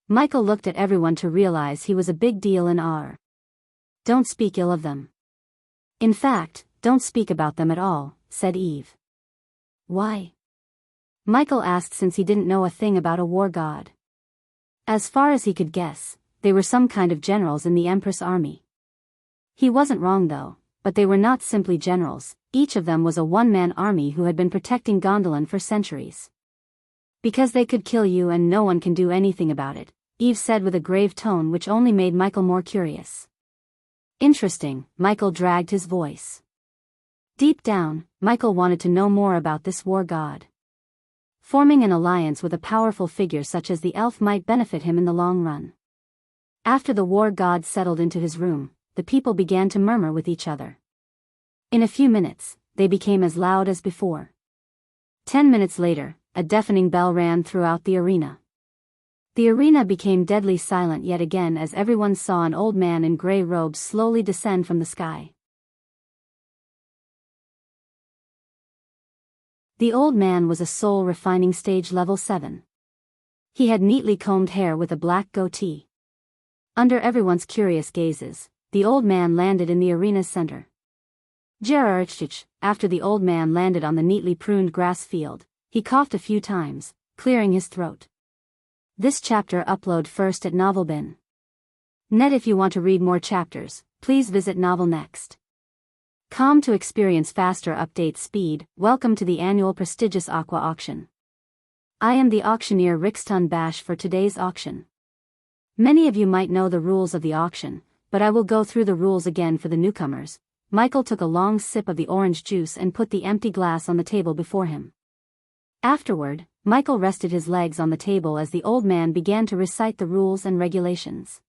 [SPEAKER 1] Michael looked at everyone to realize he was a big deal in Ar. Don't speak ill of them. In fact, don't speak about them at all, said Eve. Why? Michael asked since he didn't know a thing about a war god. As far as he could guess, they were some kind of generals in the Empress army. He wasn't wrong though, but they were not simply generals, each of them was a one-man army who had been protecting Gondolin for centuries. Because they could kill you and no one can do anything about it, Eve said with a grave tone which only made Michael more curious. Interesting, Michael dragged his voice. Deep down, Michael wanted to know more about this war god. Forming an alliance with a powerful figure such as the elf might benefit him in the long run. After the war god settled into his room, the people began to murmur with each other. In a few minutes, they became as loud as before. 10 minutes later, a deafening bell rang throughout the arena. The arena became deadly silent yet again as everyone saw an old man in gray robes slowly descend from the sky. The old man was a soul refining stage level 7. He had neatly combed hair with a black goatee. Under everyone's curious gazes, the old man landed in the arena's center. After the old man landed on the neatly pruned grass field, he coughed a few times, clearing his throat. This chapter upload first at Novelbin. Net. If you want to read more chapters, please visit Novel Next. Com to experience faster update speed. Welcome to the annual prestigious Aqua auction. I am the auctioneer Rixton Bash for today's auction. Many of you might know the rules of the auction, but I will go through the rules again for the newcomers. Michael took a long sip of the orange juice and put the empty glass on the table before him. Afterward, Michael rested his legs on the table as the old man began to recite the rules and regulations.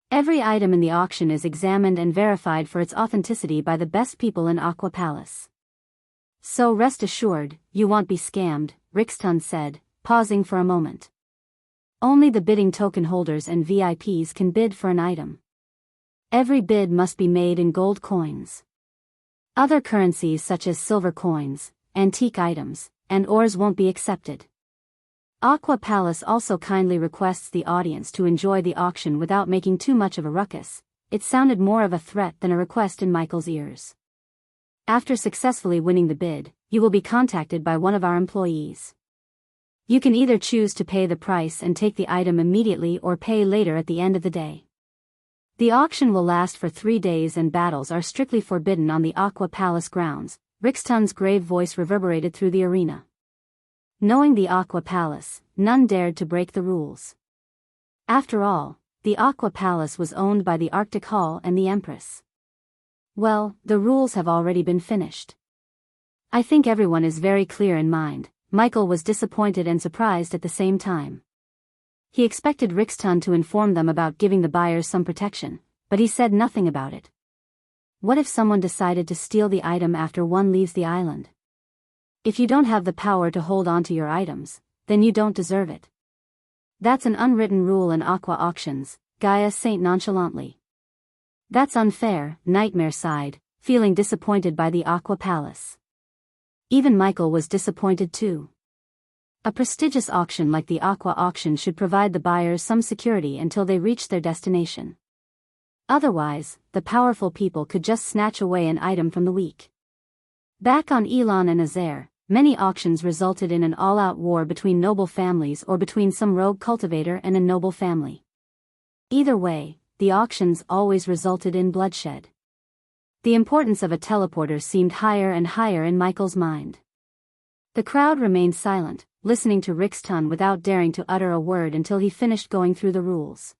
[SPEAKER 1] Every item in the auction is examined and verified for its authenticity by the best people in Aqua Palace. So rest assured, you won't be scammed, Rixton said, pausing for a moment. Only the bidding token holders and VIPs can bid for an item. Every bid must be made in gold coins. Other currencies such as silver coins, antique items, and ores won't be accepted. Aqua Palace also kindly requests the audience to enjoy the auction without making too much of a ruckus. It sounded more of a threat than a request in Michael's ears. After successfully winning the bid, you will be contacted by one of our employees. You can either choose to pay the price and take the item immediately or pay later at the end of the day. The auction will last for 3 days and battles are strictly forbidden on the Aqua Palace grounds. Rixton's grave voice reverberated through the arena. Knowing the Aqua Palace, none dared to break the rules. After all, the Aqua Palace was owned by the Arctic Hall and the Empress. Well, the rules have already been finished. I think everyone is very clear in mind. Michael was disappointed and surprised at the same time. He expected Rixton to inform them about giving the buyers some protection, but he said nothing about it. What if someone decided to steal the item after one leaves the island? If you don't have the power to hold on to your items, then you don't deserve it. That's an unwritten rule in aqua auctions, Gaia said nonchalantly. That's unfair, Nightmare sighed, feeling disappointed by the Aqua Palace. Even Michael was disappointed too. A prestigious auction like the Aqua auction should provide the buyers some security until they reach their destination. Otherwise, the powerful people could just snatch away an item from the weak. Back on Elon and Azair, many auctions resulted in an all-out war between noble families or between some rogue cultivator and a noble family. Either way, the auctions always resulted in bloodshed. The importance of a teleporter seemed higher and higher in Michael's mind. The crowd remained silent, listening to Rixton without daring to utter a word until he finished going through the rules.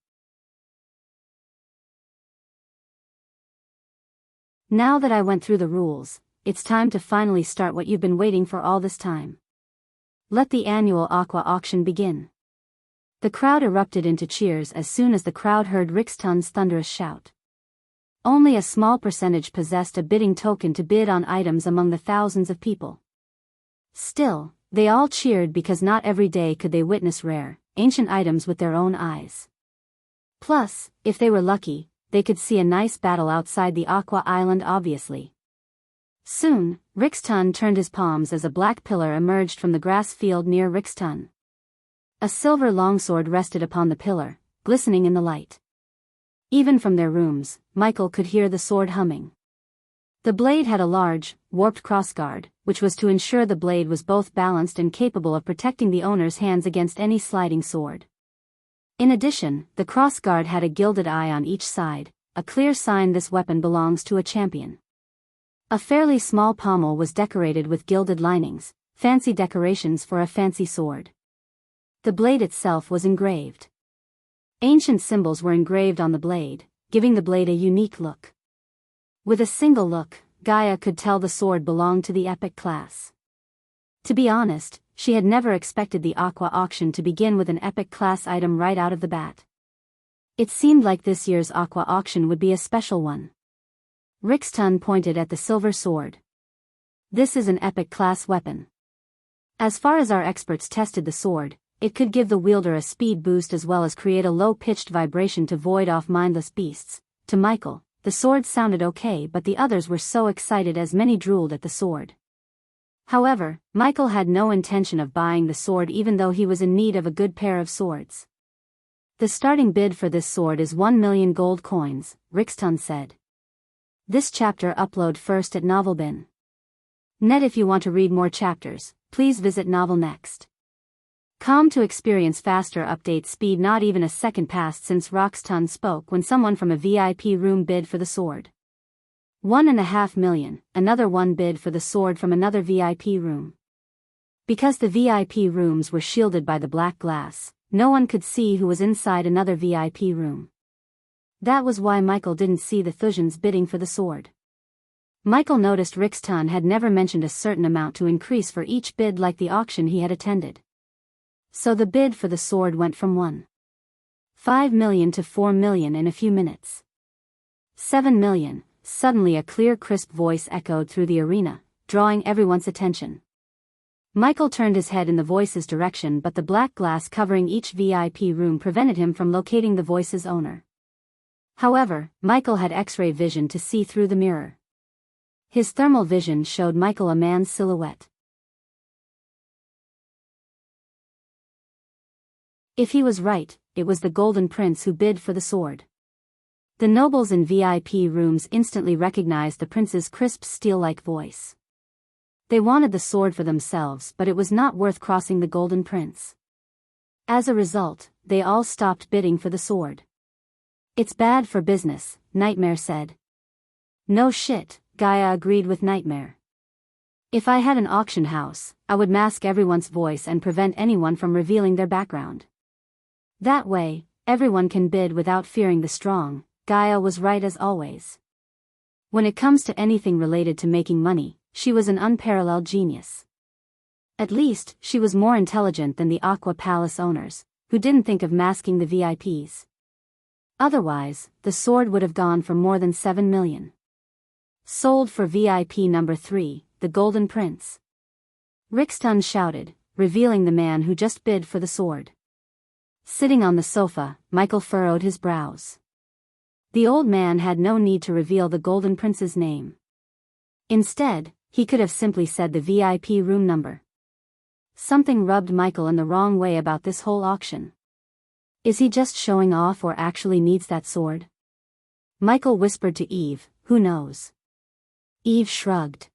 [SPEAKER 1] Now that I went through the rules, it's time to finally start what you've been waiting for all this time. Let the annual Aqua auction begin. The crowd erupted into cheers as soon as the crowd heard Rixton's thunderous shout. Only a small percentage possessed a bidding token to bid on items among the thousands of people. Still, they all cheered because not every day could they witness rare, ancient items with their own eyes. Plus, if they were lucky, they could see a nice battle outside the Aqua Island obviously. Soon, Rixton turned his palms as a black pillar emerged from the grass field near Rixton. A silver longsword rested upon the pillar, glistening in the light. Even from their rooms, Michael could hear the sword humming. The blade had a large, warped crossguard, which was to ensure the blade was both balanced and capable of protecting the owner's hands against any sliding sword. In addition, the crossguard had a gilded eye on each side, a clear sign this weapon belongs to a champion. A fairly small pommel was decorated with gilded linings, fancy decorations for a fancy sword. The blade itself was engraved. Ancient symbols were engraved on the blade, giving the blade a unique look. With a single look, Gaia could tell the sword belonged to the epic class. To be honest, she had never expected the Aqua auction to begin with an epic class item right out of the bat. It seemed like this year's Aqua auction would be a special one. Rixton pointed at the silver sword. This is an epic class weapon. As far as our experts tested the sword, it could give the wielder a speed boost as well as create a low-pitched vibration to void off mindless beasts. To Michael, the sword sounded okay, but the others were so excited as many drooled at the sword. However, Michael had no intention of buying the sword even though he was in need of a good pair of swords. The starting bid for this sword is 1 million gold coins, Rixton said. This chapter upload first at Novelbin. Net. If you want to read more chapters, please visit Novel Next. Com to experience faster update speed. Not even a second passed since Rixton spoke when someone from a VIP room bid for the sword. 1.5 million, another one bid for the sword from another VIP room. Because the VIP rooms were shielded by the black glass, no one could see who was inside another VIP room. That was why Michael didn't see the Thujans bidding for the sword. Michael noticed Rixton had never mentioned a certain amount to increase for each bid like the auction he had attended. So the bid for the sword went from 1.5 million to 4 million in a few minutes. 7 million, suddenly a clear crisp voice echoed through the arena, drawing everyone's attention. Michael turned his head in the voice's direction, but the black glass covering each VIP room prevented him from locating the voice's owner. However, Michael had X-ray vision to see through the mirror. His thermal vision showed Michael a man's silhouette. If he was right, it was the Golden Prince who bid for the sword. The nobles in VIP rooms instantly recognized the prince's crisp steel-like voice. They wanted the sword for themselves, but it was not worth crossing the Golden Prince. As a result, they all stopped bidding for the sword. It's bad for business, Nightmare said. No shit, Gaia agreed with Nightmare. If I had an auction house, I would mask everyone's voice and prevent anyone from revealing their background. That way, everyone can bid without fearing the strong. Gaia was right as always. When it comes to anything related to making money, she was an unparalleled genius. At least, she was more intelligent than the Aqua Palace owners, who didn't think of masking the VIPs. Otherwise, the sword would have gone for more than 7 million. Sold for VIP number 3, the Golden Prince. Rixton shouted, revealing the man who just bid for the sword. Sitting on the sofa, Michael furrowed his brows. The old man had no need to reveal the Golden Prince's name. Instead, he could have simply said the VIP room number. Something rubbed Michael in the wrong way about this whole auction. Is he just showing off or actually needs that sword? Michael whispered to Eve, who knows? Eve shrugged.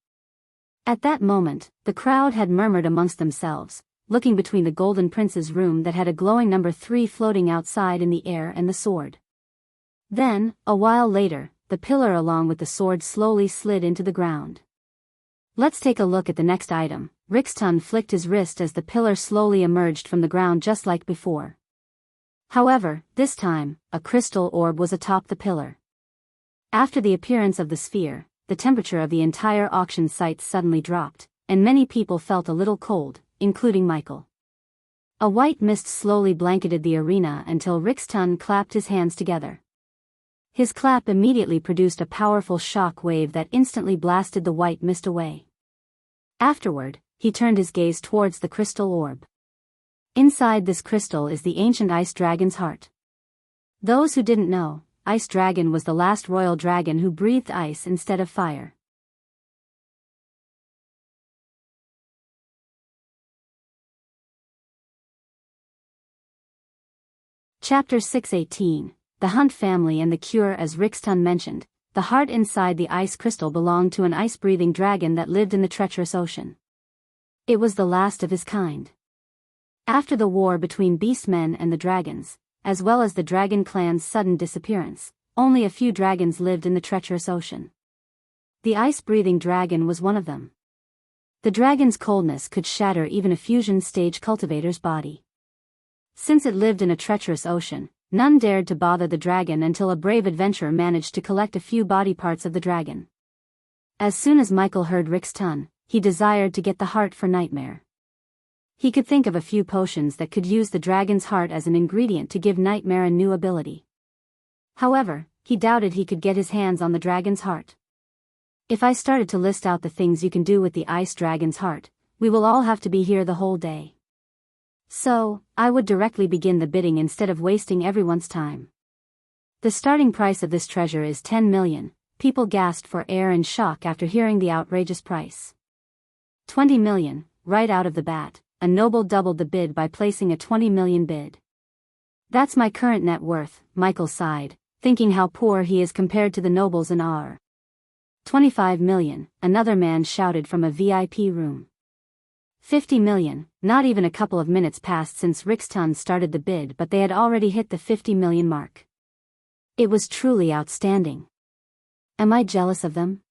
[SPEAKER 1] At that moment, the crowd had murmured amongst themselves, looking between the Golden Prince's room that had a glowing number 3 floating outside in the air and the sword. Then, a while later, the pillar along with the sword slowly slid into the ground. Let's take a look at the next item. Rixton flicked his wrist as the pillar slowly emerged from the ground just like before. However, this time, a crystal orb was atop the pillar. After the appearance of the sphere, the temperature of the entire auction site suddenly dropped, and many people felt a little cold, including Michael. A white mist slowly blanketed the arena until Rixton clapped his hands together. His clap immediately produced a powerful shock wave that instantly blasted the white mist away. Afterward, he turned his gaze towards the crystal orb. Inside this crystal is the ancient ice dragon's heart. Those who didn't know, Ice Dragon was the last royal dragon who breathed ice instead of fire. Chapter 618, The Hunt Family and the Cure. As Rixton mentioned, the heart inside the ice crystal belonged to an ice-breathing dragon that lived in the treacherous ocean. It was the last of his kind. After the war between beastmen and the dragons, as well as the dragon clan's sudden disappearance, only a few dragons lived in the treacherous ocean. The ice-breathing dragon was one of them. The dragon's coldness could shatter even a fusion-stage cultivator's body. Since it lived in a treacherous ocean, none dared to bother the dragon until a brave adventurer managed to collect a few body parts of the dragon. As soon as Michael heard Rixton, he desired to get the heart for Nightmare. He could think of a few potions that could use the dragon's heart as an ingredient to give Nightmare a new ability. However, he doubted he could get his hands on the dragon's heart. If I started to list out the things you can do with the ice dragon's heart, we will all have to be here the whole day. So, I would directly begin the bidding instead of wasting everyone's time. The starting price of this treasure is 10 million, people gasped for air in shock after hearing the outrageous price. 20 million, right out of the bat, a noble doubled the bid by placing a 20 million bid. That's my current net worth, Michael sighed, thinking how poor he is compared to the nobles in our. 25 million, another man shouted from a VIP room. 50 million, not even a couple of minutes passed since Rixton started the bid, but they had already hit the 50 million mark. It was truly outstanding. Am I jealous of them?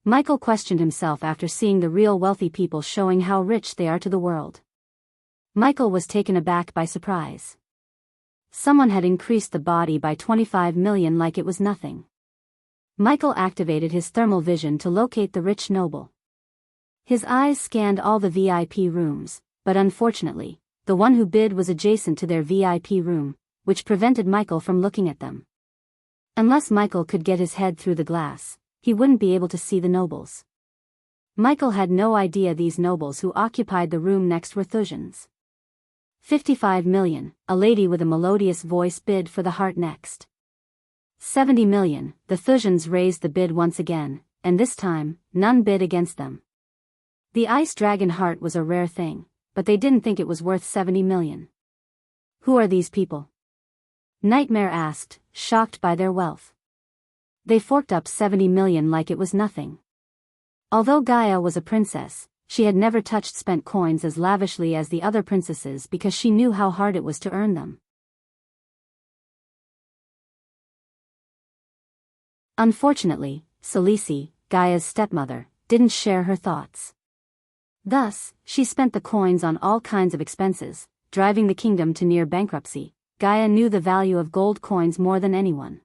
[SPEAKER 1] Michael questioned himself after seeing the real wealthy people showing how rich they are to the world. Michael was taken aback by surprise. Someone had increased the body by 25 million like it was nothing. Michael activated his thermal vision to locate the rich noble. His eyes scanned all the VIP rooms, but unfortunately, the one who bid was adjacent to their VIP room, which prevented Michael from looking at them. Unless Michael could get his head through the glass, he wouldn't be able to see the nobles. Michael had no idea these nobles who occupied the room next were Thusians. 55 million, a lady with a melodious voice bid for the heart next. 70 million, the Thusians raised the bid once again, and this time, none bid against them. The ice dragon heart was a rare thing, but they didn't think it was worth 70 million. Who are these people? Nightmare asked, shocked by their wealth. They forked up 70 million like it was nothing. Although Gaia was a princess, she had never touched spent coins as lavishly as the other princesses because she knew how hard it was to earn them. Unfortunately, Selisi, Gaia's stepmother, didn't share her thoughts. Thus, she spent the coins on all kinds of expenses, driving the kingdom to near bankruptcy. Gaia knew the value of gold coins more than anyone.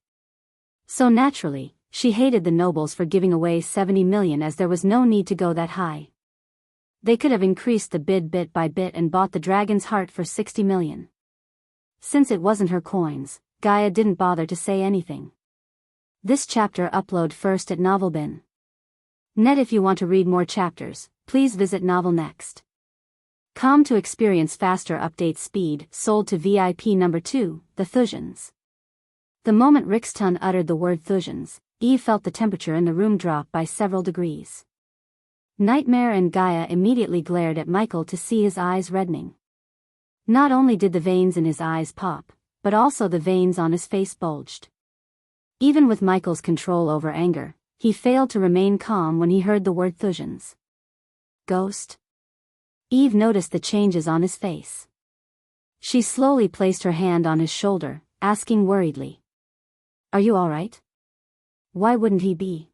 [SPEAKER 1] So naturally, she hated the nobles for giving away 70 million, as there was no need to go that high. They could have increased the bid bit by bit and bought the dragon's heart for 60 million. Since it wasn't her coins, Gaia didn't bother to say anything. This chapter upload first at Novelbin. Net. If you want to read more chapters, please visit Novel Next. Com to experience faster update speed. Sold to VIP number 2, the Thusians. The moment Rixton uttered the word Thusians, Eve felt the temperature in the room drop by several degrees. Nightmare and Gaia immediately glared at Michael to see his eyes reddening. Not only did the veins in his eyes pop, but also the veins on his face bulged. Even with Michael's control over anger, he failed to remain calm when he heard the word Thusians. Ghost? Eve noticed the changes on his face. She slowly placed her hand on his shoulder, asking worriedly, "Are you all right?" Why wouldn't he be?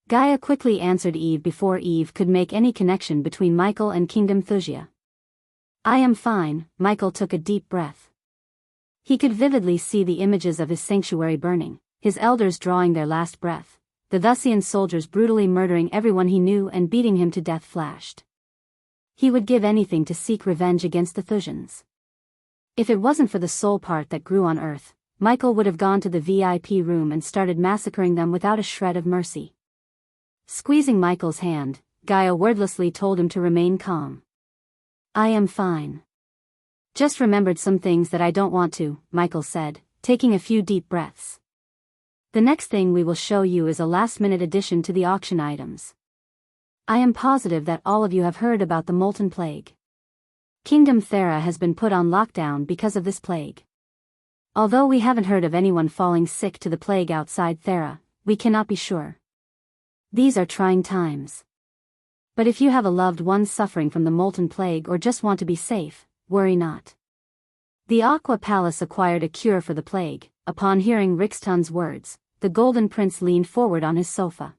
[SPEAKER 1] Gaia quickly answered Eve before Eve could make any connection between Michael and Kingdom Thusia. "I am fine." Michael took a deep breath. He could vividly see the images of his sanctuary burning, his elders drawing their last breath, the Thusian soldiers brutally murdering everyone he knew and beating him to death flashed. He would give anything to seek revenge against the Thusians. If it wasn't for the soul part that grew on Earth, Michael would have gone to the VIP room and started massacring them without a shred of mercy. Squeezing Michael's hand, Gaia wordlessly told him to remain calm. "I am fine. Just remembered some things that I don't want to," Michael said, taking a few deep breaths. "The next thing we will show you is a last-minute addition to the auction items. I am positive that all of you have heard about the Molten Plague. Kingdom Thera has been put on lockdown because of this plague. Although we haven't heard of anyone falling sick to the plague outside Thera, we cannot be sure. These are trying times. But if you have a loved one suffering from the Molten Plague or just want to be safe, worry not. The Aqua Palace acquired a cure for the plague." Upon hearing Rixton's words, the Golden Prince leaned forward on his sofa.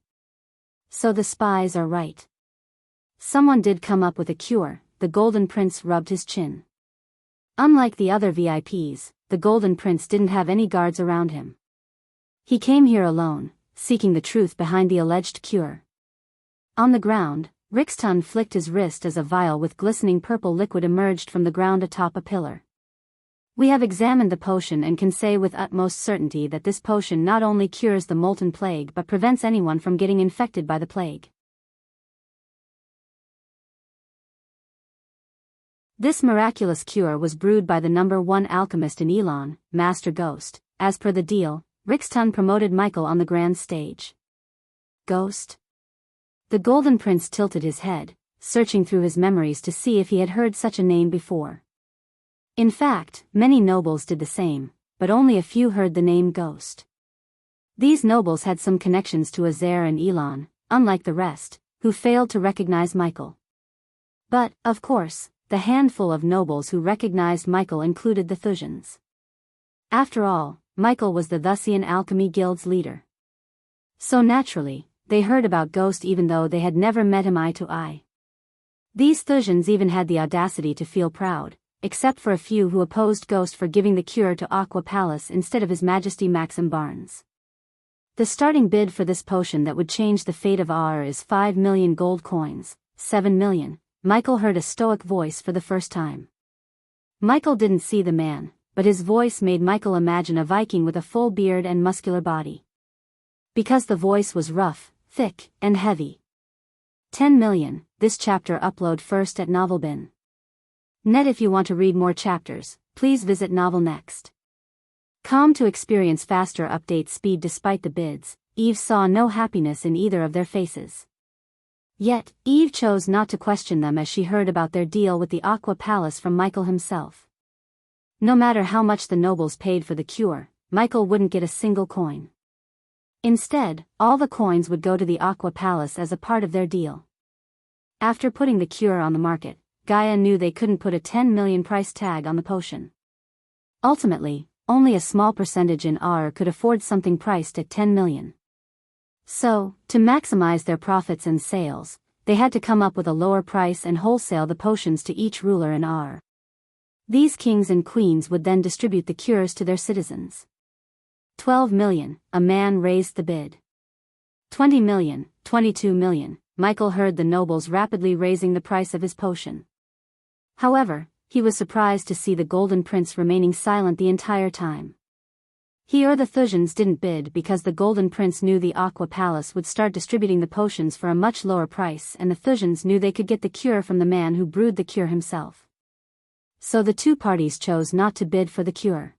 [SPEAKER 1] "So the spies are right. Someone did come up with a cure." The Golden Prince rubbed his chin. Unlike the other VIPs, the Golden Prince didn't have any guards around him. He came here alone, seeking the truth behind the alleged cure. On the ground, Rixton flicked his wrist as a vial with glistening purple liquid emerged from the ground atop a pillar. "We have examined the potion and can say with utmost certainty that this potion not only cures the Molten Plague but prevents anyone from getting infected by the plague. This miraculous cure was brewed by the #1 alchemist in Elon, Master Ghost." As per the deal, Rixton promoted Michael on the grand stage. "Ghost?" The Golden Prince tilted his head, searching through his memories to see if he had heard such a name before. In fact, many nobles did the same, but only a few heard the name Ghost. These nobles had some connections to Azair and Elon, unlike the rest, who failed to recognize Michael. But, of course, the handful of nobles who recognized Michael included the Thusians. After all, Michael was the Thusian Alchemy Guild's leader. So naturally, they heard about Ghost even though they had never met him eye to eye. These Thusians even had the audacity to feel proud, except for a few who opposed Ghost for giving the cure to Aqua Palace instead of His Majesty Maxim Barnes. The starting bid for this potion that would change the fate of Aur is 5 million gold coins, 7 million. Michael heard a stoic voice for the first time. Michael didn't see the man, but his voice made Michael imagine a Viking with a full beard and muscular body. Because the voice was rough, thick, and heavy. 10 million. This chapter upload first at Novelbin. Net. If you want to read more chapters, please visit Novel Next. Com to experience faster update speed. Despite the bids, Eve saw no happiness in either of their faces. Yet, Eve chose not to question them as she heard about their deal with the Aqua Palace from Michael himself. No matter how much the nobles paid for the cure, Michael wouldn't get a single coin. Instead, all the coins would go to the Aqua Palace as a part of their deal. After putting the cure on the market, Gaia knew they couldn't put a 10 million price tag on the potion. Ultimately, only a small percentage in Aur could afford something priced at 10 million. So, to maximize their profits and sales, they had to come up with a lower price and wholesale the potions to each ruler in Aur. These kings and queens would then distribute the cures to their citizens. 12 million, a man raised the bid. 20 million, 22 million. Michael heard the nobles rapidly raising the price of his potion. However, he was surprised to see the Golden Prince remaining silent the entire time. He or the Thujans didn't bid because the Golden Prince knew the Aqua Palace would start distributing the potions for a much lower price, and the Thujans knew they could get the cure from the man who brewed the cure himself. So the two parties chose not to bid for the cure.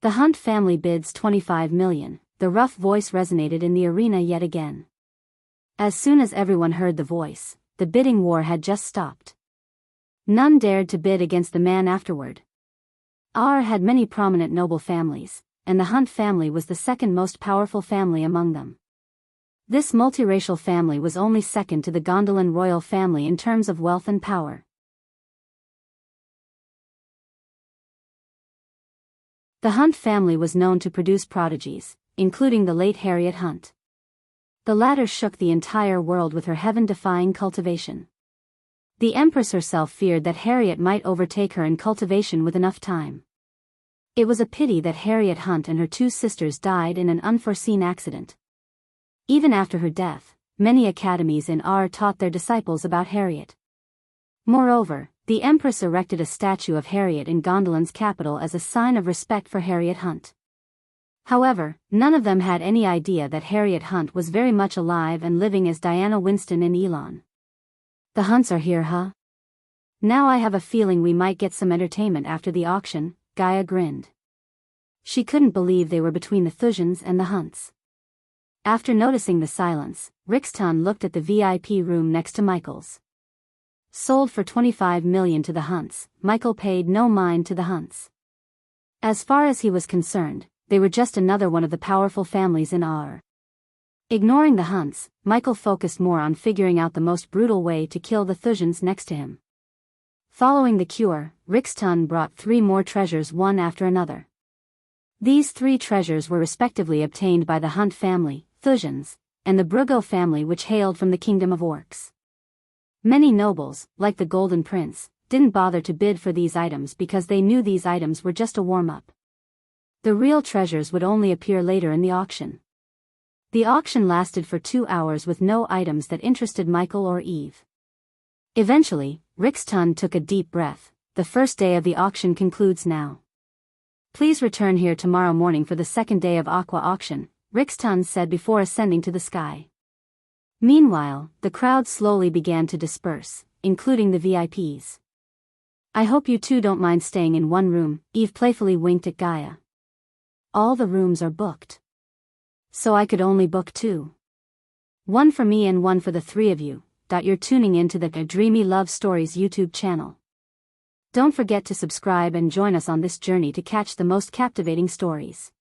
[SPEAKER 1] The Hunt family bids 25 million. The rough voice resonated in the arena yet again. As soon as everyone heard the voice, the bidding war had just stopped. None dared to bid against the man afterward. Ar had many prominent noble families, and the Hunt family was the second most powerful family among them. This multiracial family was only second to the Gondolin royal family in terms of wealth and power. The Hunt family was known to produce prodigies, including the late Harriet Hunt. The latter shook the entire world with her heaven-defying cultivation. The Empress herself feared that Harriet might overtake her in cultivation with enough time. It was a pity that Harriet Hunt and her two sisters died in an unforeseen accident. Even after her death, many academies in Ar taught their disciples about Harriet. Moreover, the Empress erected a statue of Harriet in Gondolin's capital as a sign of respect for Harriet Hunt. However, none of them had any idea that Harriet Hunt was very much alive and living as Diana Winston in Elon. The Hunts are here, huh? Now I have a feeling we might get some entertainment after the auction, Gaia grinned. She couldn't believe they were between the Thujans and the Hunts. After noticing the silence, Rixton looked at the VIP room next to Michael's. Sold for 25 million to the Hunts, Michael paid no mind to the Hunts. As far as he was concerned, they were just another one of the powerful families in Ar. Ignoring the Hunts, Michael focused more on figuring out the most brutal way to kill the Thujans next to him. Following the cure, Rixton brought 3 more treasures one after another. These 3 treasures were respectively obtained by the Hunt family, Thujans, and the Brugo family, which hailed from the kingdom of orcs. Many nobles, like the Golden Prince, didn't bother to bid for these items because they knew these items were just a warm-up. The real treasures would only appear later in the auction. The auction lasted for 2 hours with no items that interested Michael or Eve. Eventually, Rixton took a deep breath. The first day of the auction concludes now. Please return here tomorrow morning for the second day of Aqua auction, Rixton said before ascending to the sky. Meanwhile, the crowd slowly began to disperse, including the VIPs. I hope you two don't mind staying in one room, Eve playfully winked at Gaia. All the rooms are booked. So I could only book 2. One for me and one for the 3 of you. You're tuning into the Dreamy Love Stories YouTube channel. Don't forget to subscribe and join us on this journey to catch the most captivating stories.